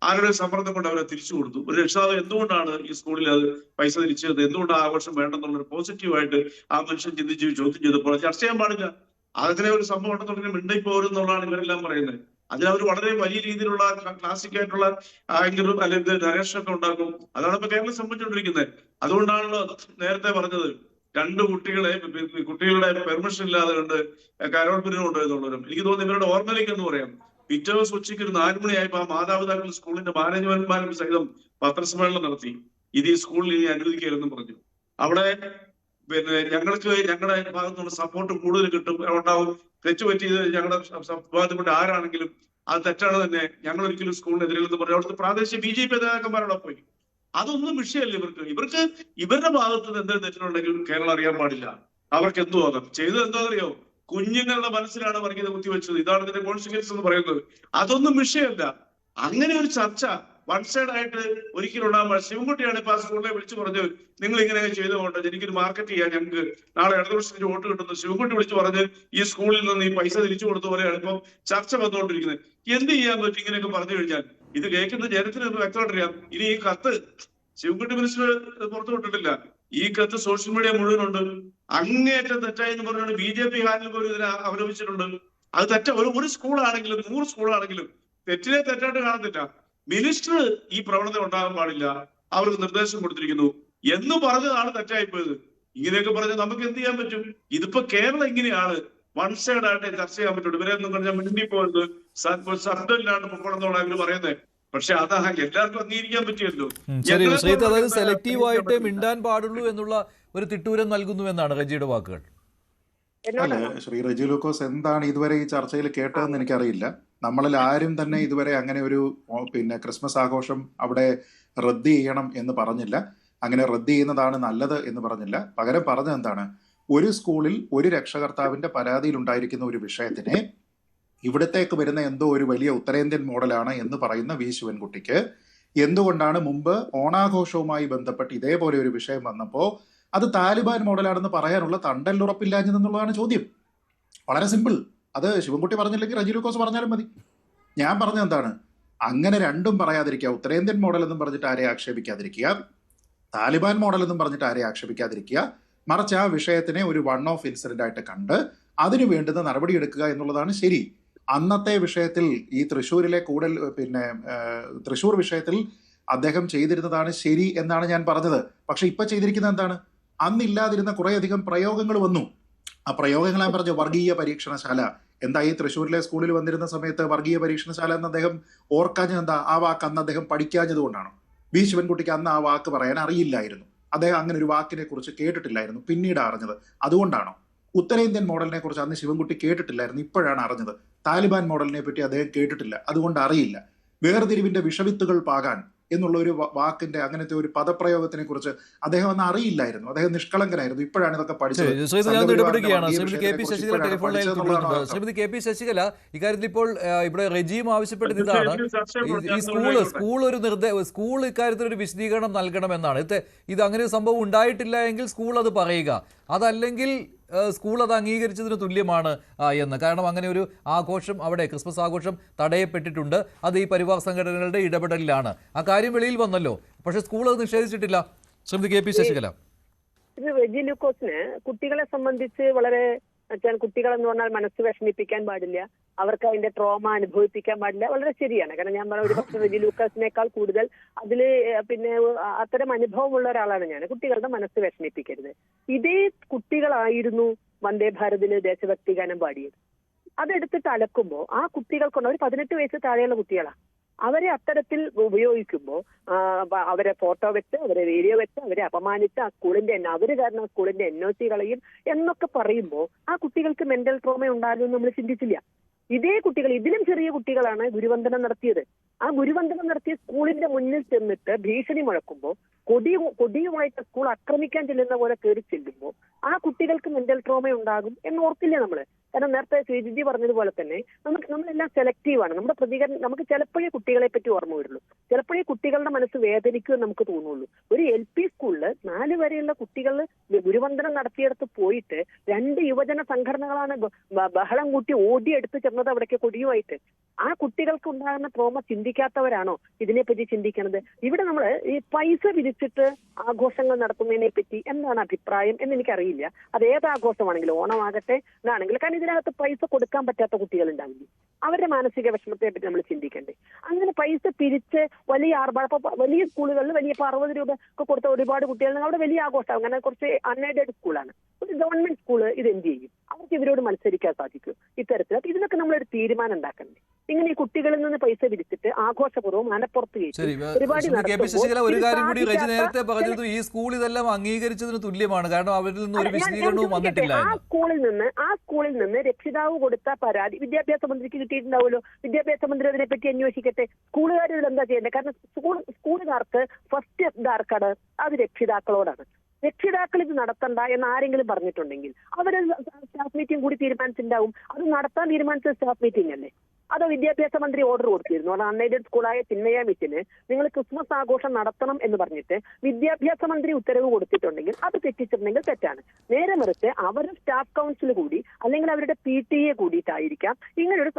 ആരുടെ സമ്മർദ്ദം കൊണ്ട് അവരെ തിരിച്ചു കൊടുത്തു. ഒരു രക്ഷിതാവ് എന്തുകൊണ്ടാണ് ഈ സ്കൂളിൽ അത് പൈസ തിരിച്ചത്, എന്തുകൊണ്ട് ആഘോഷം വേണ്ടെന്നുള്ളൊരു പോസിറ്റീവായിട്ട് ആ മനുഷ്യൻ ചിന്തിച്ച് ചോദ്യം ചെയ്തപ്പോൾ ചർച്ച ചെയ്യാൻ പാടില്ല. അങ്ങനെ ഒരു സംഭവം ഉണ്ടെന്നുണ്ടെങ്കിൽ മിണ്ടായി പോരുന്നുള്ളതാണ് ഇവരെല്ലാം പറയുന്നത്. അതിനവർ വളരെ വലിയ രീതിയിലുള്ള ക്ലാസിക് ആയിട്ടുള്ള ആങ്കറും അല്ലെങ്കിൽ നരേഷനൊക്കെ ഉണ്ടാക്കും. അതാണ് ഇപ്പൊ കേരളം സംഭവിച്ചുകൊണ്ടിരിക്കുന്നത്. അതുകൊണ്ടാണല്ലോ നേരത്തെ പറഞ്ഞത് 2 കുട്ടികളുടെ പെർമിഷൻ ഇല്ലാതെ കൊണ്ട് കരോൾപുരം കൊണ്ടുപോയെന്നുള്ളവരും. എനിക്ക് തോന്നുന്നു ഇവരുടെ ഓർമ്മയിലേക്ക് എന്ന് പറയാം. പിറ്റേ ദിവസം ഉച്ചയ്ക്ക് ഒരു 4 മണിയായപ്പോ ആ മാതാപിതാക്കൾ സ്കൂളിന്റെ മാനേജ്മെന്റ്മാരും സഹിതം പത്രസമ്മേളനം നടത്തി. ഇത് ഈ സ്കൂളിൽ ഇനി അനുവദിക്കരുതെന്ന് പറഞ്ഞു. അവിടെ പിന്നെ ഞങ്ങൾക്ക് ഞങ്ങളുടെ ഭാഗത്തുനിന്ന് സപ്പോർട്ട് കൂടുതൽ കിട്ടും ഉണ്ടാവും. തെറ്റുപറ്റിയത് ഞങ്ങളുടെ ഭാഗത്തുപെട്ട ആരാണെങ്കിലും അത് തെറ്റാണ് തന്നെ, ഞങ്ങൾ ഒരിക്കലും സ്കൂളിനെതിരെന്ന് പറഞ്ഞു അവിടുത്തെ പ്രാദേശിക BJP നേതാക്കന്മാരോടെ പോയി. അതൊന്നും വിഷയമല്ല ഇവർക്ക് ഇവരുടെ ഭാഗത്ത് നിന്ന് എന്തെങ്കിലും തെറ്റുണ്ടെങ്കിൽ കേരളം അറിയാൻ പാടില്ല. അവർക്ക് എന്തോ ആകാം. ചെയ്തത് എന്താണെന്നറിയോ? കുഞ്ഞുങ്ങളുടെ മനസ്സിലാണ് വർഗീയത കുത്തിവെച്ചത്. ഇതാണ് ഇതിന്റെ കോൺസിക്വൻസ് എന്ന് പറയുന്നത്. അതൊന്നും വിഷയമല്ല. അങ്ങനെ ഒരു ചർച്ച വൺ സൈഡ് ആയിട്ട് ഒരിക്കലും ഉണ്ടാകുമ്പോൾ ശിവൻകുട്ടിയാണ് ഇപ്പൊ ആ സ്കൂളിനെ വിളിച്ചു പറഞ്ഞു നിങ്ങൾ ഇങ്ങനെ ചെയ്തുകൊണ്ട് എനിക്കൊരു മാർക്കറ്റ് ചെയ്യാൻ ഞങ്ങൾക്ക് നാളെ ഇടതുപക്ഷത്തിന് വോട്ട് കിട്ടുന്നു. ശിവൻകുട്ടി വിളിച്ചു പറഞ്ഞ് ഈ സ്കൂളിൽ നിന്ന് ഈ പൈസ തിരിച്ചു കൊടുത്ത പോലെയാണ് ഇപ്പം ചർച്ച വന്നുകൊണ്ടിരിക്കുന്നത്. എന്ത് ചെയ്യാൻ പറ്റും ഇങ്ങനെയൊക്കെ പറഞ്ഞു കഴിഞ്ഞാൽ? ഇത് കേൾക്കുന്ന ജനത്തിന് വ്യക്തമായിട്ടറിയാം. ഇനി ഈ കത്ത് ശിവൻകുട്ടി മിനിസ്റ്റർ പുറത്തു വിട്ടിട്ടില്ല. ഈ കത്ത് സോഷ്യൽ മീഡിയ മുഴുവനുണ്ട്. അങ്ങേയറ്റം തെറ്റായി എന്ന് പറഞ്ഞാണ് BJP ഹാലിൽ പോലും ഇതിനെ അവലംബിച്ചിട്ടുണ്ട്. അത് തെറ്റ ഒരു സ്കൂളാണെങ്കിലും 100 സ്കൂളാണെങ്കിലും തെറ്റിനെ തെറ്റായിട്ട് കാണത്തില്ല. മിനിസ്റ്റർ ഈ പ്രവണത ഉണ്ടാകാൻ പാടില്ല, അവർക്ക് നിർദ്ദേശം കൊടുത്തിരിക്കുന്നു എന്ന് പറഞ്ഞതാണ് തെറ്റായിപ്പോയത്. ഇങ്ങനെയൊക്കെ പറഞ്ഞാൽ നമുക്ക് എന്ത് ചെയ്യാൻ പറ്റും? ഇതിപ്പോ കേരളം ഇങ്ങനെയാണ്, വൺ സൈഡ് ആയിട്ട് ചർച്ച ചെയ്യാൻ പറ്റുള്ളൂ. ഇവരെന്നും പറഞ്ഞാൽ മിണ്ടിപ്പോയത് ശബ്ദമില്ലാണ്ട് പൊക്കണമെന്നാണ് ഇവര് പറയുന്നത്. പക്ഷെ അതാ എല്ലാവർക്കും അംഗീകരിക്കാൻ പറ്റിയല്ലോ. അതായത് സെലക്റ്റീവായിട്ട് മിണ്ടാൻ പാടുള്ളൂ എന്നുള്ള ഒരു തിട്ടൂരം നൽകുന്നു എന്നാണ് റജിയുടെ വാക്കുകൾ. അല്ല, ശ്രീ റജി ലൂക്കോസ് എന്താണ് ഇതുവരെ ഈ ചർച്ചയിൽ കേട്ടതെന്ന് എനിക്കറിയില്ല. നമ്മളിൽ ആരും തന്നെ ഇതുവരെ അങ്ങനെ ഒരു ക്രിസ്മസ് ആഘോഷം അവിടെ റദ്ദ് ചെയ്യണം എന്ന് പറഞ്ഞില്ല, അങ്ങനെ റദ്ദ് ചെയ്യുന്നതാണ് നല്ലത് എന്ന് പറഞ്ഞില്ല. പകരം പറഞ്ഞത് എന്താണ്, ഒരു സ്കൂളിൽ ഒരു രക്ഷകർത്താവിന്റെ പരാതിയിൽ ഉണ്ടായിരിക്കുന്ന ഒരു വിഷയത്തിനെ ഇവിടത്തേക്ക് വരുന്ന എന്തോ ഒരു വലിയ ഉത്തരേന്ത്യൻ മോഡലാണ് എന്ന് പറയുന്ന വി ശിവൻകുട്ടിക്ക് എന്തുകൊണ്ടാണ് മുമ്പ് ഓണാഘോഷവുമായി ബന്ധപ്പെട്ട് ഇതേപോലെ ഒരു വിഷയം വന്നപ്പോൾ അത് താലിബാൻ മോഡലാണെന്ന് പറയാനുള്ള തണ്ടല്ലുറപ്പില്ലാഞ്ഞതെന്നുള്ളതാണ് ചോദ്യം. വളരെ സിമ്പിൾ. അത് ശിവൻകുട്ടി പറഞ്ഞില്ലെങ്കിൽ റജി ലൂക്കോസ് പറഞ്ഞാലും മതി. ഞാൻ പറഞ്ഞത് എന്താണ്, അങ്ങനെ രണ്ടും പറയാതിരിക്കുക. ഉത്തരേന്ത്യൻ മോഡൽ എന്നും പറഞ്ഞിട്ട് ആരെയും ആക്ഷേപിക്കാതിരിക്കുക, താലിബാൻ മോഡൽ എന്നും പറഞ്ഞിട്ട് ആരെയും ആക്ഷേപിക്കാതിരിക്കുക. മറിച്ച് ആ വിഷയത്തിനെ ഒരു വൺ ഓഫ് ഇൻസിഡന്റ് ആയിട്ട് കണ്ട് അതിന് വേണ്ടുന്ന നടപടിയെടുക്കുക എന്നുള്ളതാണ് ശരി. അന്നത്തെ വിഷയത്തിൽ ഈ തൃശ്ശൂരിലെ തൃശ്ശൂർ വിഷയത്തിൽ അദ്ദേഹം ചെയ്തിരുന്നതാണ് ശരി എന്നാണ് ഞാൻ പറഞ്ഞത്. പക്ഷെ ഇപ്പൊ ചെയ്തിരിക്കുന്നത് എന്താണ്, അന്നില്ലാതിരുന്ന കുറേയധികം പ്രയോഗങ്ങൾ വന്നു. ആ പ്രയോഗങ്ങൾ ഞാൻ പറഞ്ഞു, വർഗീയ പരീക്ഷണശാല. എന്താ ഈ തൃശ്ശൂരിലെ സ്കൂളിൽ വന്നിരുന്ന സമയത്ത് വർഗീയ പരീക്ഷണശാല എന്ന് അദ്ദേഹം ഓർക്കാഞ്ഞത് എന്താ? ആ വാക്ക് അന്ന് അദ്ദേഹം പഠിക്കാഞ്ഞത് കൊണ്ടാണോ? വി ശിവൻകുട്ടിക്ക് അന്ന് ആ വാക്ക് പറയാൻ അറിയില്ലായിരുന്നു, അദ്ദേഹം അങ്ങനെ ഒരു വാക്കിനെ കുറിച്ച് കേട്ടിട്ടില്ലായിരുന്നു, പിന്നീട് അറിഞ്ഞത്. അതുകൊണ്ടാണോ? ഉത്തരേന്ത്യൻ മോഡലിനെ കുറിച്ച് അന്ന് ശിവൻകുട്ടി കേട്ടിട്ടില്ലായിരുന്നു, ഇപ്പോഴാണ് അറിഞ്ഞത്. താലിബാൻ മോഡലിനെ പറ്റി അദ്ദേഹം കേട്ടിട്ടില്ല, അതുകൊണ്ട് അറിയില്ല. വേർതിരിവിന്റെ വിഷവിത്തുകൾ പാകാൻ എന്നുള്ള ഒരു വാക്കിന്റെ അങ്ങനത്തെ ഒരു പദപ്രയോഗത്തിനെ കുറിച്ച് അദ്ദേഹം അന്ന് അറിയില്ലായിരുന്നു, അദ്ദേഹം നിഷ്കളങ്കനായിരുന്നു. ഇപ്പോഴാണ് ഇതൊക്കെ പഠിച്ചത്. ശ്രീമതി KP ശശികല, ഇക്കാര്യത്തിൽ ഇപ്പോൾ ഇവിടെ റെജിയും ആവശ്യപ്പെട്ടത് ഇതാണ്, ഈ സ്കൂൾ ഇക്കാര്യത്തിൽ ഒരു വിശദീകരണം നൽകണമെന്നാണ്. ഇത് അങ്ങനെ ഒരു സംഭവം ഉണ്ടായിട്ടില്ല എങ്കിൽ സ്കൂൾ അത് പറയുക, അതല്ലെങ്കിൽ സ്കൂൾ അത് അംഗീകരിച്ചതിന് തുല്യമാണ് എന്ന്. കാരണം അങ്ങനെ ഒരു ആഘോഷം, അവിടെ ക്രിസ്മസ് ആഘോഷം തടയപ്പെട്ടിട്ടുണ്ട്. അത് ഈ പരിവാർ സംഘടനകളുടെ ഇടപെടലിലാണ്. ആ കാര്യം വെളിയിൽ വന്നല്ലോ, പക്ഷെ സ്കൂൾ അത് നിഷേധിച്ചിട്ടില്ല. ശ്രീമതി KP ശശികല, റെജി ലൂക്കോസിന് കുട്ടികളെ സംബന്ധിച്ച് വളരെ കുട്ടികൾ എന്ന് പറഞ്ഞാൽ മനസ്സ് വിഷമിപ്പിക്കാൻ പാടില്ല, അവർക്ക് അതിന്റെ ട്രോമ അനുഭവിപ്പിക്കാൻ പാടില്ല. വളരെ ശരിയാണ്. കാരണം ഞാൻ പറഞ്ഞ ഒരു പക്ഷേ റെജി ലൂക്കോസിനേക്കാൾ കൂടുതൽ അതിൽ പിന്നെ അത്തരം അനുഭവമുള്ള ഒരാളാണ് ഞാൻ. കുട്ടികളുടെ മനസ്സ് വിഷമിപ്പിക്കരുത്. ഇതേ കുട്ടികളായിരുന്നു വന്ദേ ഭാരതില് ദേശഭക്തി ഗാനം പാടിയത്. അതെടുത്തിട്ട് അലക്കുമ്പോൾ ആ കുട്ടികൾക്കുണ്ട്, അവർ 18 വയസ്സ് താഴെയുള്ള കുട്ടികളാണ്. അവരെ അത്തരത്തിൽ ഉപയോഗിക്കുമ്പോൾ അവരെ ഫോട്ടോ വെച്ച്, അവരെ വീഡിയോ വെച്ച്, അവരെ അപമാനിച്ച് ആ സ്കൂളിന്റെ അവര് കാരണം സ്കൂളിന്റെ NOC കളയും എന്നൊക്കെ പറയുമ്പോൾ ആ കുട്ടികൾക്ക് മെന്റൽ ട്രോമ ഉണ്ടാകുമെന്ന് നമ്മൾ ചിന്തിച്ചില്ല. ഇതേ കുട്ടികൾ, ഇതിലും ചെറിയ കുട്ടികളാണ് ഗുരുവന്ദനം നടത്തിയത്. ആ ഗുരുവന്ദനം നടത്തിയ സ്കൂളിന്റെ മുന്നിൽ ചെന്നിട്ട് ഭീഷണി മുഴക്കുമ്പോൾ, കൊടിയുമായിട്ട് സ്കൂൾ ആക്രമിക്കാൻ ചെല്ലുന്ന പോലെ കയറി ചെല്ലുമ്പോൾ ആ കുട്ടികൾക്ക് മെന്റൽ ട്രോമ ഉണ്ടാകും എന്ന് ഓർത്തില്ല നമ്മള്. കാരണം നേരത്തെ ശ്രീജിജി പറഞ്ഞതുപോലെ തന്നെ നമ്മളെല്ലാം സെലക്റ്റീവാണ്. നമ്മുടെ പ്രതികരണം നമുക്ക് ചിലപ്പോഴേ കുട്ടികളെ പറ്റി ഓർമ്മ വരുള്ളൂ, ചിലപ്പോഴേ കുട്ടികളുടെ മനസ്സ് വേദനിക്കുമെന്ന് നമുക്ക് തോന്നുള്ളൂ. ഒരു LP സ്കൂളിൽ 4 വരെയുള്ള കുട്ടികൾ ഗുരുവന്ദനം നടത്തിയെടുത്ത് പോയിട്ട് 2 യുവജന സംഘടനകളാണ് ബഹളം കൂട്ടി ഓടിയെടുത്ത് ചെന്നത് അവിടേക്ക് കൊടിയുമായിട്ട്. ആ കുട്ടികൾക്ക് ഉണ്ടാകുന്ന ട്രോമ ചിന്തിക്കാത്തവരാണോ ഇതിനെപ്പറ്റി ചിന്തിക്കുന്നത്? ഇവിടെ നമ്മൾ ഈ പൈസ വിരിച്ചിട്ട് ആഘോഷങ്ങൾ നടത്തുന്നതിനെ പറ്റി എന്താണ് അഭിപ്രായം എന്ന് എനിക്കറിയില്ല. അത് ഏത് ആഘോഷമാണെങ്കിലും, ഓണമാകട്ടെ ഇതാണെങ്കിലും. കാരണം ഇതിനകത്ത് പൈസ കൊടുക്കാൻ പറ്റാത്ത കുട്ടികൾ ഉണ്ടാവില്ല. അവരുടെ മാനസിക വിഷമത്തെ പറ്റി നമ്മൾ ചിന്തിക്കണ്ടേ? അങ്ങനെ പൈസ പിരിച്ച് വലിയ വലിയ സ്കൂളുകളിൽ വലിയ 60 രൂപ ഒക്കെ കൊടുത്ത ഒരുപാട് കുട്ടികൾ അവിടെ വലിയ ആഘോഷം. അങ്ങനെ കുറച്ച് അൺഎയ്ഡഡ് സ്കൂളാണ്. ഒരു ഗവൺമെന്റ് സ്കൂള് ഇത് എന്ത് ചെയ്യും? അവർക്ക് ഇവരോട് മത്സരിക്കാൻ സാധിക്കും ഇത്തരത്തിൽ? ഇതിനൊക്കെ നമ്മളൊരു തീരുമാനം ഉണ്ടാക്കണ്ടേ? ഇങ്ങനെ ഈ കുട്ടികളിൽ നിന്ന് പൈസ പിരിച്ചിട്ട് ആഘോഷപൂർവ്വം മനപ്പുറത്ത് ഒരു കാര്യം കൂടി റെജി നേരത്തെ പറഞ്ഞത്, ഈ സ്കൂൾ ഇതെല്ലാം അംഗീകരിച്ചതിന് തുല്യമാണ്. കാരണം അവരിൽ നിന്ന് ഒരു വിശദീകരണവും വന്നിട്ടില്ല. ആ സ്കൂളിൽ നിന്ന് രക്ഷിതാവ് കൊടുത്ത പരാതി വിദ്യാഭ്യാസ മന്ത്രിക്ക് കിട്ടിയിട്ടുണ്ടാവുമല്ലോ. വിദ്യാഭ്യാസ മന്ത്രി അതിനെപ്പറ്റി അന്വേഷിക്കട്ടെ. സ്കൂളുകാർ എന്താ ചെയ്യേണ്ടത്? കാരണം സ്കൂളുകാർക്ക് ഫസ്റ്റ് ഇതാർക്കാണ്? അത് രക്ഷിതാക്കളോടാണ്. രക്ഷിതാക്കൾ ഇത് നടത്തണ്ട എന്ന് ആരെങ്കിലും പറഞ്ഞിട്ടുണ്ടെങ്കിൽ അവര് സ്റ്റാഫ് മീറ്റിംഗ് കൂടി തീരുമാനിച്ചിട്ടുണ്ടാവും. അത് നടത്താൻ തീരുമാനിച്ച സ്റ്റാഫ് മീറ്റിംഗ് അല്ലേ? അതോ വിദ്യാഭ്യാസ മന്ത്രി ഓർഡർ കൊടുത്തിരുന്നു? അത് അൺഎയ്ഡഡ് സ്കൂളായ ചിന്മയ മിസ്സിന് നിങ്ങൾ ക്രിസ്മസ് ആഘോഷം നടത്തണം എന്ന് പറഞ്ഞിട്ട് വിദ്യാഭ്യാസ മന്ത്രി ഉത്തരവ് കൊടുത്തിട്ടുണ്ടെങ്കിൽ അത് തെറ്റിച്ചിട്ടുണ്ടെങ്കിൽ തെറ്റാണ്. നേരെ മറിച്ച് അവരുടെ സ്റ്റാഫ് കൗൺസിൽ കൂടി അല്ലെങ്കിൽ അവരുടെ PTA കൂടിയിട്ടായിരിക്കാം ഇങ്ങനൊരു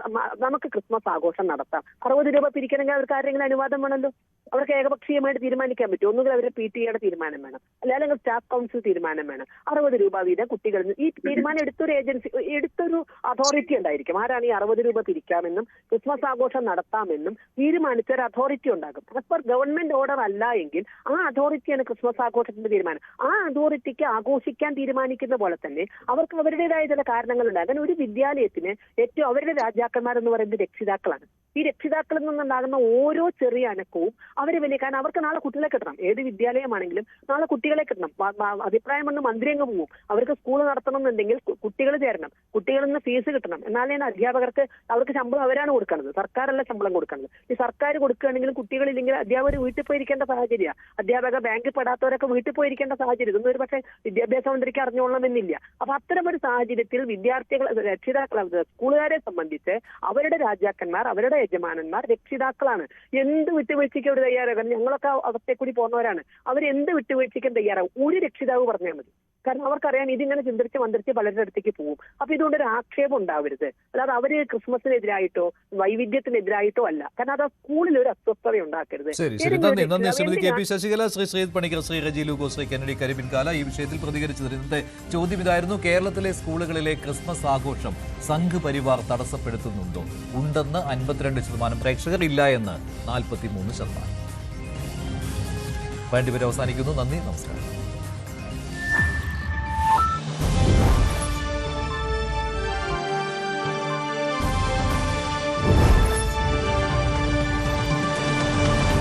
നമുക്ക് ക്രിസ്മസ് ആഘോഷം നടത്താം. 60 രൂപ പിരിക്കണമെങ്കിൽ അവർക്ക് ആരെങ്കിലും അനുവാദം വേണമല്ലോ. അവർക്ക് ഏകപക്ഷീയമായിട്ട് തീരുമാനിക്കാൻ പറ്റും. ഒന്നുകിൽ അവരുടെ PTA തീരുമാനം വേണം, അല്ലെങ്കിൽ സ്റ്റാഫ് കൗൺസിൽ തീരുമാനം വേണം. 60 രൂപ വീതം കുട്ടികളിൽ ഈ തീരുമാനം എടുത്തൊരു അതോറിറ്റി ഉണ്ടായിരിക്കും. ആരാണ് ഈ 60 രൂപ പിരിക്കാമെന്നും ക്രിസ്മസ് ആഘോഷം നടത്താമെന്നും തീരുമാനിച്ച ഒരു അതോറിറ്റി ഉണ്ടാകും. ആസ് പെർ ഗവൺമെന്റ് ഓർഡർ അല്ല എങ്കിൽ ആ അതോറിറ്റിയാണ് ക്രിസ്മസ് ആഘോഷത്തിന്റെ തീരുമാനം. ആ അതോറിറ്റിക്ക് ആഘോഷിക്കാൻ തീരുമാനിക്കുന്ന പോലെ തന്നെ അവർക്ക് അവരുടേതായ ചില കാരണങ്ങളുണ്ട്. അങ്ങനെ ഒരു വിദ്യാലയത്തിന് ഏറ്റവും അവരുടെ രാജാക്കന്മാരെന്ന് പറയുന്നത് രക്ഷിതാക്കളാണ്. ഈ രക്ഷിതാക്കളിൽ നിന്നുണ്ടാകുന്ന ഓരോ ചെറിയ അനക്കവും അവര് വലിയ, കാരണം അവർക്ക് നാളെ കുട്ടികളെ കിട്ടണം. ഏത് വിദ്യാലയമാണെങ്കിലും നാളെ കുട്ടികളെ കിട്ടണം. അഭിപ്രായം വന്ന് മന്ത്രി അങ്ങ് പോകും. അവർക്ക് സ്കൂൾ നടത്തണം എന്നുണ്ടെങ്കിൽ കുട്ടികൾ ചേരണം, കുട്ടികളിൽ നിന്ന് ഫീസ് കിട്ടണം. എന്നാലേ അധ്യാപകർക്ക് അവർക്ക് ശമ്പളം അവരാണ് കൊടുക്കുന്നത്, സർക്കാരല്ല ശമ്പളം കൊടുക്കുന്നത്. ഈ സർക്കാർ കൊടുക്കുകയാണെങ്കിലും കുട്ടികളില്ലെങ്കിൽ അധ്യാപകർ വീട്ടിൽ പോയിരിക്കേണ്ട സാഹചര്യമാണ്. അധ്യാപക ബാങ്കിൽ പെടാത്തവരൊക്കെ വീട്ടിൽ പോയിരിക്കേണ്ട സാഹചര്യം. ഇതൊന്നും ഒരു പക്ഷേ വിദ്യാഭ്യാസ മന്ത്രിക്ക് അറിഞ്ഞോളണമെന്നില്ല. അപ്പൊ അത്തരമൊരു സാഹചര്യത്തിൽ വിദ്യാർത്ഥികൾ, രക്ഷിതാക്കൾ, സ്കൂളുകാരെ സംബന്ധിച്ച് അവരുടെ രാജാക്കന്മാർ, അവരുടെ യജമാനന്മാർ രക്ഷിതാക്കളാണ്. എന്ത് വിട്ടുവീഴ്ചയ്ക്ക് അവർ തയ്യാറാകും? ഞങ്ങളൊക്കെ അവസ്ഥയെ കൂടി പോകുന്നവരാണ്. അവരെന്ത് വിട്ടുവീഴ്ചയ്ക്കും തയ്യാറാവും. ഒരു രക്ഷിതാവ് പറഞ്ഞാൽ മതി. കാരണം അവർക്കറിയാം ഇതിങ്ങനെ ചിന്തിച്ച് പലരുടെ അടുത്തേക്ക് പോകും. അപ്പൊ ഇതുകൊണ്ടൊരു ആക്ഷേപം ഉണ്ടാവരുത്. അല്ലാതെ അവര് ക്രിസ്മസിനെതിരായിട്ടോ വൈവിധ്യത്തിനെതിരായിട്ടോ അല്ല. കാരണം അത് സ്കൂളിൽ ഒരു അസ്വസ്ഥത ഉണ്ടാക്കരുത്. നന്ദി ശ്രീമതി KP ശശികല, ശ്രീ ശ്രീജിത്ത് പണിക്കർ, ശ്രീ റെജി ലൂക്കോസ്, ശ്രീ കെന്നഡി കരിമ്പിൻകാല ഈ വിഷയത്തിൽ പ്രതികരിച്ചത്. ഇന്നത്തെ ചോദ്യം ഇതായിരുന്നു: കേരളത്തിലെ സ്കൂളുകളിലെ ക്രിസ്മസ് ആഘോഷം സംഘ് പരിവാർ തടസ്സപ്പെടുത്തുന്നുണ്ടോ? ഉണ്ടെന്ന് 52% പ്രേക്ഷകർ, ഇല്ല എന്ന് 43%. വേണ്ടിവരെ അവസാനിക്കുന്നു. നന്ദി, നമസ്കാരം.